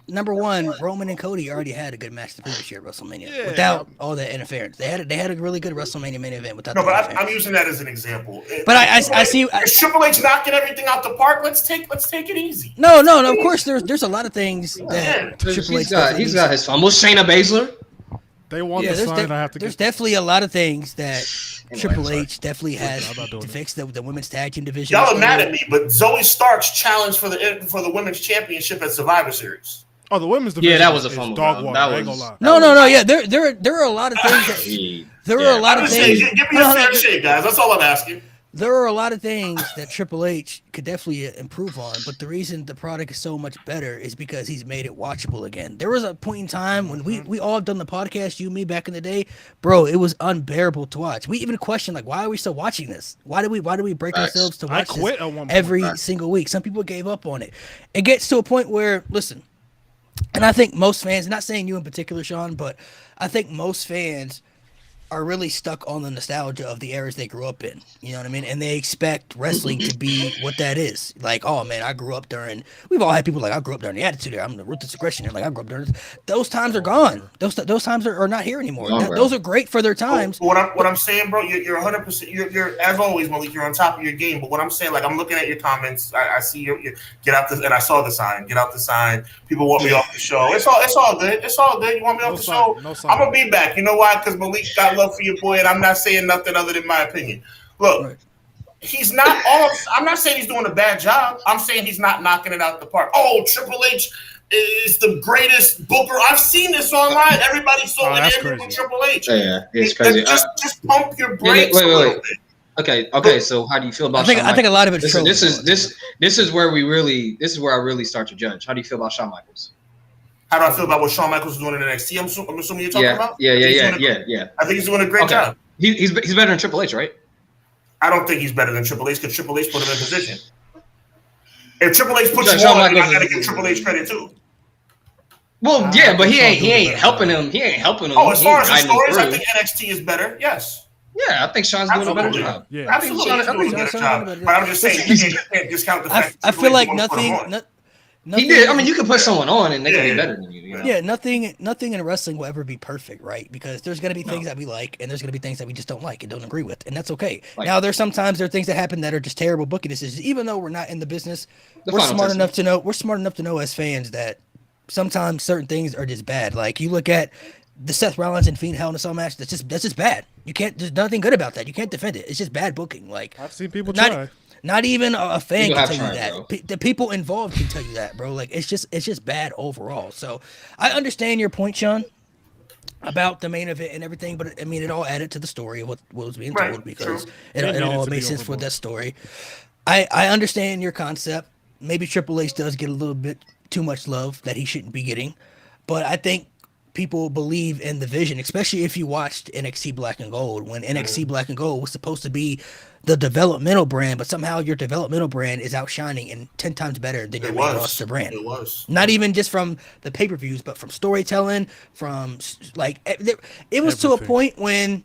Number one, Roman and Cody already had a good match the previous year at WrestleMania without all that interference. They had a really good WrestleMania main event without. No, but I'm using that as an example. But I see. Is Triple H knocking everything out the park? Let's take it easy. No. Of course, there's a lot of things that Triple H. He's got his fumble. Shayna Baszler. They want the sign. I have to. There's definitely a lot of things that Triple H definitely has to fix the women's tag team division. Y'all are mad at me, but Zoe Stark's challenge for the women's championship at Survivor Series. Oh, the women's division. Yeah, that was a fumble. Dog water. I ain't gonna lie. No. Yeah, there are a lot of things that there are a lot of things. Give me a fair shake, guys. That's all I'm asking. There are a lot of things that Triple H could definitely improve on, but the reason the product is so much better is because he's made it watchable again. There was a point in time when we all done the podcast, you and me back in the day, bro, it was unbearable to watch. We even questioned, like, why are we still watching this? Why do we break ourselves to watch this every single week? Some people gave up on it. It gets to a point where, listen, and I think most fans, not saying you in particular, Sean, but I think most fans are really stuck on the nostalgia of the eras they grew up in. You know what I mean? And they expect wrestling to be what that is. Like, oh man, I grew up during. We've all had people like, I grew up during the Attitude Era. I'm the Ruthless Aggression Era. Like, I grew up during. Those times are gone. Those times are not here anymore. Those are great for their times. What I'm saying, bro, you're 100%. You're as always, Malik. You're on top of your game. But what I'm saying, like, I'm looking at your comments. I see you get out this, and I saw the sign. Get out the sign. People want me off the show. It's all good. It's all good. You want me off the show? I'm gonna be back. You know why? Because Malik got love for your boy, and I'm not saying nothing other than my opinion. Look, he's not all. I'm not saying he's doing a bad job. I'm saying he's not knocking it out the park. Oh, Triple H is the greatest booker. I've seen this online. Everybody's so enamored with Triple H. Yeah, it's crazy. Just pump your brakes. Wait. Okay. So how do you feel about? I think a lot of it is true. This is where I really start to judge. How do you feel about Shawn Michaels? How do I feel about what Shawn Michaels is doing in NXT? I'm assuming you're talking about? Yeah. I think he's doing a great job. He's better than Triple H, right? I don't think he's better than Triple H because Triple H put him in position. If Triple H puts you on, I got to give Triple H credit too. Well, yeah, but he ain't helping him. He ain't helping him. Oh, as far as the guiding him stories, I through. think NXT is better. Yes. Yeah, I think Sean's doing a better job. Yeah. Absolutely, he's doing a better job. But I'm just saying, you can't discount the fact. I feel like nothing. He did. I mean, you can put someone on and they can be better than you. You know? Yeah, nothing in wrestling will ever be perfect, right? Because there's going to be things that we like, and there's going to be things that we just don't like and don't agree with, and that's okay. Like, now, there are things that happen that are just terrible booking decisions. Even though we're not in the business, we're smart enough to know as fans that sometimes certain things are just bad. Like you look at the Seth Rollins and Fiend Hell in a Cell match, that's just bad. You can't. There's nothing good about that. You can't defend it. It's just bad booking. Like I've seen people try. Not even a fan can tell you that. Bro. The people involved can tell you that, bro. Like it's just bad overall. So I understand your point, Sean, about the main event and everything, but I mean it all added to the story of what was being told because it all made sense for that story. I understand your concept. Maybe Triple H does get a little bit too much love that he shouldn't be getting, but I think people believe in the vision, especially if you watched NXT Black and Gold when NXT Black and Gold was supposed to be the developmental brand, but somehow your developmental brand is outshining and 10 times better than your main roster brand. It was not even just from the pay-per-views, but from storytelling, from like it was to a point when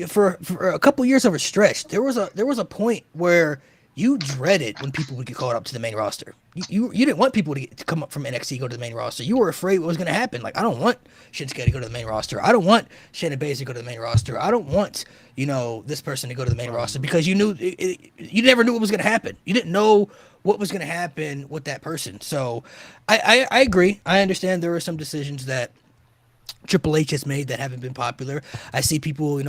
for a couple years over stretch, there was a point where you dreaded when people would get called up to the main roster. You didn't want people to come up from NXT go to the main roster. You were afraid what was going to happen. Like I don't want Shinsuke to go to the main roster. I don't want Shayna Baszler to go to the main roster. I don't want this person to go to the main roster because you knew you never knew what was going to happen. You didn't know what was going to happen with that person. So I agree. I understand there are some decisions that Triple H has made that haven't been popular. I see people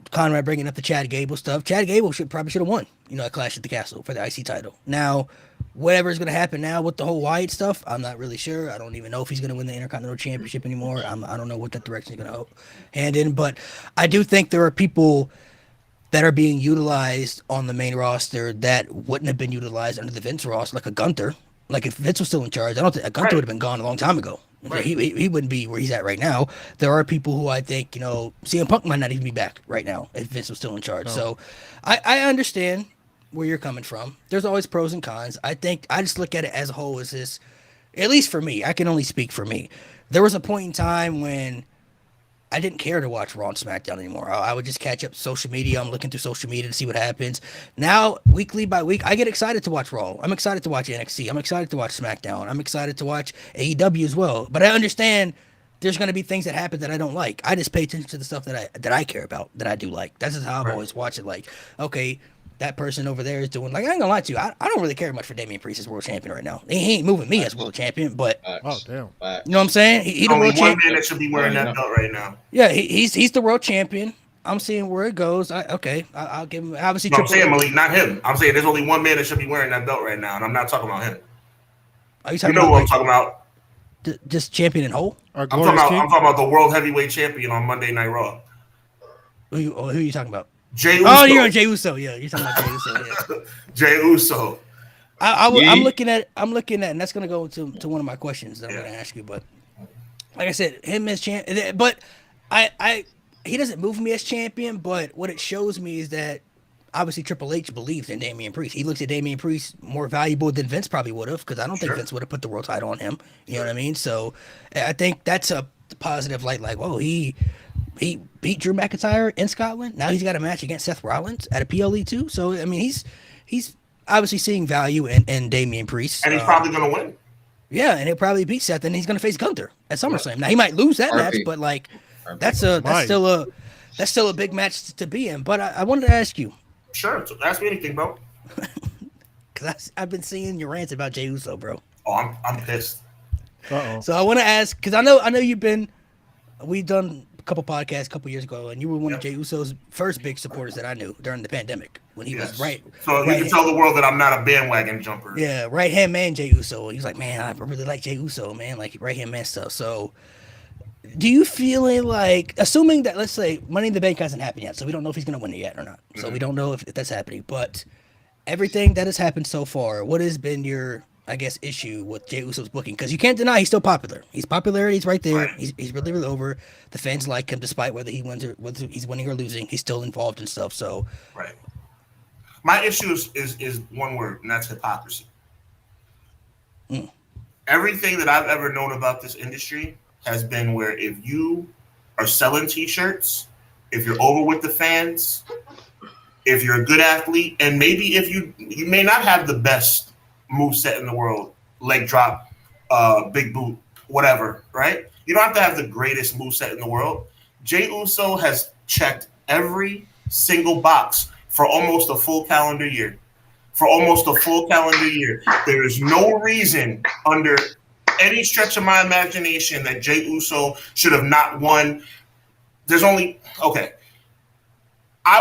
Conrad bringing up the Chad Gable stuff. Chad Gable probably should have won, at Clash at the Castle for the IC title. Now, whatever is going to happen now with the whole Wyatt stuff, I'm not really sure. I don't even know if he's going to win the Intercontinental Championship anymore. I don't know what that direction is going to hand in, but I do think there are people that are being utilized on the main roster that wouldn't have been utilized under the Vince roster, like a Gunther. Like if Vince was still in charge, I don't think Gunther would have been gone a long time ago. Right. He wouldn't be where he's at right now. There are people who I think, CM Punk might not even be back right now if Vince was still in charge. So I understand where you're coming from. There's always pros and cons. I think I just look at it as a whole as this, at least for me, I can only speak for me. There was a point in time when I didn't care to watch Raw and SmackDown anymore. I would just catch up social media. I'm looking through social media to see what happens. Now, weekly by week, I get excited to watch Raw. I'm excited to watch NXT. I'm excited to watch SmackDown. I'm excited to watch AEW as well. But I understand there's going to be things that happen that I don't like. I just pay attention to the stuff that I care about, that I do like. That's just how I've always watched it. Like, okay, that person over there is doing, like, I ain't gonna lie to you. I don't really care much for Damian Priest as world champion right now. He ain't moving me as world champion, but damn, you know what I'm saying? He the world champion. One man that should be wearing that belt right now. Yeah, he's the world champion. I'm seeing where it goes. I'll give him. Obviously, no, I'm saying Malik, not him. I'm saying there's only one man that should be wearing that belt right now, and I'm not talking about him. Are you talking about what I'm talking about? Just champion in whole. I'm talking about the world heavyweight champion on Monday Night Raw. Who are you talking about? Jey Uso. Oh, you're on Jey Uso. Yeah, you're talking about Jey Uso. Yeah. Jey Uso. I'm looking at, and that's gonna go to one of my questions that I'm gonna ask you. But like I said, him as champion, but he doesn't move me as champion. But what it shows me is that obviously Triple H believes in Damian Priest. He looks at Damian Priest more valuable than Vince probably would have, because I don't think Vince would have put the world title on him. You know what I mean? So I think that's a positive light. Like, whoa, he beat Drew McIntyre in Scotland. Now he's got a match against Seth Rollins at a PLE too. So I mean, he's obviously seeing value in Damian Priest, and he's probably gonna win. Yeah, and he'll probably beat Seth, and he's gonna face Gunther at SummerSlam. Now he might lose that match, but like that's still a big match to be in. But I wanted to ask you. Sure, ask me anything, bro. Because I've been seeing your rants about Jey Uso, bro. Oh, I'm pissed. So I want to ask, because I know we've done a couple podcasts a couple years ago, and you were one of Jey Uso's first big supporters that I knew during the pandemic when he was right. So you can tell the world that I'm not a bandwagon jumper. Yeah, right hand man Jey Uso. He was like, man, I really like Jey Uso, man, like right hand man stuff. So do you feel like, assuming that, let's say, Money in the Bank hasn't happened yet, so we don't know if he's going to win it yet or not. So we don't know if that's happening. But everything that has happened so far, what has been your, I guess, issue with Jey Uso's booking? Because you can't deny he's still popular. His popularity's right there. Right. He's really, really over. The fans like him despite whether he wins or whether he's winning or losing. He's still involved in stuff. So right. My issue is one word, and that's hypocrisy. Everything that I've ever known about this industry has been where if you are selling T-shirts, if you're over with the fans, if you're a good athlete, and maybe if you may not have the best moveset in the world, leg drop, big boot, whatever, right? You don't have to have the greatest moveset in the world. Jey Uso has checked every single box for almost a full calendar year. There is no reason under any stretch of my imagination that Jey Uso should have not won. I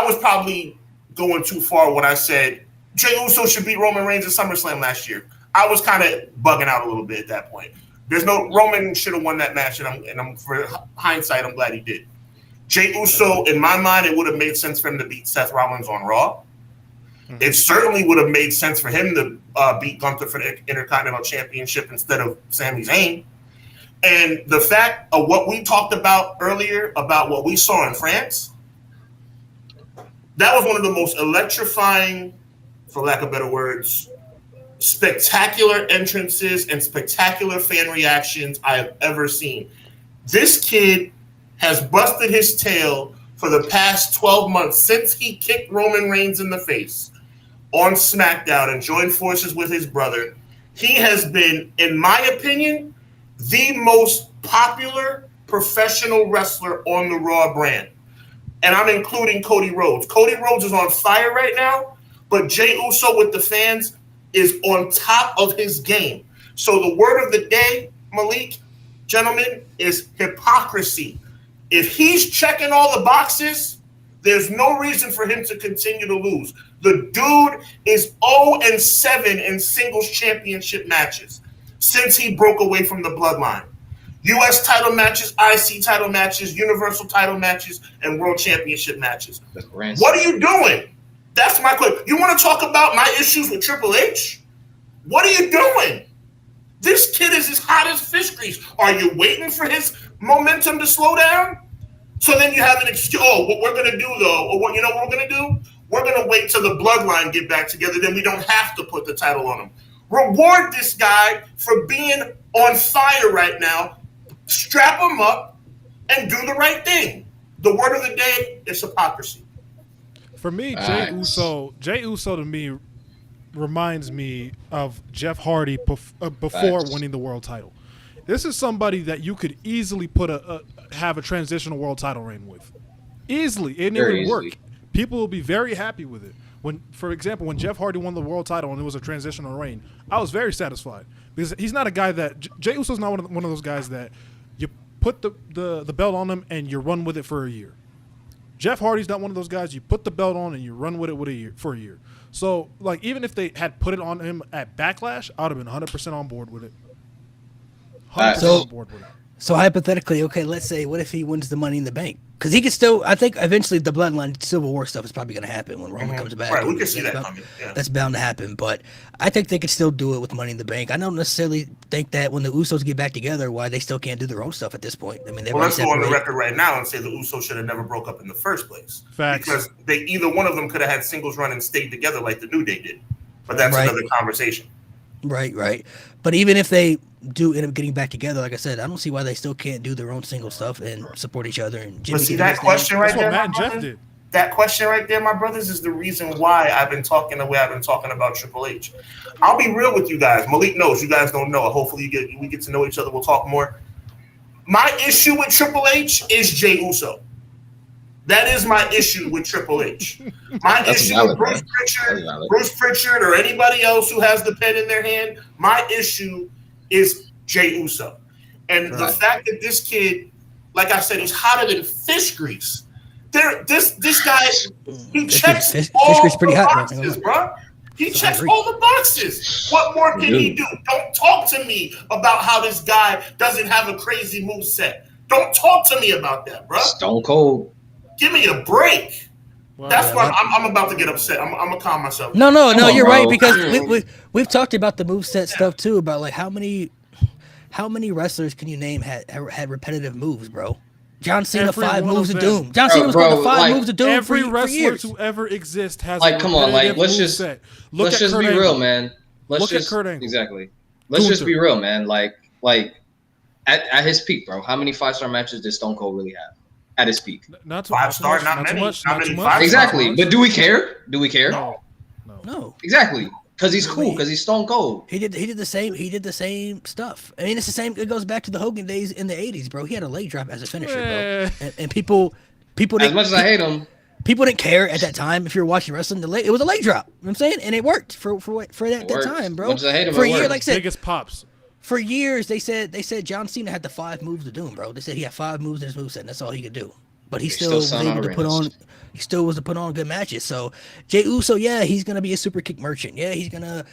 was probably going too far when I said Jey Uso should beat Roman Reigns at SummerSlam last year. I was kind of bugging out a little bit at that point. Roman should have won that match, and I'm for hindsight, I'm glad he did. Jey Uso, in my mind, it would have made sense for him to beat Seth Rollins on Raw. It certainly would have made sense for him to beat Gunther for the Intercontinental Championship instead of Sami Zayn. And the fact of what we talked about earlier about what we saw in France, that was one of the most electrifying, for lack of better words, spectacular entrances and spectacular fan reactions I have ever seen. This kid has busted his tail for the past 12 months since he kicked Roman Reigns in the face on SmackDown and joined forces with his brother. He has been, in my opinion, the most popular professional wrestler on the Raw brand. And I'm including Cody Rhodes. Cody Rhodes is on fire right now, but Jey Uso with the fans is on top of his game. So the word of the day, Malik, gentlemen, is hypocrisy. If he's checking all the boxes, there's no reason for him to continue to lose. The dude is 0-7 in singles championship matches since he broke away from the Bloodline. U.S. title matches, IC title matches, Universal title matches, and World Championship matches. What are you doing? That's my question. You want to talk about my issues with Triple H? What are you doing? This kid is as hot as fish grease. Are you waiting for his momentum to slow down? So then you have an excuse. Oh, what we're going to do, though, or what you know what we're going to do? We're going to wait till the Bloodline get back together. Then we don't have to put the title on him. Reward this guy for being on fire right now. Strap him up and do the right thing. The word of the day is hypocrisy. For me, Jey Uso to me reminds me of Jeff Hardy before winning the world title. This is somebody that you could easily have a transitional world title reign with. Easily. It would work. People will be very happy with it. For example, when Jeff Hardy won the world title and it was a transitional reign, I was very satisfied because he's not a guy that Jey Uso's not one of those guys that you put the belt on him and you run with it for a year. Jeff Hardy's not one of those guys you put the belt on and you run with it for a year. So, like, even if they had put it on him at Backlash, I would have been 100% on board with it. 100% on board with it. So hypothetically, okay, let's say, what if he wins the Money in the Bank? Because he could still, I think eventually the Bloodline Civil War stuff is probably going to happen when Roman comes back. Right, we can see that coming. Yeah. That's bound to happen. But I think they could still do it with Money in the Bank. I don't necessarily think that when the Usos get back together, why they still can't do their own stuff at this point. I mean, let's go on the record right now and say the Usos should have never broke up in the first place. Facts. Because either one of them could have had singles run and stayed together like the New Day did. But that's another conversation. Right. But even if they do end up getting back together, like I said, I don't see why they still can't do their own single stuff and support each other. And Jimmy, see that question right there, Matt and Jeff did. That question right there, my brothers, is the reason why I've been talking the way I've been talking about Triple H. I'll be real with you guys. Malik knows. You guys don't know. Hopefully we get to know each other. We'll talk more. My issue with Triple H is Jey Uso. That is my issue with Triple H. My issue with Bruce Pritchard, or anybody else who has the pen in their hand, my issue is Jey Uso. And the fact that this kid, like I said, he's hotter than fish grease. This guy, he checks all the boxes, bro. He checks all the boxes. What more can he do? Don't talk to me about how this guy doesn't have a crazy moveset. Don't talk to me about that, bro. Stone Cold. Give me a break. Well, that's why I'm about to get upset. I'm gonna calm myself. No, you're right, because we've talked about the moveset stuff too, about like how many wrestlers can you name had repetitive moves, bro? John Cena, 5 moves of doom. John Cena was going to 5 moves of doom. Every for wrestler years. to ever exist has like, come on, like let's just be real, man. Look at Kurt Angle. Exactly. let's just be real, man. Like at his peak, bro. How many 5-star matches did Stone Cold really have at his peak? Not too, 5-star, not too many. much. Not Not too many much. 5-star. Exactly. But do we care? Do we care? No. Exactly. Because he's cool. Because he's Stone Cold. He did the same stuff. I mean, it's the same. It goes back to the Hogan days in the '80s, bro. He had a leg drop as a finisher, bro. And people As much as I hate him, people didn't care at that time. If you were watching wrestling, it was a leg drop. You know what I'm saying, and it worked for that time, bro. Much as I hate him, for it a year, worked. like I said, Biggest pops. for years they said John Cena had the 5 moves to doom, bro. They said he had 5 moves in his moveset, and that's all he could do. But he still was able to put on. He still was to put on good matches. So Jey Uso, yeah, he's gonna be a super kick merchant. Yeah, he's gonna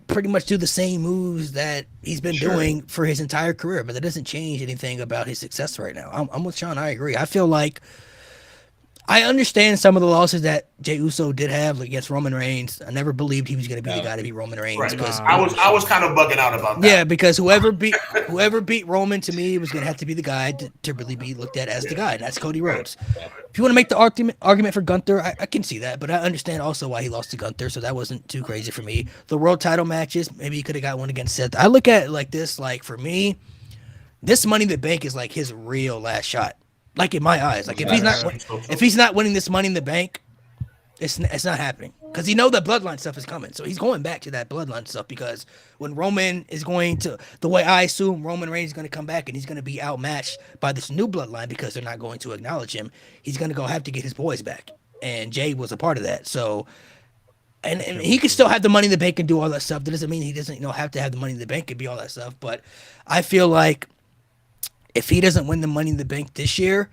pretty much do the same moves that he's been doing for his entire career. But that doesn't change anything about his success right now. I'm with Sean. I agree. I feel like I understand some of the losses that Jey Uso did have against Roman Reigns. I never believed he was going to be the guy to beat Roman Reigns. Right. Because I was kind of bugging out about that. Yeah, because whoever beat Roman to me was going to have to be the guy to really be looked at as the guy. And that's Cody Rhodes. If you want to make the argument for Gunther, I can see that, but I understand also why he lost to Gunther, so that wasn't too crazy for me. The world title matches, maybe he could have got one against Seth. I look at it like this, like for me, this Money in the Bank is like his real last shot. Like in my eyes, like if he's not winning this Money in the Bank, it's not happening, because he know the Bloodline stuff is coming, so he's going back to that Bloodline stuff, because when Roman is going to, the way I assume Roman Reigns is going to come back and he's going to be outmatched by this new Bloodline because they're not going to acknowledge him, he's going to go have to get his boys back, and Jey was a part of that. So and he can still have the Money in the Bank and do all that stuff. That doesn't mean he doesn't have to have the Money in the Bank and be all that stuff. But I feel like if he doesn't win the Money in the Bank this year,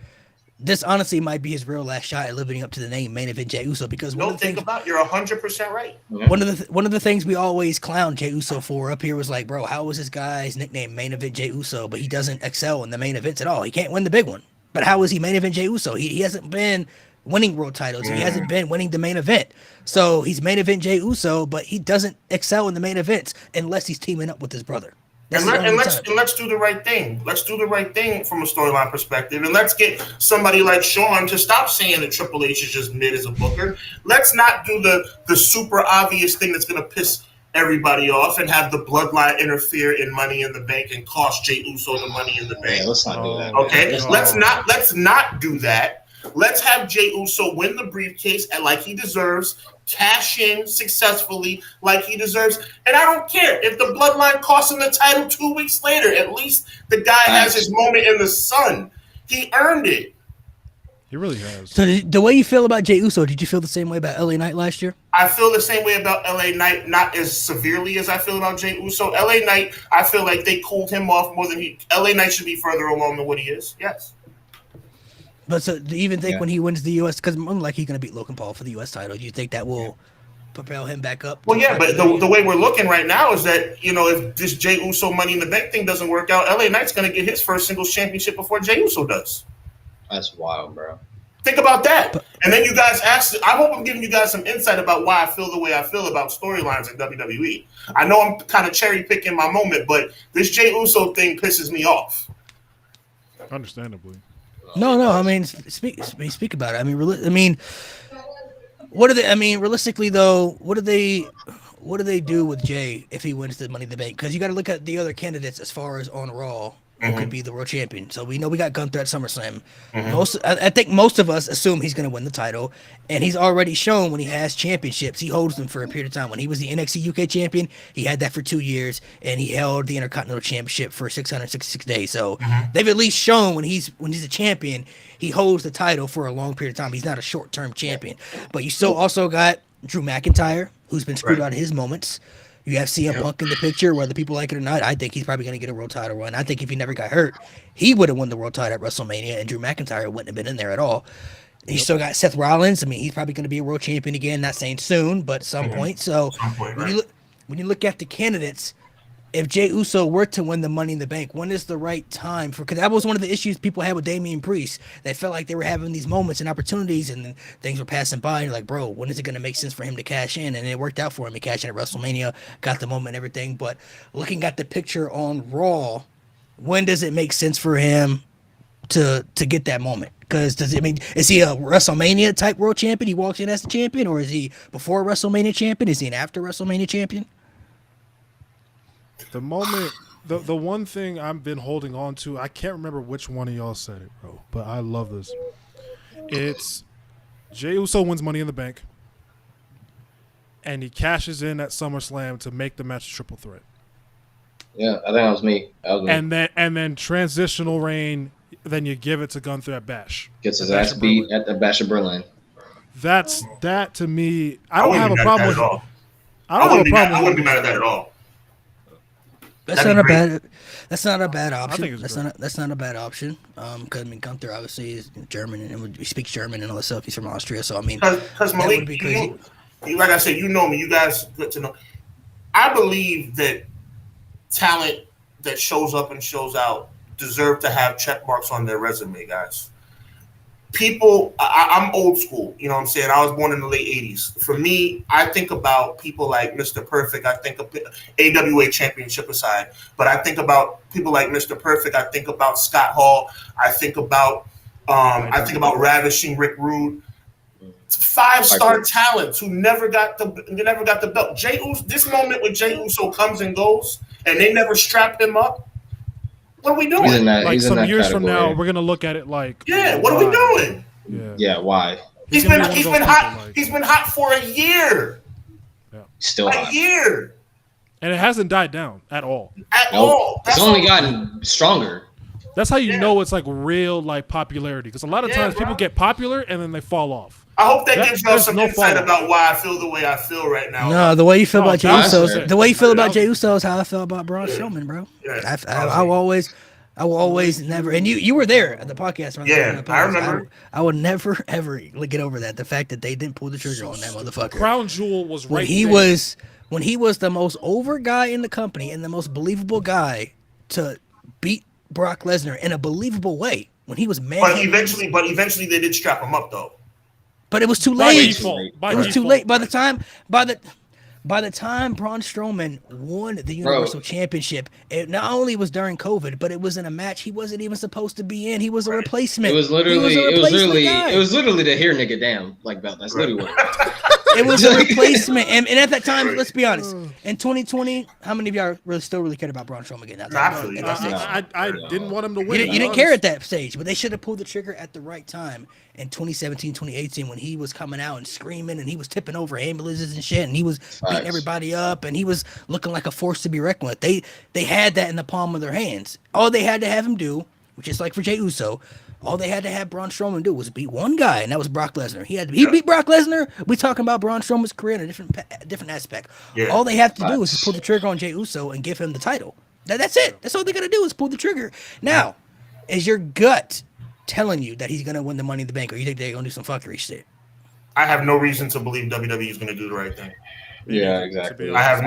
this honestly might be his real last shot at living up to the name Main Event Jey Uso. Because you're 100% right. One of the things we always clown Jey Uso for up here was like, bro, how is this guy's nickname Main Event Jey Uso, but he doesn't excel in the main events at all? He can't win the big one. But how is he Main Event Jey Uso? He hasn't been winning world titles. He hasn't been winning the main event. So he's Main Event Jey Uso, but he doesn't excel in the main events unless he's teaming up with his brother. And let's do the right thing. Let's do the right thing from a storyline perspective. And let's get somebody like Sean to stop saying that Triple H is just mid as a booker. Let's not do the super obvious thing that's going to piss everybody off and have the Bloodline interfere in Money in the Bank and cost Jey Uso the Money in the Bank. Yeah, let's not do that. Okay, let's not do that. Let's have Jey Uso win the briefcase like he deserves, cash in successfully like he deserves, and I don't care if the Bloodline costs him the title 2 weeks later. At least the guy has his moment in the sun. He earned it. He really has. So the way you feel about Jey Uso, did you feel the same way about LA Knight last year? I feel the same way about LA Knight, not as severely as I feel about Jey Uso. LA Knight, I feel like they cooled him off more than LA Knight should be further along than what he is. Yes. But so do you even think when he wins the U.S., because like he's going to beat Logan Paul for the U.S. title, do you think that will propel him back up? Well, yeah, but the way we're looking right now is that, if this Jey Uso Money in the Bank thing doesn't work out, LA Knight's going to get his first singles championship before Jey Uso does. That's wild, bro. Think about that. And then you guys ask, I hope I'm giving you guys some insight about why I feel the way I feel about storylines in WWE. I know I'm kind of cherry picking my moment, but this Jey Uso thing pisses me off. Understandably. No. I mean, speak about it. I mean, what do they? I mean, realistically though, what do they do with Jey if he wins the Money in the Bank? Because you got to look at the other candidates as far as on Raw who could be the world champion. So we know we got Gunther at SummerSlam. I think most of us assume he's going to win the title, and he's already shown when he has championships, he holds them for a period of time. When he was the NXT UK champion, he had that for 2 years, and he held the Intercontinental Championship for 666 days. So they've at least shown when he's a champion, he holds the title for a long period of time. He's not a short-term champion. But you still also got Drew McIntyre, who's been screwed out of his moments. You have CM Punk in the picture, whether people like it or not. I think he's probably going to get a world title run. I think if he never got hurt, he would have won the world title at WrestleMania, and Drew McIntyre wouldn't have been in there at all. You still got Seth Rollins. I mean, he's probably going to be a world champion again. Not saying soon, but at some point. So when you look at the candidates, if Jey Uso were to win the Money in the Bank, when is the right time for? Because that was one of the issues people had with Damian Priest. They felt like they were having these moments and opportunities, and things were passing by. And you're like, bro, when is it going to make sense for him to cash in? And it worked out for him. He cashed in at WrestleMania, got the moment and everything. But looking at the picture on Raw, when does it make sense for him to get that moment? Because is he a WrestleMania type world champion? He walks in as the champion, or is he before WrestleMania champion? Is he an after WrestleMania champion? The moment, the one thing I've been holding on to, I can't remember which one of y'all said it, bro, but I love this. It's Jey Uso wins Money in the Bank, and he cashes in at SummerSlam to make the match a triple threat. Yeah, I think that was me. And then transitional reign, then you give it to Gunther at Bash. Gets his ass beat at the Bash of Berlin. That to me, I don't have a problem with that. I wouldn't be mad at that at all. That's not a bad. That's not a bad option. I think That's not a bad option. Because I mean, Gunther obviously is German and he speaks German and all that stuff. He's from Austria, so I mean, because Malik, would be crazy. Like I said, you know me. You guys get to know. I believe that talent that shows up and shows out deserve to have check marks on their resume, guys. People, I'm old school. You know what I'm saying? I was born in the late 80s. For me, I think about people like Mr. Perfect. I think of AWA championship aside, but I think about people like Mr. Perfect. I think about Scott Hall. I think about Ravishing Rick Rude. 5-star talents who never got the belt. Jey Uso, this moment with Jey Uso comes and goes, and they never strapped him up. What are we doing? Like some years from now, we're gonna look at it like, what are we doing? Yeah, why? He's been hot. He's been hot for a year. Yeah. Still a hot. year, and it hasn't died down at all. It's only gotten stronger. That's how you know it's like real like popularity, because a lot of times people get popular and then they fall off. I hope that gives y'all some insight about why I feel the way I feel right now. No, the way you feel about Jey Uso, the way you feel about Jey Uso is how I feel about Braun Strowman, bro. Yeah. I will always never, and you were there at the podcast. I remember. I would never ever get over that. The fact that they didn't pull the trigger on that motherfucker. Crown Jewel was right when he was the most over guy in the company and the most believable guy to beat Brock Lesnar in a believable way when he was mad. But eventually they did strap him up though. But it was too late. It was too late. By the time Braun Strowman won the Universal Championship, it not only was during COVID, but it was in a match he wasn't even supposed to be in. He was a replacement. It was literally the here nigga damn like belt. That's literally what it was. It was a replacement, and at that time, let's be honest. In 2020, how many of y'all still really cared about Braun Strowman getting out? I didn't want him to win. You didn't care at that stage, but they should have pulled the trigger at the right time in 2017, 2018, when he was coming out and screaming, and he was tipping over ambulances and shit, and he was beating everybody up, and he was looking like a force to be reckoned with. They had that in the palm of their hands. All they had to have him do, which is like for Jey Uso, all they had to have Braun Strowman do was beat one guy, and that was Brock Lesnar. He beat Brock Lesnar. We talking about Braun Strowman's career in a different aspect. Yeah. All they have to do is just pull the trigger on Jey Uso and give him the title. That's it. That's all they got to do is pull the trigger. Now, is your gut telling you that he's going to win the Money in the Bank, or you think they're going to do some fuckery shit? I have no reason to believe WWE is going to do the right thing. Yeah, exactly. I have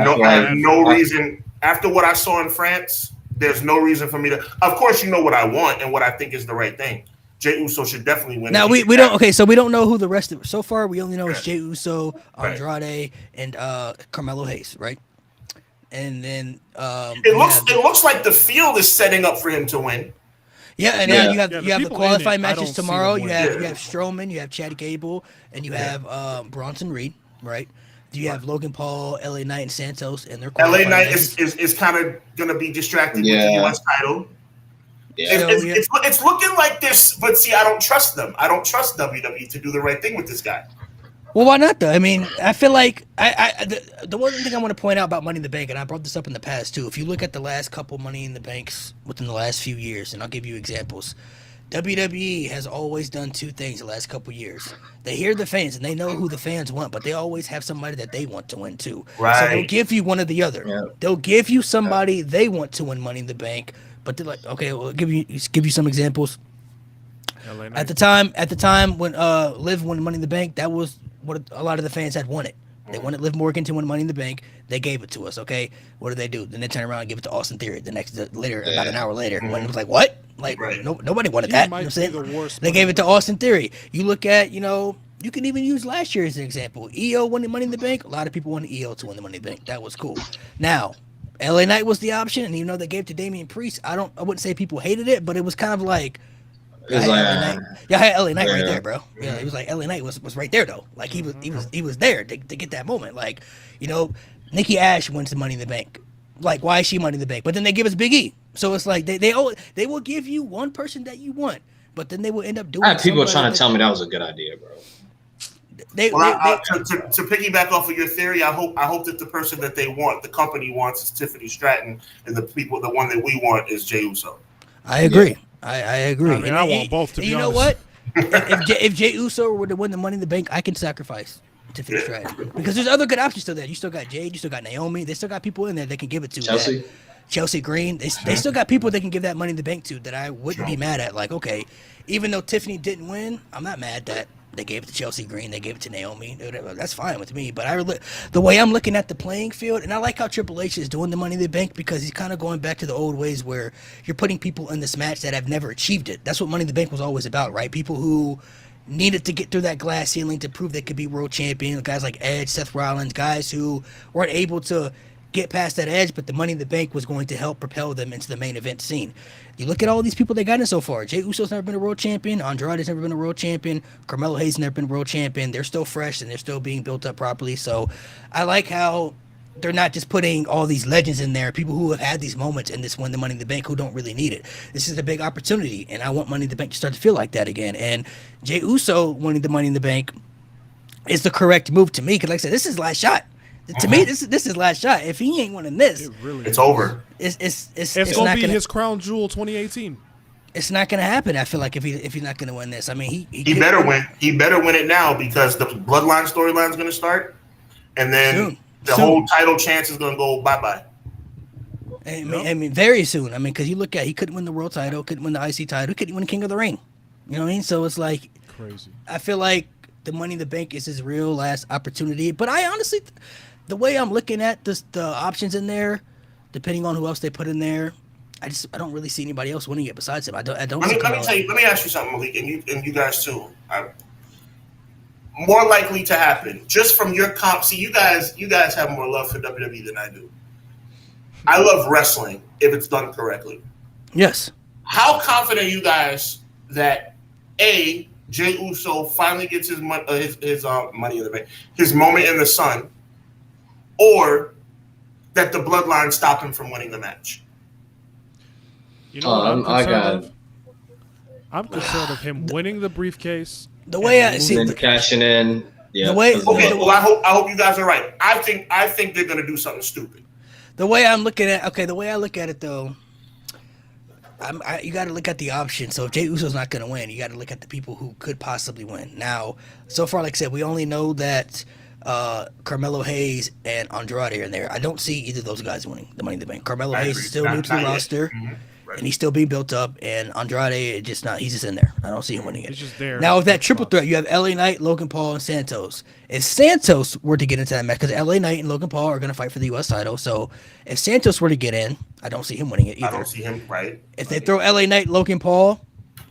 no reason. After what I saw in France, there's no reason for me to. Of course, you know what I want and what I think is the right thing. Jey Uso should definitely win. Now we don't. Okay, so we don't know who the rest of. So far, we only know it's Jey Uso, Andrade, and Carmelo Hayes, right? And then it looks like the field is setting up for him to win. Yeah, and now you have the qualifying matches tomorrow. You have Strowman, you have Chad Gable, and you have Bronson Reed, right? You have Logan Paul, LA Knight, and Santos, and their LA Knight is kind of going to be distracted with the U.S. title. Yeah. It's looking like this, but see, I don't trust them. I don't trust WWE to do the right thing with this guy. Well, why not though? I mean, I feel like the one thing I want to point out about Money in the Bank, and I brought this up in the past too. If you look at the last couple Money in the Banks within the last few years, and I'll give you examples. WWE has always done two things the last couple years. They hear the fans and they know who the fans want, but they always have somebody that they want to win too. Right. So they'll give you one or the other. Yeah. They'll give you somebody they want to win Money in the Bank, but they're like, okay, well, give you some examples. At the time when Liv won Money in the Bank, that was what a lot of the fans had wanted. They wanted Liv Morgan to win Money in the Bank. They gave it to us. Okay, what do they do? Then they turn around and give it to Austin Theory about an hour later. When it was like, what? Like nobody wanted that. You know what I'm saying? They gave it to Austin Theory. You look at, you can even use last year as an example. EO winning Money in the Bank. A lot of people wanted EO to win the Money in the Bank. That was cool. Now, LA Knight was the option, and even though they gave it to Damian Priest, I wouldn't say people hated it, but it was kind of like. I had LA Knight right there, bro. Yeah, it was like LA Knight was right there though. Like he was there to get that moment. Like, Nikki Ash wins the Money in the Bank. Like, why is she Money in the Bank? But then they give us Big E. So it's like they will give you one person that you want, but then they will end up doing. I had people trying to tell me that was a good idea, bro. To piggyback off of your theory, I hope that the person that they want, the company wants, is Tiffany Stratton, and the one that we want is Jey Uso. I agree. Yeah. I agree. I mean, I want both. To be honest, you know what? if Jey Uso were to win the Money in the Bank, I can sacrifice Tiffany Stratton because there's other good options still there. You still got Jade, you still got Naomi. They still got people in there they can give it to. Chelsea Green. They still got people they can give that Money in the Bank to that I wouldn't be mad at. Like, okay, even though Tiffany didn't win, I'm not mad that they gave it to Chelsea Green. They gave it to Naomi. That's fine with me. But the way I'm looking at the playing field, and I like how Triple H is doing the Money in the Bank because he's kind of going back to the old ways where you're putting people in this match that have never achieved it. That's what Money in the Bank was always about, right? People who needed to get through that glass ceiling to prove they could be world champion. Guys like Edge, Seth Rollins, guys who weren't able to get past that edge, but the Money in the Bank was going to help propel them into the main event scene. You look at all these people they got in so far. Jey Uso's never been a world champion. Andrade's never been a world champion. Carmelo Hayes never been a world champion. They're still fresh and they're still being built up properly. So I like how they're not just putting all these legends in there, people who have had these moments in this win the Money in the Bank who don't really need it. This is a big opportunity, and I want Money in the Bank to start to feel like that again. And Jey Uso winning the Money in the Bank is the correct move to me because, like I said, this is his last shot. To me, this is his last shot. If he ain't winning this, it's over. It's gonna be his crown jewel 2018. It's not gonna happen. I feel like if he's not gonna win this, I mean he better win. He better win it now because the Bloodline storyline is gonna start, and then the whole title chance is gonna go bye. I mean, very soon. I mean, because you look at he couldn't win the world title, couldn't win the IC title, he couldn't win King of the Ring. You know what I mean? So it's like crazy. I feel like the Money in the Bank is his real last opportunity. But I honestly. The way I'm looking at the options in there, depending on who else they put in there, I don't really see anybody else winning it besides him. I don't. Let me tell you. Let me ask you something, Malik, and you guys too. More likely to happen, just from your comp. See, you guys have more love for WWE than I do. I love wrestling if it's done correctly. Yes. How confident are you guys that Jey Uso finally gets his money in the bank, his moment in the sun? Or that the Bloodline stop him from winning the match. You know what I'm concerned of him winning the briefcase. The way I see it, cashing in. Yeah. I hope you guys are right. I think they're gonna do something stupid. The way I look at it though, you got to look at the option. So if Jey Uso's not gonna win, you got to look at the people who could possibly win. Now, so far, like I said, we only know that. Carmelo Hayes and Andrade are in there. I don't see either of those guys winning the Money in the Bank. Carmelo Hayes is still new to the roster, and he's still being built up. And Andrade he's just in there. I don't see him winning it. He's just there. Now with that triple threat, you have LA Knight, Logan Paul, and Santos. If Santos were to get into that match, because LA Knight and Logan Paul are going to fight for the U.S. title, so if Santos were to get in, I don't see him winning it either. I don't see him If they throw LA Knight, Logan Paul,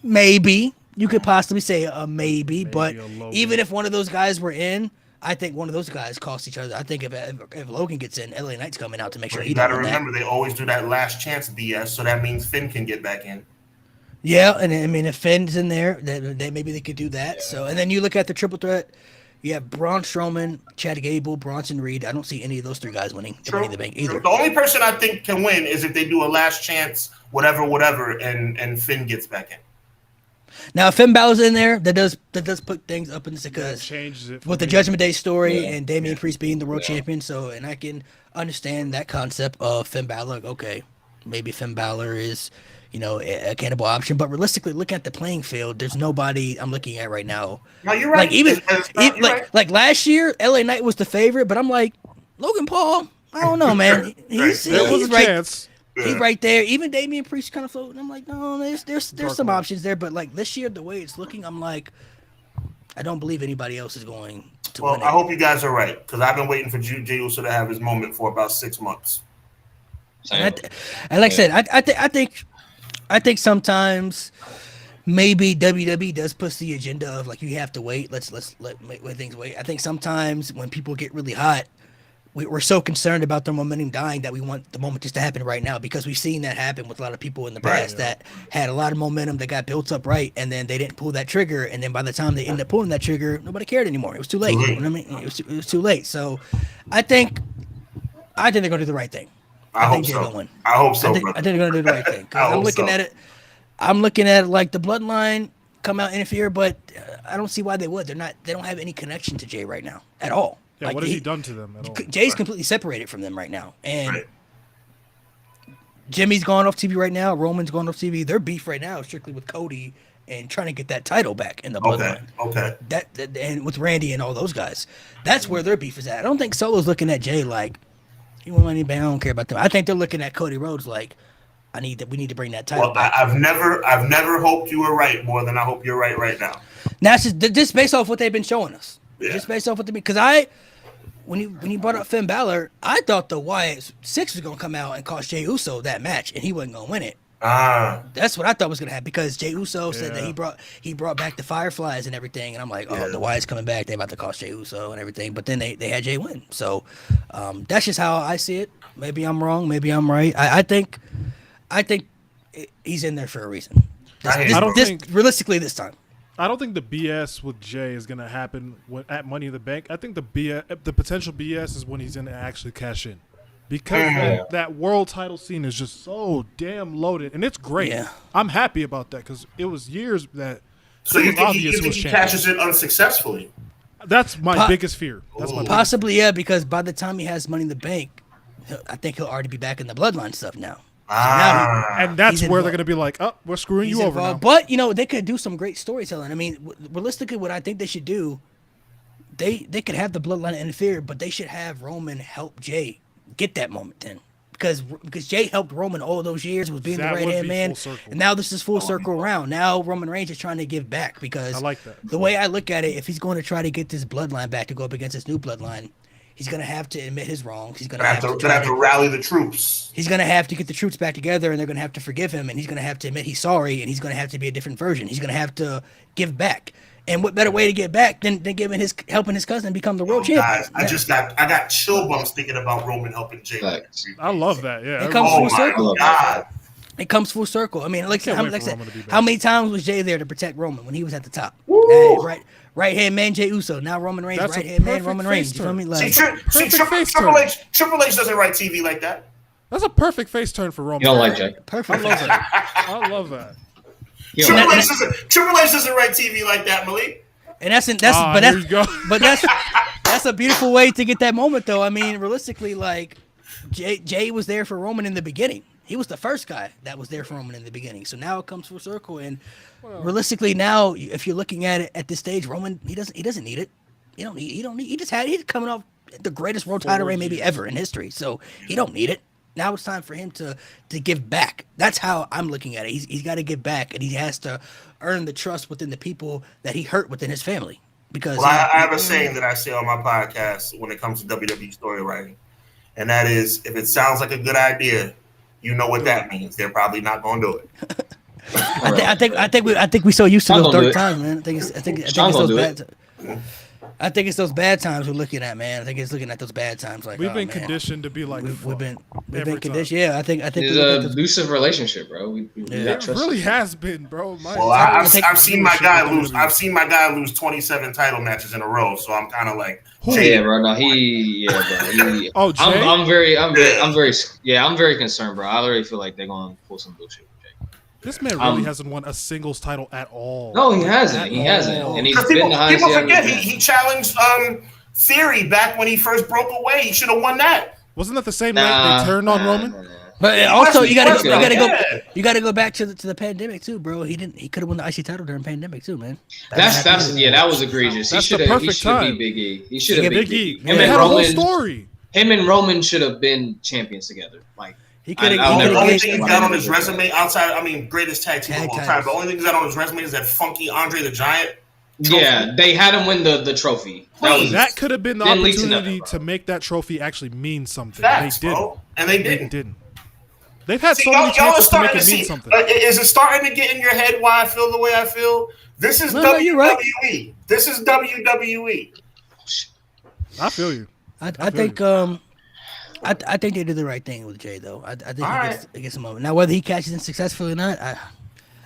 maybe you could possibly say a maybe, but even if one of those guys were in. I think one of those guys cost each other. I think if Logan gets in, LA Knight's coming out to make sure he doesn't. You got to remember, they always do that last chance BS, so that means Finn can get back in. Yeah, and I mean, if Finn's in there, then maybe they could do that. Yeah. So, and then you look at the triple threat. You have Braun Strowman, Chad Gable, Bronson Reed. I don't see any of those three guys winning the Money in the Bank either. The only person I think can win is if they do a last chance, whatever, and Finn gets back in. Now, if Finn Balor's in there, that does put things up in the because changes it with the Judgment Day story and Damian Priest being the world champion. So, and I can understand that concept of Finn Balor. Okay, maybe Finn Balor is, a cannibal option. But realistically, looking at the playing field, there's nobody I'm looking at right now. No, you're right. Like last year, LA Knight was the favorite, but I'm like Logan Paul. I don't know, man. He's right. Chance. He's right there. Even Damian Priest kind of floating. I'm like, no, there's some options there. But like this year, the way it's looking, I'm like, I don't believe anybody else is going to win it. I hope you guys are right because I've been waiting for Jey Uso to have his moment for about 6 months. And like I said, I think sometimes maybe WWE does push the agenda of like you have to wait. Let's let things wait. I think sometimes when people get really hot. We're so concerned about their momentum dying that we want the moment just to happen right now because we've seen that happen with a lot of people in the past that had a lot of momentum that got built up right and then they didn't pull that trigger and then by the time they ended up pulling that trigger, nobody cared anymore. It was too late. You know what I mean? It was too late. So I think they're going to do the right thing. I hope think so. they're gonna win. I hope so. I think they're gonna do the right thing. 'Cause I I'm hope looking so. at it. I'm looking at it like the Bloodline come out and interfere, but I don't see why they would. They don't have any connection to Jey right now at all. Yeah, like what has he done to them at all? Jay's completely separated from them right now, and Right. Jimmy's gone off TV right now. Roman's gone off TV. Their beef right now is strictly with Cody and trying to get that title back in the Bloodline. Okay. That and with Randy and all those guys, that's where their beef is at. I don't think Solo's looking at Jay like he won't let anybody. I don't care about them. I think they're looking at Cody Rhodes like we need to bring that title Well, back. I've never hoped you were right more than I hope you're right now. Now it's just based off what they've been showing us. Yeah. Just based off what they because when you brought up Finn Balor, I thought the Wyatt Six was gonna come out and cost Jey Uso that match, and he wasn't gonna win it. That's what I thought was gonna happen because Jey Uso said that he brought back the Fireflies and everything, and I'm like, the Wyatt's coming back. They about to cost Jey Uso and everything, but then they had Jey win. So that's just how I see it. Maybe I'm wrong. Maybe I'm right. I think he's in there for a reason. Realistically this time. I don't think the BS with Jay is gonna happen at Money in the Bank. I think the potential BS is when he's gonna actually cash in, because that world title scene is just so damn loaded, and it's great. Yeah. I'm happy about that because it was years that. So you it was think obvious who was he champion. cashes it unsuccessfully? That's my biggest fear. That's my Possibly, yeah, because by the time he has Money in the Bank, I think he'll already be back in the Bloodline stuff now. And that's he's where involved. they're gonna be like, "Oh, we're screwing He's you over involved. now." But they could do some great storytelling. I mean, realistically, what I think they should do, they could have the Bloodline interfere, but they should have Roman help Jay get that moment then, because Jay helped Roman all those years, was being That the right would hand be man, full circle. and now this is full circle around. Now Roman Reigns is trying to give back because I like that. The way I look at it, if he's going to try to get this Bloodline back to go up against this new Bloodline, he's going to have to admit his wrongs. He's going to have to rally the troops. He's going to have to get the troops back together, and they're going to have to forgive him, and he's going to have to admit he's sorry, and he's going to have to be a different version. He's going to have to give back. And what better way to get back than helping his cousin become the world champion? Guys, I got chill bumps thinking about Roman helping Jay. I love that. Yeah, It comes full circle. God. It comes full circle. I mean, how many times was Jay there to protect Roman when he was at the top? Right hand man Jey Uso. Now Roman Reigns, right hand man Roman Reigns. You feel me? Like, Triple H doesn't write TV like that. That's a perfect face turn for Roman. You don't like Jay? Perfect. I love that. I love that. Triple H doesn't write TV like that, Malik. And that's a beautiful way to get that moment, though. I mean, realistically, like Jay was there for Roman in the beginning. He was the first guy that was there for Roman in the beginning. So now it comes full circle, and realistically, now if you're looking at it at this stage, Roman he doesn't need it. He's coming off the greatest world title reign maybe ever in history. So he don't need it. Now it's time for him to give back. That's how I'm looking at it. He's got to give back, and he has to earn the trust within the people that he hurt within his family. Because I have a saying that I say on my podcast when it comes to WWE story writing, and that is, if it sounds like a good idea, you know what that means. They're probably not going to do it. I think we so used to those dark times, man. I think it's those bad. I think it's those bad times we're looking at, man. I think it's looking at those bad times. Like we've been conditioned to be like we've been conditioned. Yeah, I think it's an abusive relationship, bro. It really has been, bro. I've seen my guy lose. I've seen my guy lose 27 title matches in a row. So I'm kind of like, yeah, bro. No, bro. Jay? I'm very concerned, bro. I already feel like they're gonna pull some bullshit. This man really hasn't won a singles title at all. No, he hasn't. And he's been the highest. People forget he challenged Theory back when he first broke away. He should have won that. Wasn't that the same night they turned on Roman? But also you gotta go back to the pandemic too, bro. He could have won the IC title during the pandemic too, man. That was egregious. He should have beat Big E. He should have beat Big E. Him and Roman. Story. Him and Roman should have been champions together. Like. He could have. The only thing he's got on his resume outside, greatest tag team of all time. The only thing he's got on his resume is that funky Andre the Giant trophy. Yeah, they had him win the trophy. That could have been the opportunity to make that trophy actually mean something. Facts, they didn't. Bro. And they didn't. They've had so many chances to make it mean something. Is it starting to get in your head why I feel the way I feel? This is WWE. Right. This is WWE. I feel you. I think I think they did the right thing with Jay, though. I think he gets a moment. Now, whether he catches in successfully or not,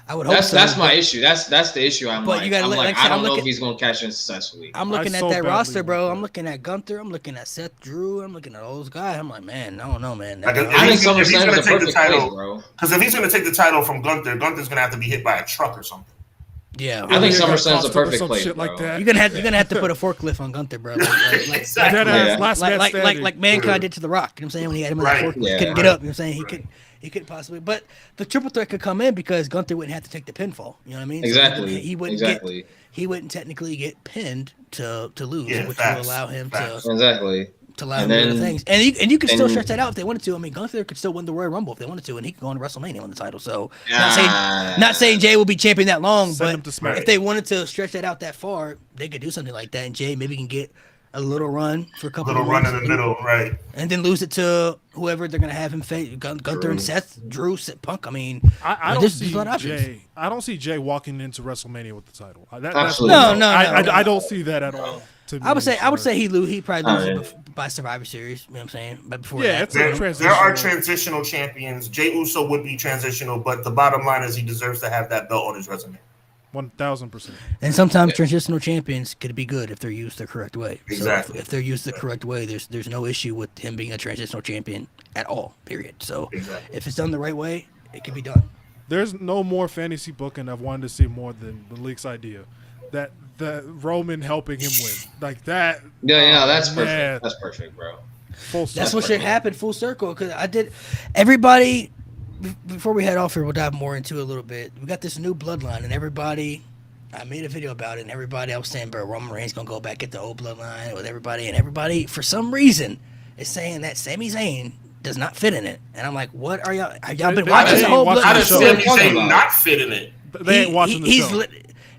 I would hope that's my issue. That's the issue. I don't know if he's gonna cash in successfully. I'm looking at that roster, bro. I'm looking at Gunther. I'm looking at Seth Drew. I'm looking at all those guys. I'm like, man, I don't know, man. I think SummerSlam is a perfect place, bro. Because if he's gonna take the title from Gunther, Gunther's gonna have to be hit by a truck or something. Yeah, I think SummerSlam's a perfect place, bro. Like that. You're gonna have to put a forklift on Gunther, bro. Like Mankind did to The Rock. You know what I'm saying? When he had him in that forklift, couldn't get up. You know what I'm saying? He could possibly, but the triple threat could come in because Gunther wouldn't have to take the pinfall. You know what I mean? Exactly. So he wouldn't technically get pinned to lose, which will allow him to allow him to do things. And you can still stretch that out if they wanted to. I mean, Gunther could still win the Royal Rumble if they wanted to, and he could go on to WrestleMania on the title. So not saying Jey will be champion that long, but if they wanted to stretch that out that far, they could do something like that, and Jey maybe can get a little run for a couple of run in the middle, right? And then lose it to whoever they're gonna have him face, Gunther and Seth, Drew, Punk. I mean, I don't see Jey. I don't see Jey walking into WrestleMania with the title. Absolutely. No. I don't see that at all. I would say he probably loses by Survivor Series. You know what I'm saying? But before that, there are transitional champions. Jey Uso would be transitional, but the bottom line is he deserves to have that belt on his resume. 1,000%. And sometimes transitional champions could be good if they're used the correct way. Exactly. So if they're used the correct way, there's no issue with him being a transitional champion at all. Period. So if it's done the right way, it can be done. There's no more fantasy booking I've wanted to see more than the Leak's idea. That Roman helping him win. Like that. Yeah, that's perfect. Man. That's perfect, bro. That's what should happen full circle. Because everybody, before we head off here, we'll dive more into it a little bit. We got this new bloodline, and everybody, I made a video about it, and everybody, I was saying, bro, Roman Reigns going to go back at the old bloodline with everybody, and everybody, for some reason, is saying that Sami Zayn does not fit in it. And I'm like, what are y'all? Have y'all been watching the whole bloodline? How does Sami Zayn not fit in it? They ain't watching the show.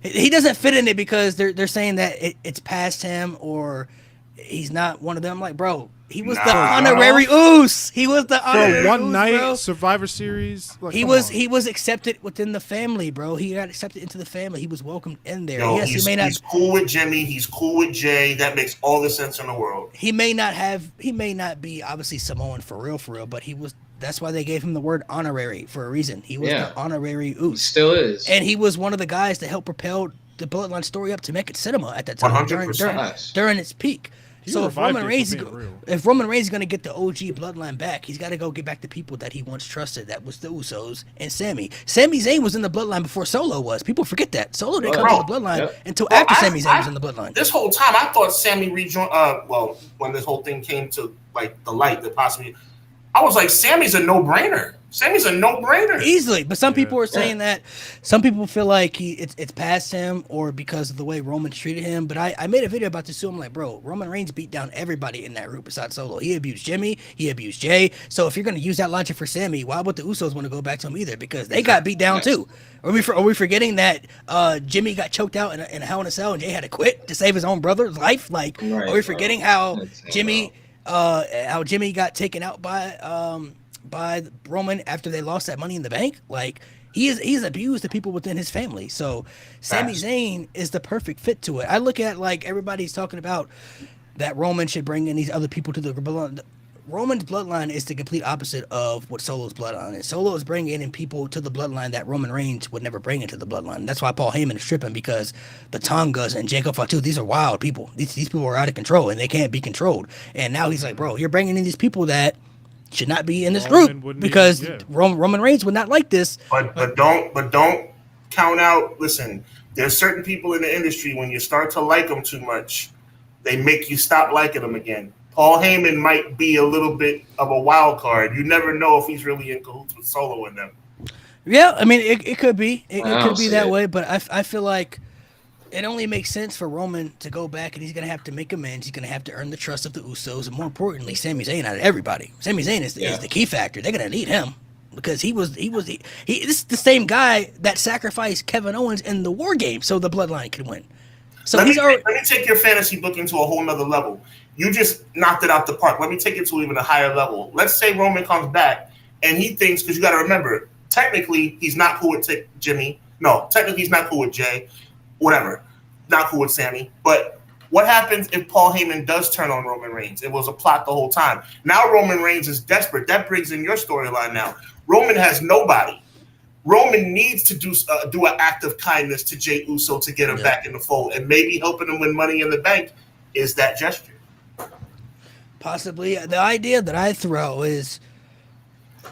He doesn't fit in it because they're saying that it's past him or he's not one of them. I'm like, bro, he was the honorary Uso. He was the honorary one Uso, night bro. Survivor Series. Like, he was accepted within the family, bro. He got accepted into the family. He was welcomed in there. Yo, yes, he's cool with Jimmy. He's cool with Jey. That makes all the sense in the world. He may not be obviously Samoan for real, but he was. That's why they gave him the word honorary for a reason. He was the honorary Uso. He still is. And he was one of the guys that helped propel the Bloodline story up to make it cinema at that time 100%. during its peak. So if Roman Reigns is going to get the OG Bloodline back, he's got to go get back the people that he once trusted. That was the Usos and Sami. Sami Zayn was in the Bloodline before Solo was. People forget that. Solo didn't come to the Bloodline until after Sami Zayn was in the Bloodline. This whole time, I thought Sami rejoined. When this whole thing came to like the light, that possibly, I was like, Sami's a no-brainer. Easily, but some people are saying that some people feel like it's past him or because of the way Roman treated him. But I made a video about this too. I'm like, bro, Roman Reigns beat down everybody in that group besides Solo. He abused Jimmy, he abused Jey. So if you're going to use that logic for Sami, why would the Usos want to go back to him either? Because they got beat down too. Are we forgetting that Jimmy got choked out in a Hell in a Cell and Jey had to quit to save his own brother's life? Like, are we forgetting how Jimmy got taken out by Roman after they lost that Money in the Bank? Like, he's abused the people within his family. So Sami Zayn is the perfect fit to it. I look at, like, everybody's talking about that Roman should bring in these other people to the bloodline. Roman's bloodline is the complete opposite of what Solo's bloodline is. Solo is bringing in people to the bloodline that Roman Reigns would never bring into the bloodline. That's why Paul Heyman is tripping, because the Tongas and Jacob Fatu, these are wild people. These people are out of control and they can't be controlled. And now he's like, bro, you're bringing in these people that should not be in this group because Roman Reigns would not like this. But don't count out. Listen, there's certain people in the industry, when you start to like them too much, they make you stop liking them again. Paul Heyman might be a little bit of a wild card. You never know if he's really in cahoots with Solo in them. Yeah, I mean, it could be. It could be that way, but I feel like it only makes sense for Roman to go back, and he's going to have to make amends. He's going to have to earn the trust of the Usos, and more importantly, Sami Zayn out of everybody. Sami Zayn is the key factor. They're going to need him because this is the same guy that sacrificed Kevin Owens in the War Games so the Bloodline could win. So let me take your fantasy book into a whole nother level. You just knocked it out the park. Let me take it to even a higher level. Let's say Roman comes back, and he thinks, because you got to remember, technically he's not cool with Jimmy. No, technically he's not cool with Jey. Whatever, not cool with Sami. But what happens if Paul Heyman does turn on Roman Reigns? It was a plot the whole time. Now Roman Reigns is desperate. That brings in your storyline now. Roman has nobody. Roman needs to do an act of kindness to Jey Uso to get him back in the fold, and maybe helping him win Money in the Bank is that gesture. Possibly. The idea that I throw is,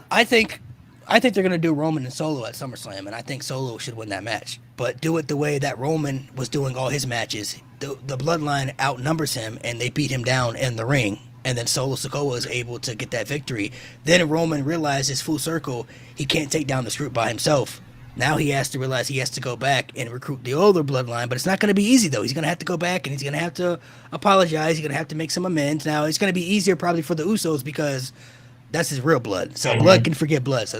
I think they're going to do Roman and Solo at SummerSlam, and I think Solo should win that match. But do it the way that Roman was doing all his matches. The Bloodline outnumbers him, and they beat him down in the ring. And then Solo Sikoa is able to get that victory. Then Roman realizes full circle he can't take down this group by himself. Now he has to realize he has to go back and recruit the older Bloodline. But it's not going to be easy, though. He's going to have to go back, and he's going to have to apologize. He's going to have to make some amends. Now, it's going to be easier probably for the Usos because that's his real blood. So blood can forget blood. So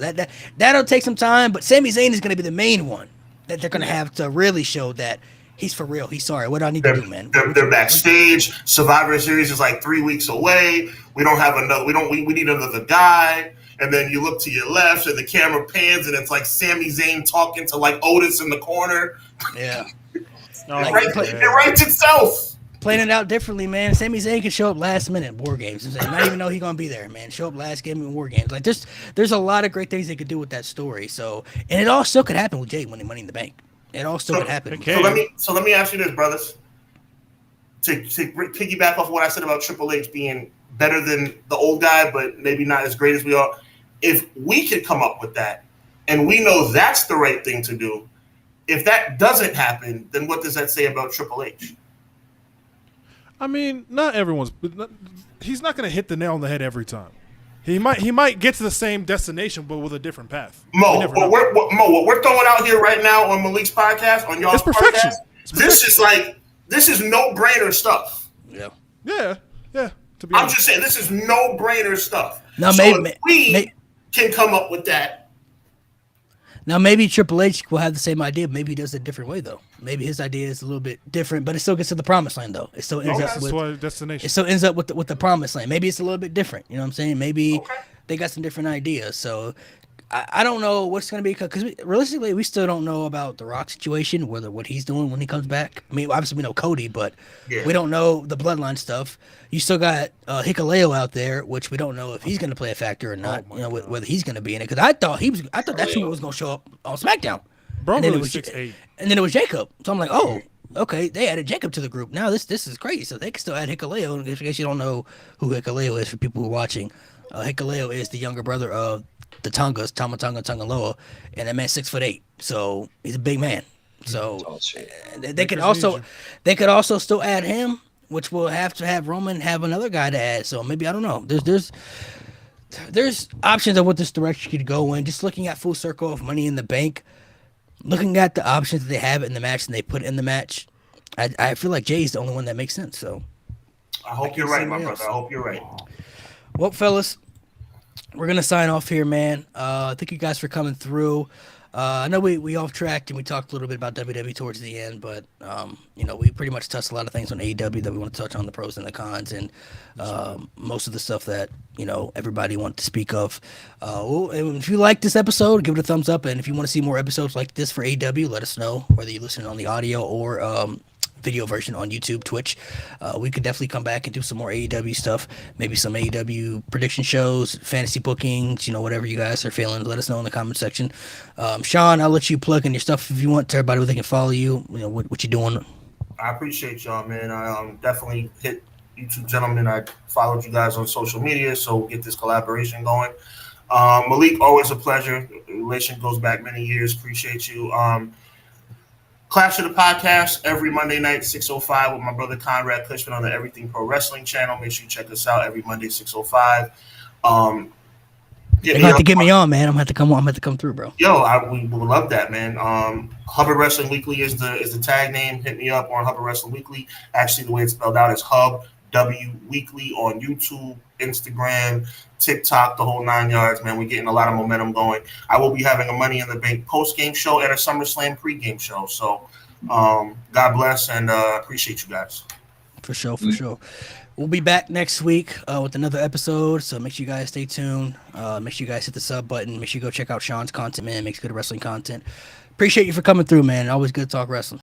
that'll take some time. But Sami Zayn is going to be the main one that they're going to have to really show that he's for real. He's sorry. What do I need to do, man? They're backstage. Survivor Series is like 3 weeks away. We don't have another. We need another guy. And then you look to your left, and the camera pans, and it's like Sami Zayn talking to like Otis in the corner. Yeah, it writes itself. Playing it out differently, man. Sami Zayn can show up last minute in War Games. Not even know he's gonna be there, man. Show up last game in War Games. Like there's a lot of great things they could do with that story. So, and it all still could happen with Jey winning Money in the Bank. It all still could happen. So let me ask you this, brothers. To piggyback off what I said about Triple H being better than the old guy, but maybe not as great as we are. If we could come up with that, and we know that's the right thing to do, if that doesn't happen, then what does that say about Triple H? I mean, not everyone's. He's not going to hit the nail on the head every time. He might get to the same destination, but with a different path. What we're throwing out here right now on Malik's podcast, on y'all's podcast, this is no-brainer stuff. Yeah. To be I'm honest. just saying, this is no-brainer stuff. Now, so maybe we can come up with that. Now, maybe Triple H will have the same idea. Maybe he does it a different way, though. Maybe his idea is a little bit different, but it still gets to the promised land, though. It still ends up with destination. It still ends up with the promised land. Maybe it's a little bit different. You know what I'm saying? Maybe they got some different ideas. So I don't know what's going to be, because realistically, we still don't know about the Rock situation, what he's doing when he comes back. I mean, obviously we know Cody, but we don't know the Bloodline stuff. You still got Hikuleo out there, which we don't know if he's going to play a factor or not. Whether he's going to be in it, because I thought that's who was going to show up on SmackDown. Bro, and then really it was 6'8". And then it was Jacob. So I'm like, oh, okay, they added Jacob to the group. Now this is crazy. So they can still add Hikuleo. In case you don't know who Hikuleo is, for people who are watching, Hikuleo is the younger brother of the Tongas, Tama Tonga Tangaloa, and that man's 6'8". So he's a big man. So they could also still add him, which will have to have Roman have another guy to add. So maybe, I don't know. There's options of what this direction could go in. Just looking at full circle of Money in the Bank, looking at the options that they have in the match and they put in the match, I feel like Jay's the only one that makes sense. So I hope you're right, my brother. I hope you're right. Well, fellas, we're going to sign off here, man. Thank you guys for coming through. I know we off tracked and we talked a little bit about WWE towards the end, but we pretty much touched a lot of things on AEW that we want to touch on, the pros and the cons, and most of the stuff that everybody wanted to speak of. If you like this episode, give it a thumbs up, and if you want to see more episodes like this for AEW, let us know, whether you're listening on the audio or video version on YouTube, Twitch. We could definitely come back and do some more AEW stuff, maybe some AEW prediction shows, fantasy bookings, whatever you guys are feeling. Let us know in the comment section. Sean, I'll let you plug in your stuff if you want, to everybody where they can follow you, what you're doing. I appreciate y'all, man. I definitely hit YouTube gentlemen. I followed you guys on social media, so we'll get this collaboration going. Malik, always a pleasure. The relation goes back many years. Appreciate you. Clash of the Podcast every Monday night, 6:05, with my brother Conrad Cushman on the Everything Pro Wrestling channel. Make sure you check us out every Monday, 6:05. You have to get me on, man. I'm gonna have to come on. I'm gonna have to come through, bro. We would love that, man. Hubbard Wrestling Weekly is the tag name. Hit me up on Hubbard Wrestling Weekly. Actually, the way it's spelled out is Hub W Weekly on YouTube, Instagram, TikTok, the whole 9 yards, man. We're getting a lot of momentum going. I will be having a Money in the Bank post-game show and a SummerSlam pre-game show. So God bless, and appreciate you guys. For sure. We'll be back next week with another episode, so make sure you guys stay tuned. Make sure you guys hit the sub button. Make sure you go check out Sean's content, man. Makes good wrestling content. Appreciate you for coming through, man. Always good to talk wrestling.